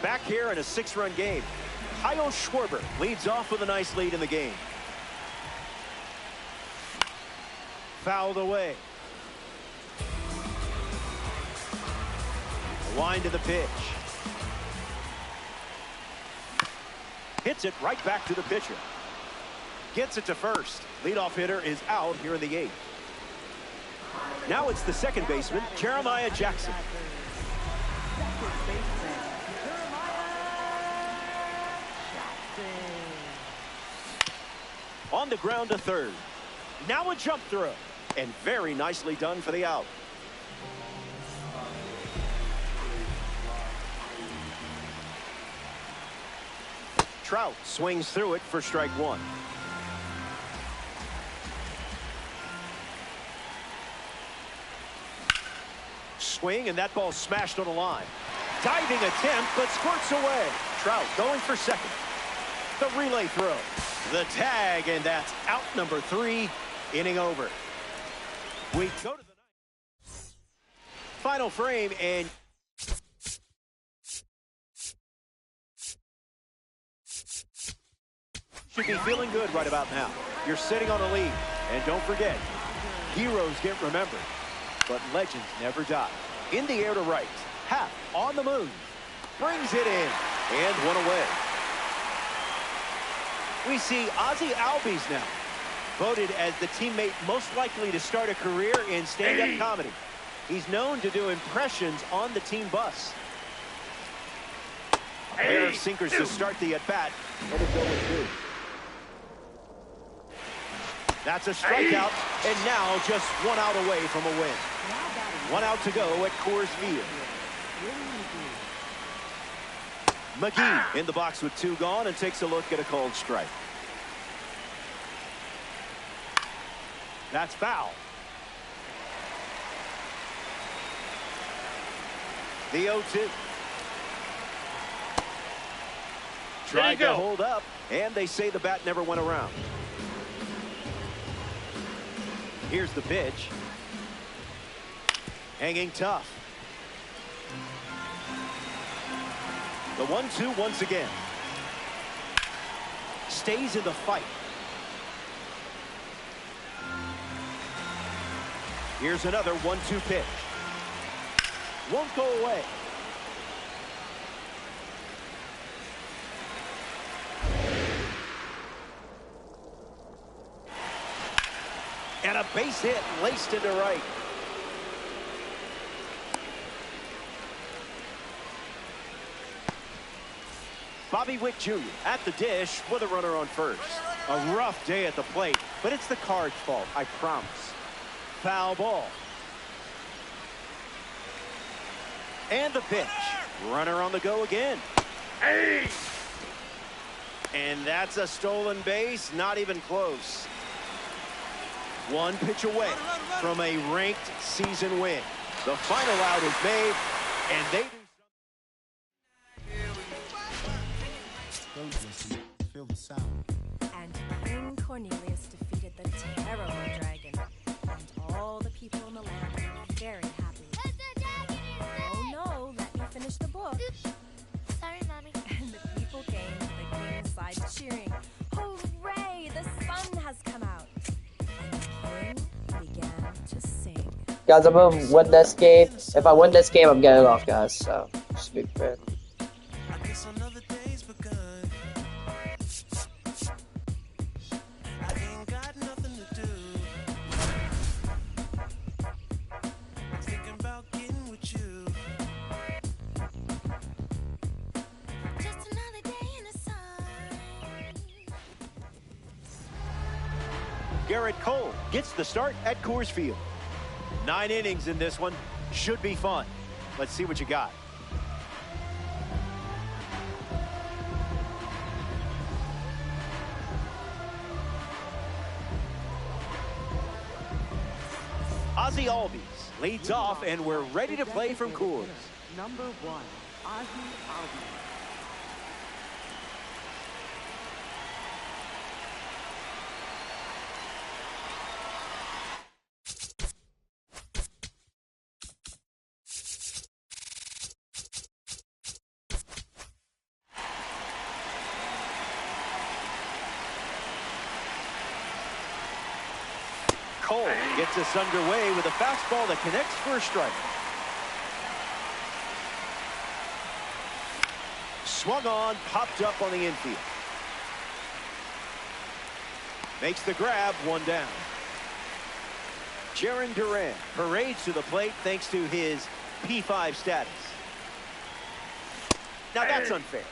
Back here in a 6-run game. Kyle Schwarber leads off with a nice lead in the game. Fouled away. Wind to the pitch. Hits it right back to the pitcher. Gets it to first. Leadoff hitter is out here in the 8th. Now it's the second baseman, Jeremiah Jackson. On the ground to third. Now a jump throw. And very nicely done for the out. Trout swings through it for strike 1. swing, and that ball smashed on the line. Diving attempt, but squirts away. Trout going for second. The relay throw. The tag, and that's out number 3. Inning over. We go to the ninth. Final frame, and should be feeling good right about now. You're sitting on a lead. And don't forget, heroes get remembered, but legends never die. In the air to right. Happ on the move. Brings it in. And one away. We see Ozzie Albies now, voted as the teammate most likely to start a career in stand-up comedy. He's known to do impressions on the team bus. A pair of sinkers to start the at-bat. Let it go with 2. That's a strikeout, and now just 1 out away from a win. 1 out to go at Coors Field. McGee in the box with 2 gone and takes a look at a called strike. That's foul. The 0-2. Tried to hold up, and they say the bat never went around. Here's the pitch. Hanging tough. The 1-2 once again. Stays in the fight. Here's another 1-2 pitch. Won't go away. And a base hit laced into right. Bobby Wick Jr. at the dish with a runner on first. A rough day at the plate, but it's the Cards' fault, I promise. Foul ball. And the pitch. Runner on the go again. Hey! And that's a stolen base, not even close. 1 pitch away from a ranked season win. The final out is made, and they do. Feel the sound. And King Cornelius defeated the terrible dragon, and all the people in the land were very happy. Oh no, let me finish the book. Sorry, Mommy. And the people came to the king's side cheering. Hooray! The sun has come out. And the king began to sing. Guys, I'm gonna win this game. If I win this game, I'm getting off, guys. So, just be prepared. I guess another day's begun. I ain't got nothing to do. Thinking about getting with you. Just another day in the sun. Garrett Cole gets the start at Coors Field. 9 innings in this one. Should be fun. Let's see what you got. Ozzie Albies leads off, and we're ready to play from Coors. Number 1, Ozzie Albies. Cole gets us underway with a fastball that connects for a strike. Swung on, popped up on the infield. Makes the grab, 1 down. Jarren Duran parades to the plate thanks to his P5 status. Now that's unfair.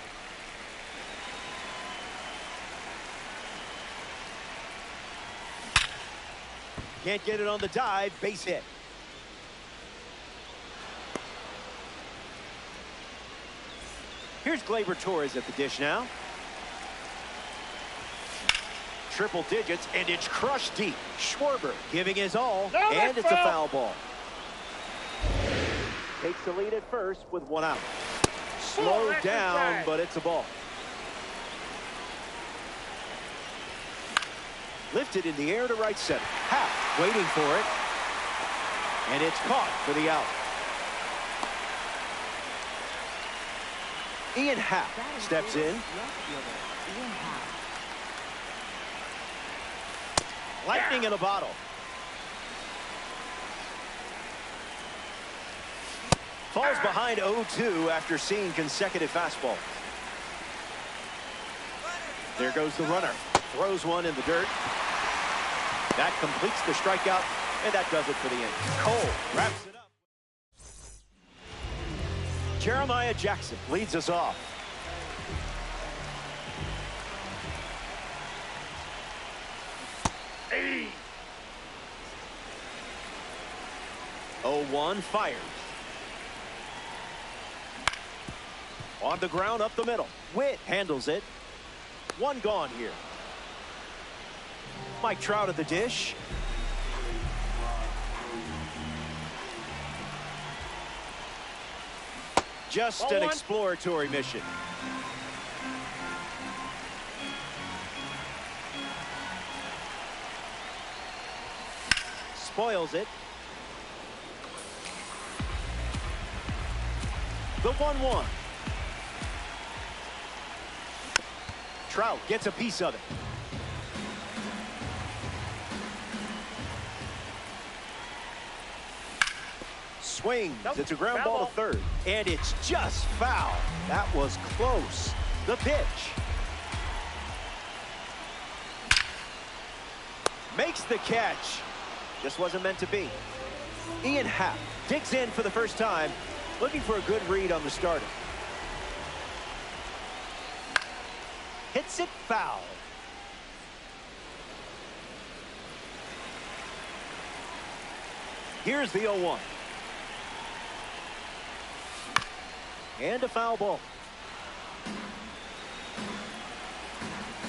Can't get it on the dive, base hit. Here's Gleyber Torres at the dish now. Triple digits, and it's crushed deep. Schwarber giving his all, and it's a foul ball. Takes the lead at first with 1 out. Slowed down, but it's a ball. Lifted in the air to right center. Happ waiting for it. And it's caught for the out. Ian Happ steps in. Lightning in a bottle. Falls behind 0-2 after seeing consecutive fastballs. There goes the runner. Throws one in the dirt. That completes the strikeout, and that does it for the inning. Cole wraps it up. Jeremiah Jackson leads us off. Hey. 0-1 fires. On the ground up the middle. Witt handles it. 1 gone here. Mike Trout at the dish. Just an exploratory mission. Spoils it. The 1-1. Trout gets a piece of it. Swings. Nope. It's a ground ball to third. And it's just foul. That was close. The pitch. Makes the catch. Just wasn't meant to be. Ian Happ digs in for the first time, looking for a good read on the starter. Hits it foul. Here's the 0-1. And a foul ball.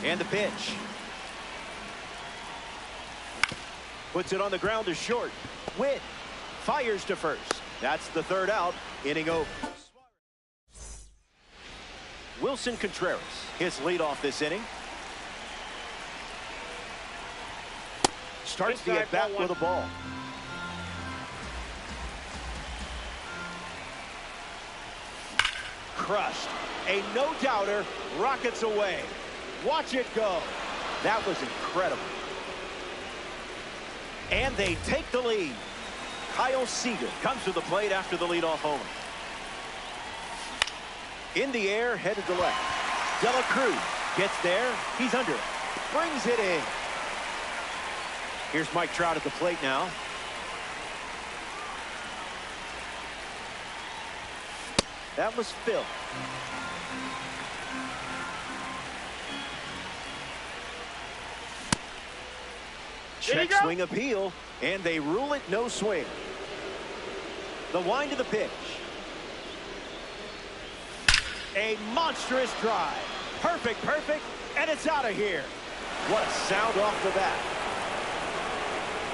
And the pitch. Puts it on the ground to short. Witt fires to first. That's the 3rd out. Inning over. Wilson Contreras, his leadoff this inning. Starts the at-bat with a ball. Crushed. A no-doubter rockets away. Watch it go. That was incredible. And they take the lead. Kyle Seager comes to the plate after the leadoff homer. In the air, headed to left. De La Cruz gets there. He's under it. Brings it in. Here's Mike Trout at the plate now. That was Phil. Check swing appeal, and they rule it no swing. The wind of the pitch. A monstrous drive. Perfect, and it's out of here. What a sound off the bat.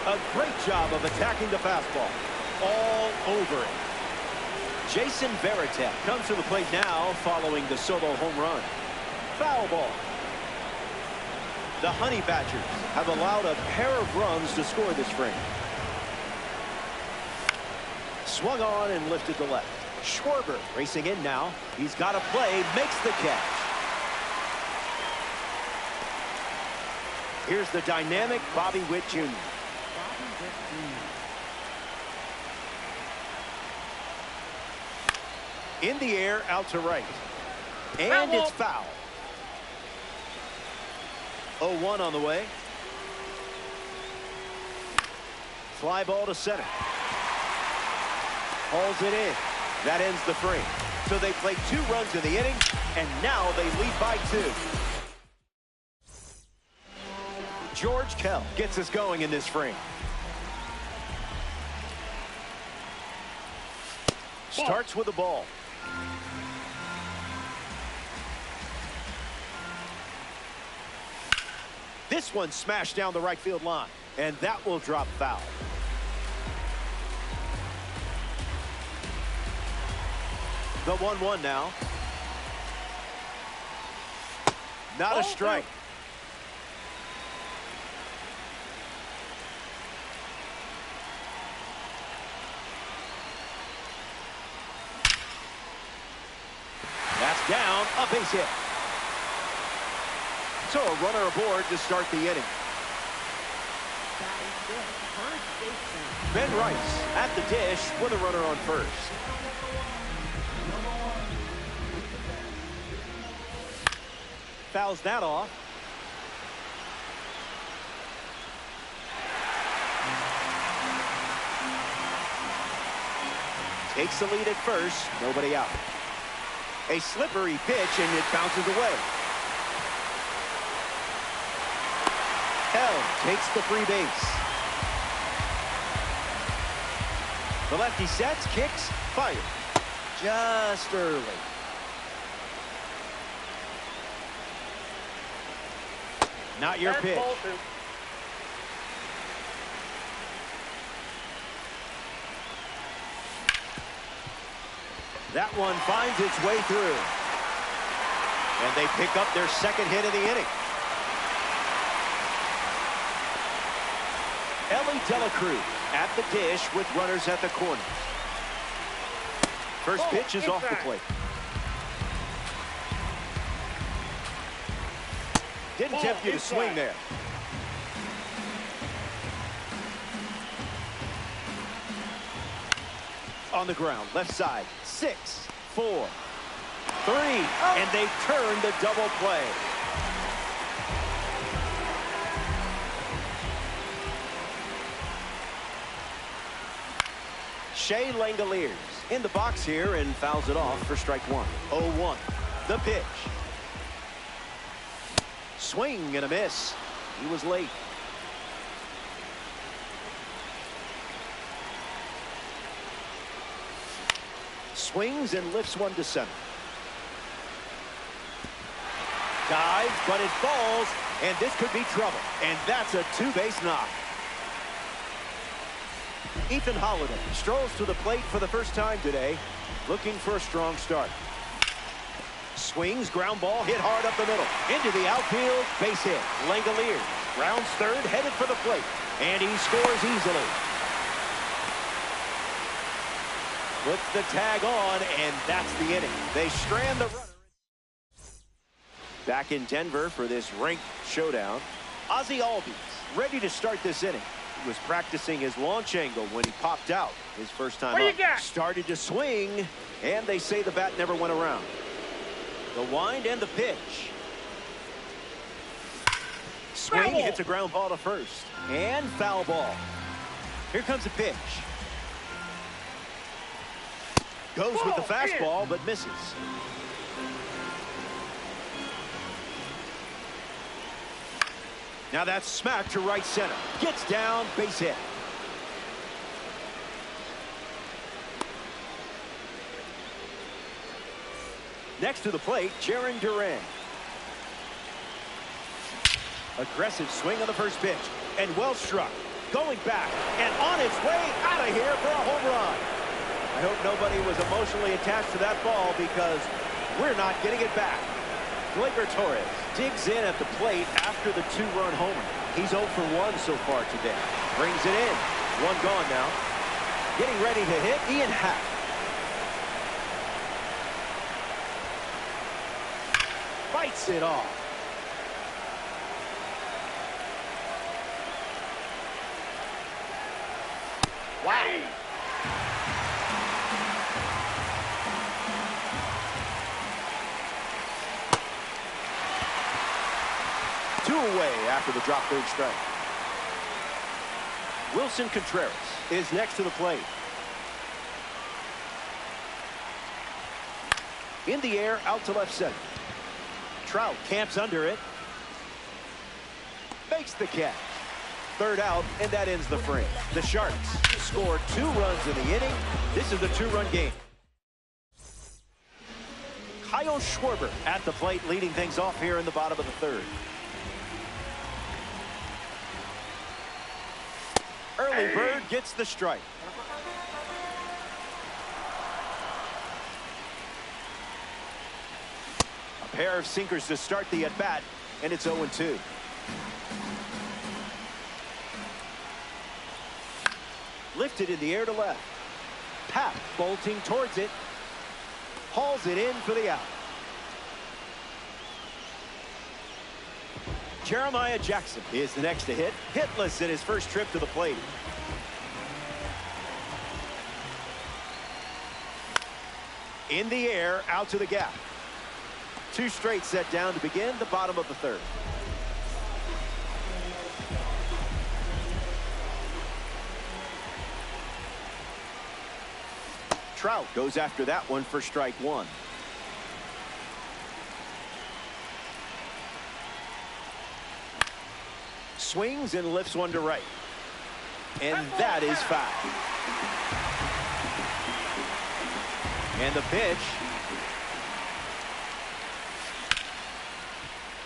A great job of attacking the fastball. All over it. Jason Varitek comes to the plate now following the solo home run. Foul ball. The Honey Badgers have allowed a pair of runs to score this frame. Swung on and lifted to left. Schwarber racing in now. He's got a play, makes the catch. Here's the dynamic Bobby Witt Jr. In the air, out to right. And it's foul. 0-1 on the way. Fly ball to center. Hauls it in. That ends the frame. So they play 2 runs in the inning, and now they lead by 2. George Kell gets us going in this frame. Starts with the ball. This one smashed down the right field line, and that will drop foul. The 1-1 now. Not a strike. That's down, a base hit. So a runner aboard to start the inning. That is good. First baseman. Ben Rice at the dish with a runner on first. Fouls that off. Takes the lead at first, nobody out. A slippery pitch and it bounces away. Held takes the free base. The lefty sets, kicks, fire. Just early. Not your pitch. That one finds its way through. And they pick up their second hit of the inning. Ellie Dela Cruz at the dish with runners at the corners. First pitch is off the plate. Didn't tempt you to swing there. On the ground, left side, 6, 4, 3, and they turn the double play. Shea Langoliers in the box here and fouls it off for strike one. 0-1. The pitch. Swing and a miss. He was late. Swings and lifts one to center. Dives, but it falls, and this could be trouble. And that's a two-base knock. Ethan Holliday strolls to the plate for the first time today, looking for a strong start. Swings, ground ball, hit hard up the middle. Into the outfield, base hit. Langoliers rounds third, headed for the plate. And he scores easily. Puts the tag on, and that's the inning. They strand the runner. Back in Denver for this ranked showdown. Ozzie Albies ready to start this inning. He was practicing his launch angle when he popped out his first time up. Started to swing, and they say the bat never went around. The wind and the pitch. Swing, hits a ground ball to first. And foul ball. Here comes the pitch. Goes with the fastball, but misses. Now that's smacked to right center. Gets down, base hit. Next to the plate, Jarren Duran. Aggressive swing on the first pitch. And well struck. Going back and on its way out of here for a home run. I hope nobody was emotionally attached to that ball because we're not getting it back. Gleyber Torres digs in at the plate after the two-run homer. He's 0 for 1 so far today. Brings it in. One gone now. Getting ready to hit, Ian Happ. Fights it off. Wow. Two away after the drop third strike. Wilson Contreras is next to the plate. In the air, out to left center. Trout camps under it. Makes the catch. Third out, and that ends the frame. The Sharks score 2 runs in the inning. This is a 2-run game. Kyle Schwarber at the plate, leading things off here in the bottom of the third. Early bird gets the strike. Pair of sinkers to start the at-bat, and it's 0-2. Lifted in the air to left. Pap bolting towards it. Hauls it in for the out. Jeremiah Jackson is the next to hit. Hitless in his first trip to the plate. In the air, out to the gap. 2 straight set down to begin the bottom of the third. Trout goes after that one for strike 1. Swings and lifts one to right. And that is foul. And the pitch.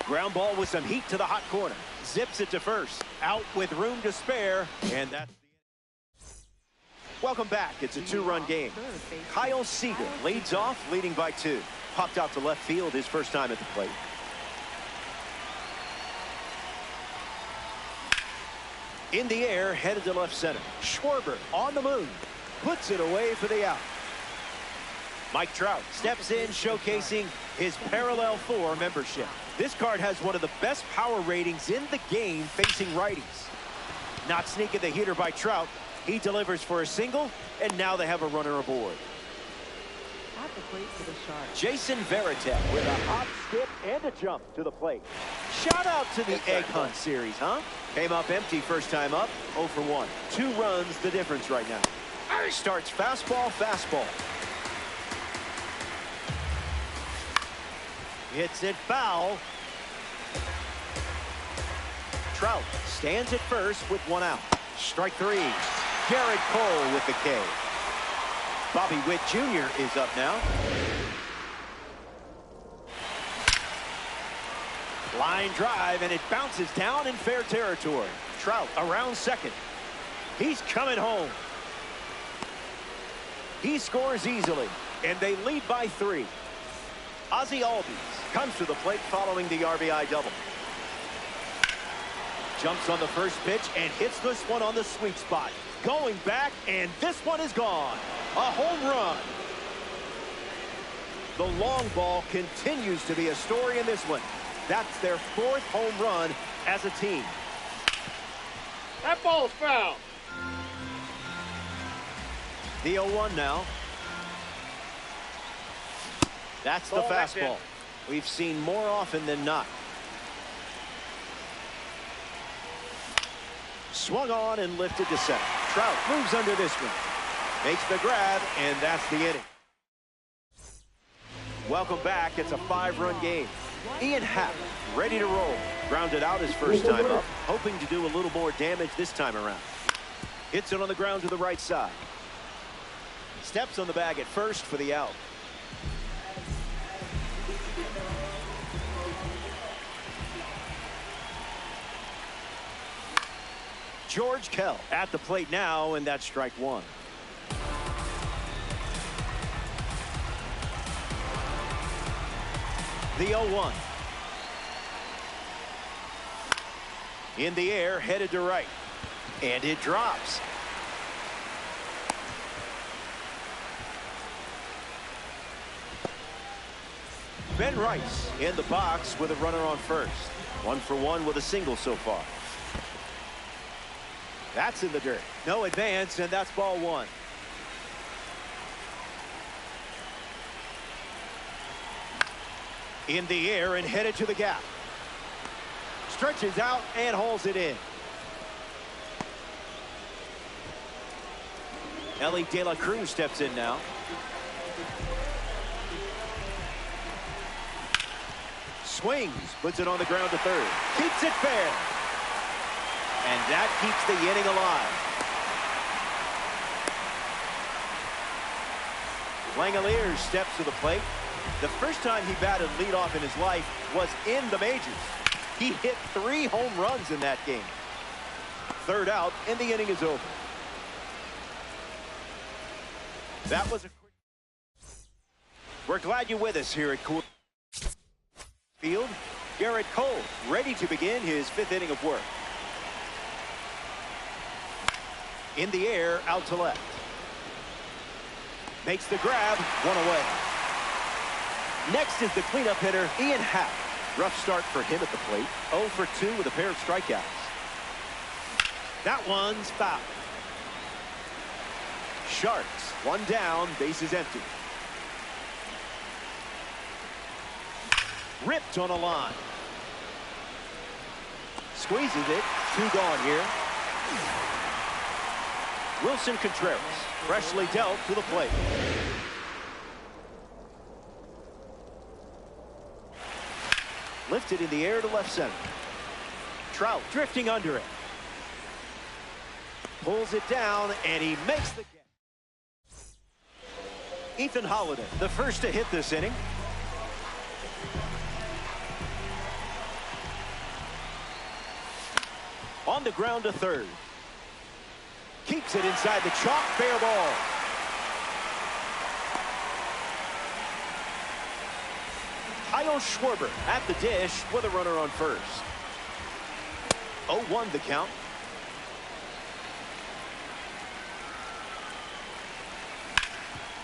Ground ball with some heat to the hot corner. Zips it to first. Out with room to spare. And that's the end. Welcome back. It's a 2-run game. Kyle Seager leads off, leading by 2. Popped out to left field his first time at the plate. In the air, headed to left center. Schwarber on the move. Puts it away for the out. Mike Trout steps in, showcasing his Parallel 4 membership. This card has one of the best power ratings in the game facing righties. Not sneaking the heater by Trout. He delivers for a single, and now they have a runner aboard. At the plate for the Sharks. Jason Varitek with a hop, skip, and a jump to the plate. Shout out to the Egg Hunt series, huh? Came up empty first time up, 0 for 1. 2 runs the difference right now. Starts fastball, fastball. Hits it foul. Trout stands at first with 1 out. Strike 3. Garrett Cole with the K. Bobby Witt Jr. is up now. Line drive, and it bounces down in fair territory. Trout around second. He's coming home. He scores easily, and they lead by 3. Ozzie Albies comes to the plate following the RBI double. Jumps on the first pitch and hits this one on the sweet spot. Going back, and this one is gone. A home run. The long ball continues to be a story in this one. That's their 4th home run as a team. That ball's foul. The 0-1 now. That's the Ball back in. fastball. We've seen more often than not. Swung on and lifted to center. Trout moves under this one. Makes the grab, and that's the inning. Welcome back. It's a 5-run game. Ian Happ ready to roll. Grounded out his first time up, hoping to do a little more damage this time around. Hits it on the ground to the right side. Steps on the bag at first for the out. George Kell at the plate now, and that's strike 1. The 0-1. In the air, headed to right. And it drops. Ben Rice in the box with a runner on first. 1 for 1 with a single so far. That's in the dirt. No advance, and that's ball 1. In the air and headed to the gap. Stretches out and hauls it in. Ellie De La Cruz steps in now. Swings, puts it on the ground to third. Keeps it fair. And that keeps the inning alive. Langeliers steps to the plate. The first time he batted leadoff in his life was in the majors. He hit 3 home runs in that game. 3rd out, and the inning is over. That was a... We're glad you're with us here at Cool. Field, Garrett Cole ready to begin his 5th inning of work. In the air, out to left. Makes the grab, 1 away. Next is the cleanup hitter, Ian Happ. Rough start for him at the plate. 0 for 2 with a pair of strikeouts. That one's foul. Sharks, 1 down, bases empty. Ripped on a line. Squeezes it, 2 gone here. Wilson Contreras, freshly dealt to the plate. Lifted in the air to left center. Trout drifting under it. Pulls it down, and he makes the catch. Ethan Holliday, the first to hit this inning. On the ground to third. Keeps it inside the chalk, fair ball. Kyle Schwarber at the dish with a runner on first. 0-1 the count.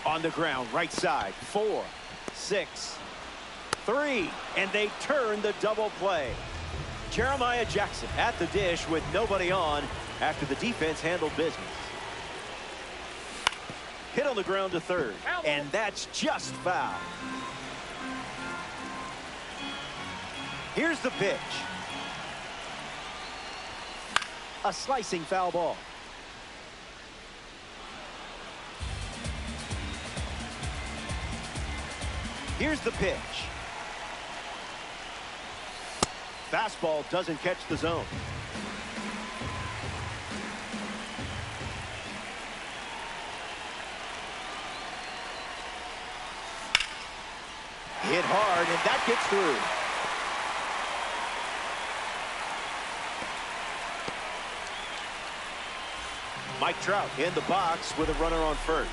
On the ground, right side, 4, 6, 3, and they turn the double play. Jeremiah Jackson at the dish with nobody on after the defense handled business. Hit on the ground to third, and that's just foul. Here's the pitch. A slicing foul ball. Here's the pitch. Fastball doesn't catch the zone. Hit hard, and that gets through. Mike Trout in the box with a runner on first.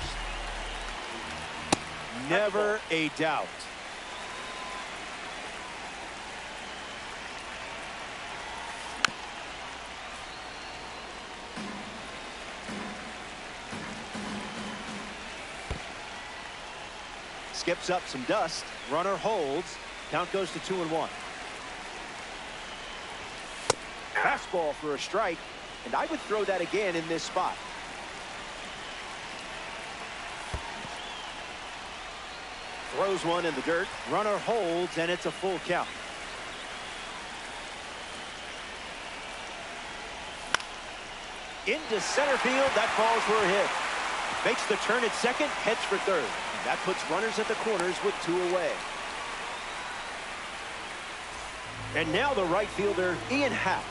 Never a doubt. Skips up some dust. Runner holds. Count goes to 2-1. Fastball for a strike, and I would throw that again in this spot. Throws one in the dirt. Runner holds, and it's a full count. Into center field. That falls for a hit. Makes the turn at second. Heads for third. That puts runners at the corners with 2 away. And now the right fielder, Ian Happ.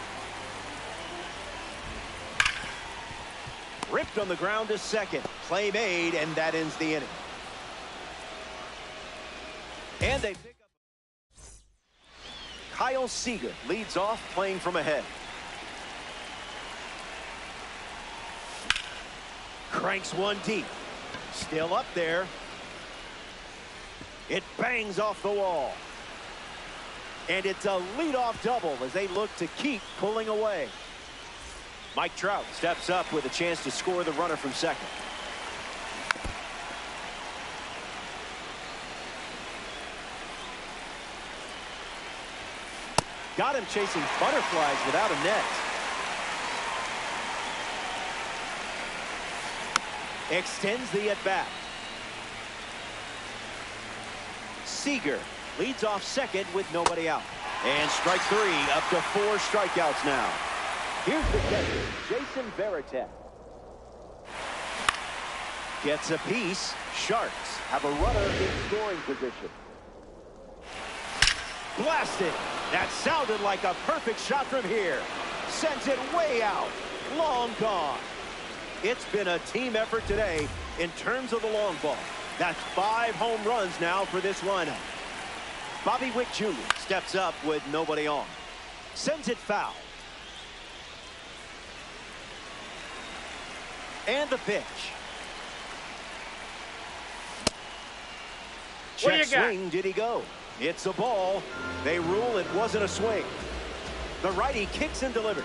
Ripped on the ground to second. Play made, and that ends the inning. And they pick up. Kyle Seager leads off, playing from ahead. Cranks one deep. Still up there. It bangs off the wall. And it's a leadoff double as they look to keep pulling away. Mike Trout steps up with a chance to score the runner from second. Got him chasing butterflies without a net. Extends the at-bat. Seager leads off second with nobody out. And strike 3, up to 4 strikeouts now. Here's the catcher, Jason Varitek. Gets a piece. Sharks have a runner in scoring position. Blasted. That sounded like a perfect shot from here. Sends it way out. Long gone. It's been a team effort today in terms of the long ball. That's 5 home runs now for this lineup. Bobby Wick Jr. steps up with nobody on. Sends it foul. And the pitch. What do you Check got? swing, did he go? It's a ball. They rule it wasn't a swing. The righty kicks and delivers.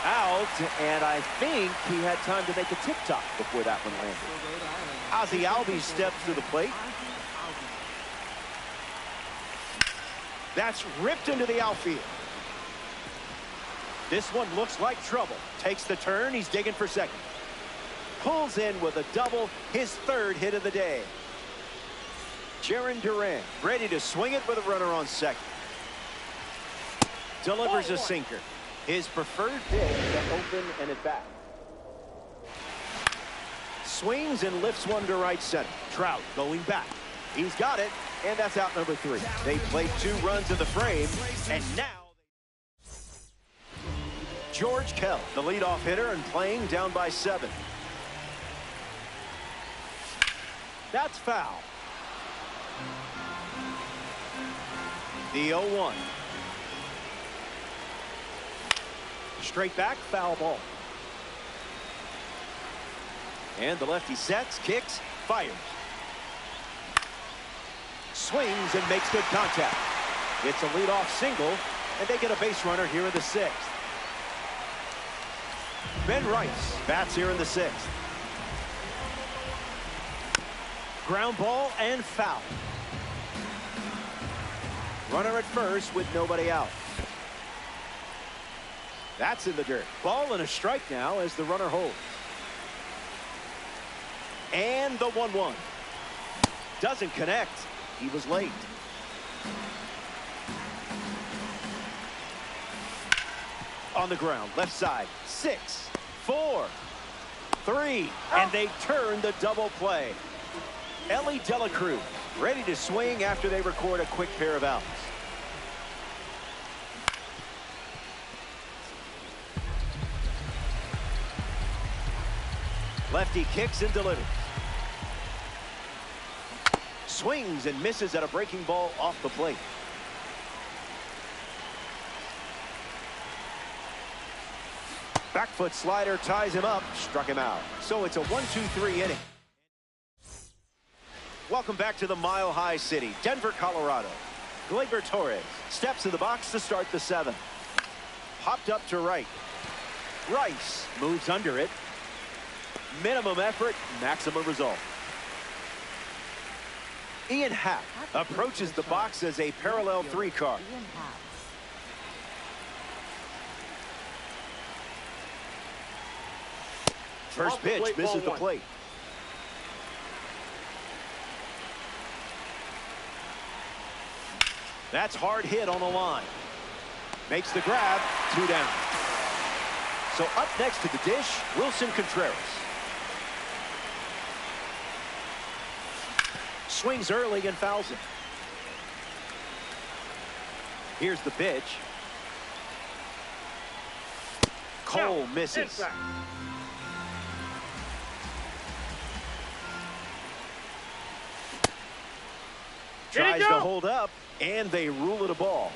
Out, and I think he had time to make a tip-top before that one landed. Ozzie Albies steps to the plate. That's ripped into the outfield. This one looks like trouble. Takes the turn. He's digging for second. Pulls in with a double, his third hit of the day. Jarren Duran ready to swing it with a runner on second. Delivers a sinker. His preferred pitch to open and at bat. Swings and lifts one to right center. Trout going back. He's got it, and that's out number 3. They played 2 runs in the frame, and now George Kell, the leadoff hitter, and playing down by 7. That's foul. The 0-1. Straight back, foul ball. And the lefty sets, kicks, fires. Swings and makes good contact. It's a leadoff single, and they get a base runner here in the 6th. Ben Rice bats here in the 6th. Ground ball and foul. Runner at first with nobody out. That's in the dirt. Ball and a strike now as the runner holds. And the 1-1. Doesn't connect. He was late. On the ground, left side. 6, 4, 3, and they turn the double play. Elly De La Cruz ready to swing after they record a quick pair of outs. Lefty kicks and delivers. Swings and misses at a breaking ball off the plate. Back foot slider ties him up, struck him out. So it's a 1-2-3 inning. Welcome back to the Mile High City, Denver, Colorado. Gleyber Torres steps in the box to start the 7th. Popped up to right. Rice moves under it. Minimum effort, maximum result. Ian Happ approaches the box as a parallel 3 card. First pitch misses the plate. That's hard hit on the line. Makes the grab, 2 down. So up next to the dish, Wilson Contreras. Swings early and fouls it. Here's the pitch. Cole misses. Tries to hold up, and they rule it a ball.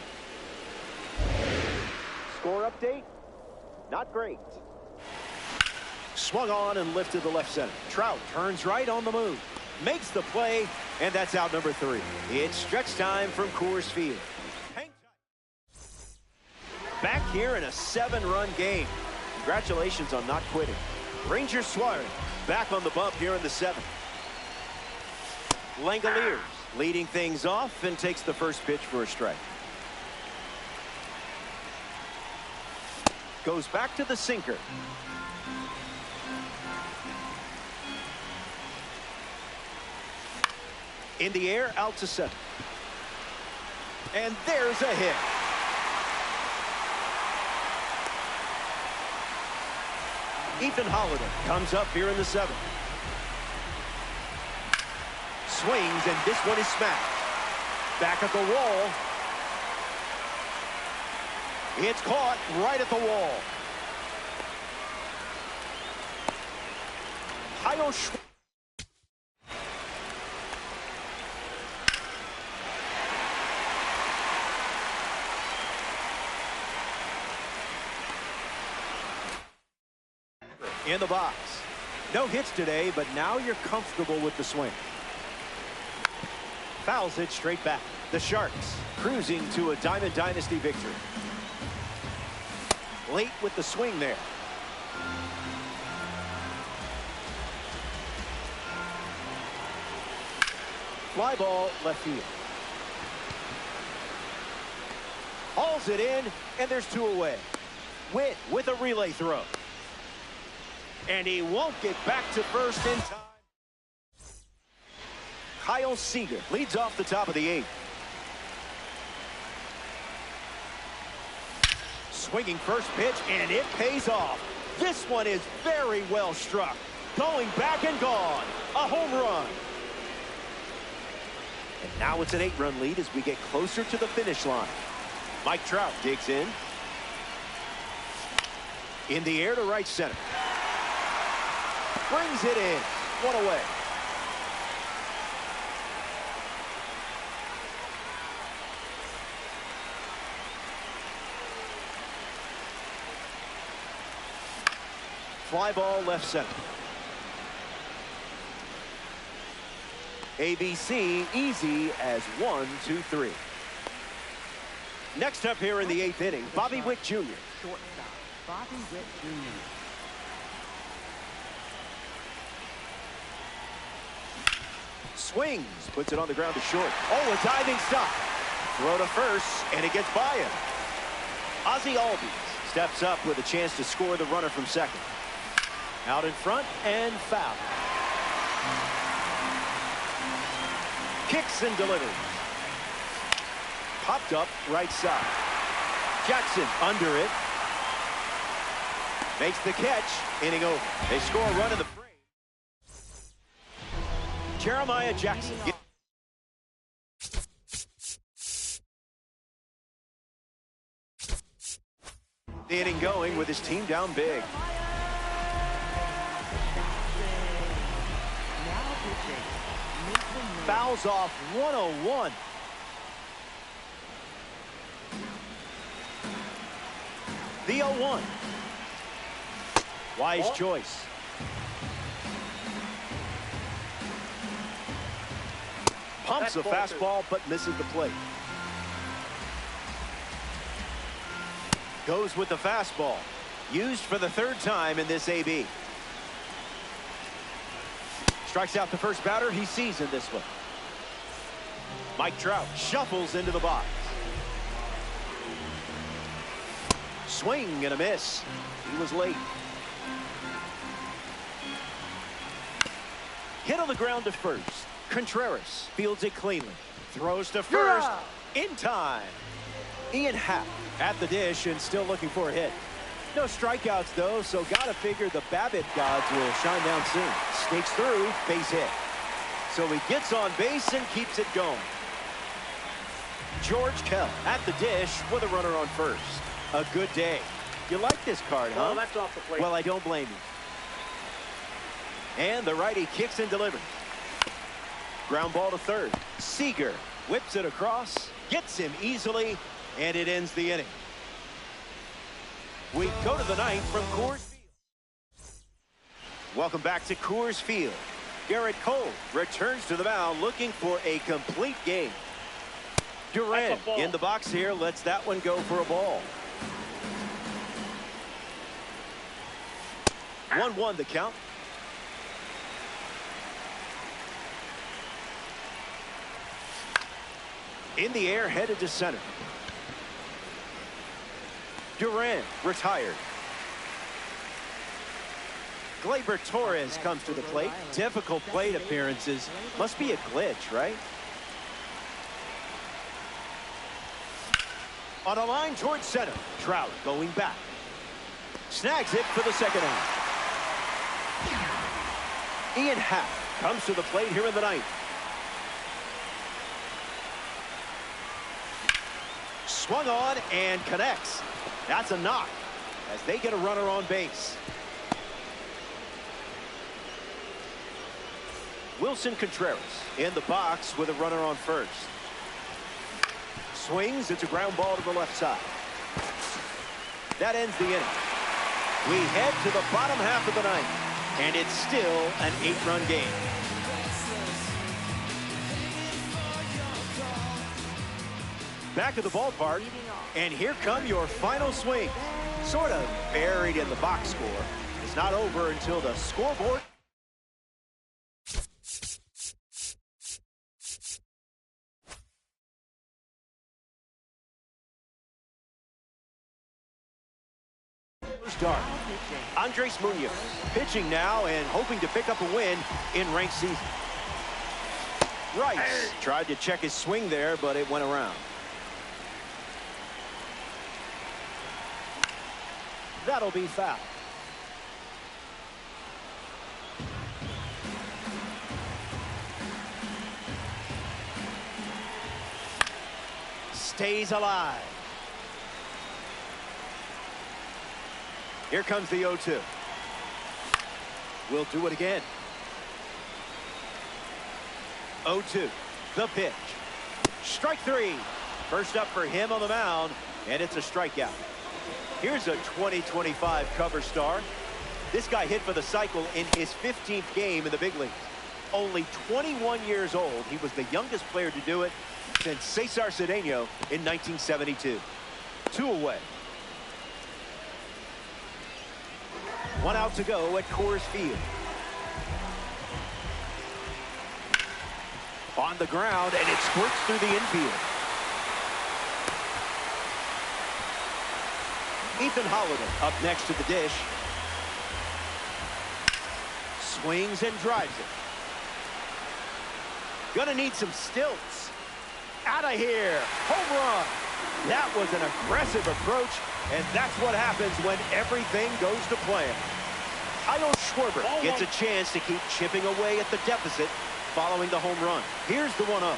Score update? Not great. Swung on and lifted to left center. Trout turns right on the move. Makes the play, and that's out number 3. It's stretch time from Coors Field. Back here in a 7-run game. Congratulations on not quitting. Ranger Suarez back on the bump here in the 7th. Langoliers leading things off and takes the first pitch for a strike. Goes back to the sinker. In the air, out to center. And there's a hit. Ethan Holliday comes up here in the 7th. Swings, and this one is smacked. Back at the wall. It's caught right at the wall. Kyle Schwarber. In the box. No hits today, but now you're comfortable with the swing. Fouls it straight back. The Sharks cruising to a Diamond Dynasty victory. Late with the swing there. Fly ball left field. Hauls it in, and there's 2 away. Witt with a relay throw. And he won't get back to first in time. Kyle Seager leads off the top of the 8th. Swinging first pitch, and it pays off. This one is very well struck. Going back and gone. A home run. And now it's an 8-run lead as we get closer to the finish line. Mike Trout digs in. In the air to right center. Brings it in. 1 away. Fly ball left center. ABC easy as 1, 2, 3. Next up here in the 8th inning, Bobby Witt Jr. Shortstop, Bobby Witt Jr. Swings, puts it on the ground to short. Oh, a diving stop. Throw to first, and it gets by him. Ozzie Albies steps up with a chance to score the runner from second. Out in front and foul. Kicks and delivers. Popped up right side. Jackson under it. Makes the catch. Inning over. They score a run in the frame. Jeremiah Jackson. The inning going with his team down big. Fouls off 101. The 0-1. Wise choice. Pumps a fastball but misses the plate. Goes with the fastball. Used for the 3rd time in this AB. Strikes out the first batter. He sees in this one. Mike Trout shuffles into the box. Swing and a miss. He was late. Hit on the ground to first. Contreras fields it cleanly. Throws to first. In time. Ian Happ at the dish and still looking for a hit. No strikeouts, though, so gotta figure the BABIP gods will shine down soon. Sneaks through, base hit. So he gets on base and keeps it going. George Kell at the dish with a runner on first. A good day. You like this card, huh? Oh, that's off the plate. Well, I don't blame you. And the righty kicks and delivers. Ground ball to third. Seager whips it across, gets him easily, and it ends the inning. We go to the 9th from Coors Field. Welcome back to Coors Field. Garrett Cole returns to the mound looking for a complete game. Duran in the box here lets that one go for a ball. 1-1 the count. In the air, headed to center. Duran retired. Gleyber Torres comes to the plate. Difficult plate appearances. Must be a glitch, right? On a line towards center. Trout going back. Snags it for the second out. Ian Happ comes to the plate here in the 9th. Swung on and connects. That's a knock as they get a runner on base. Wilson Contreras in the box with a runner on first. Swings. It's a ground ball to the left side. That ends the inning. We head to the bottom half of the 9th. And it's still an 8-run game. Back at the ballpark, and here come your final swings. Sort of buried in the box score. It's not over until the scoreboard. Start. Andres Munoz pitching now and hoping to pick up a win in ranked season. Rice tried to check his swing there, but it went around. That'll be foul. Stays alive. Here comes the 0-2. We'll do it again. 0-2. The pitch. Strike 3. First up for him on the mound, and it's a strikeout. Here's a 2025 cover star. This guy hit for the cycle in his 15th game in the big leagues. Only 21 years old. He was the youngest player to do it since Cesar Cedeno in 1972. 2 away. 1 out to go at Coors Field. On the ground, and it squirts through the infield. Ethan Holliday up next to the dish. Swings and drives it. Gonna need some stilts. Out of here. Home run. That was an aggressive approach, and that's what happens when everything goes to plan. Kyle Schwarber gets a chance to keep chipping away at the deficit following the home run. Here's the 1-0.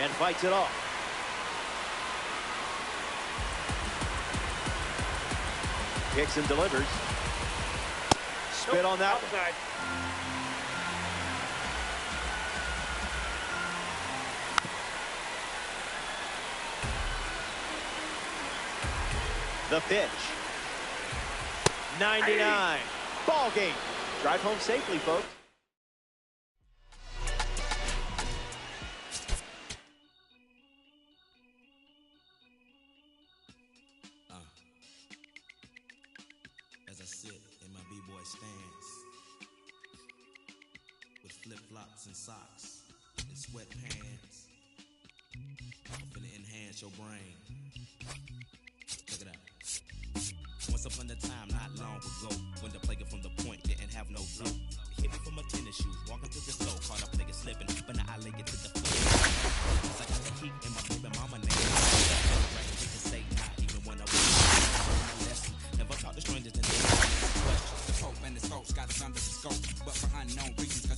And fights it off. Kicks and delivers. Spit on that one. The pitch. 99. Ball game. Drive home safely, folks. As I sit in my b-boy stance with flip-flops and socks and sweatpants, I'm finna enhance your brain. Check it out. Once upon a time, not long ago, when the player from the point didn't have no flow. He hit me from my tennis shoes, walking through the snow, caught up nigga slipping, but now I lay it to the floor. I got the heat in my baby mama name. He can say not even when I was lesson. Never talk to strangers and questions. The Pope and the scopes got us under the scope, but for unknown reasons.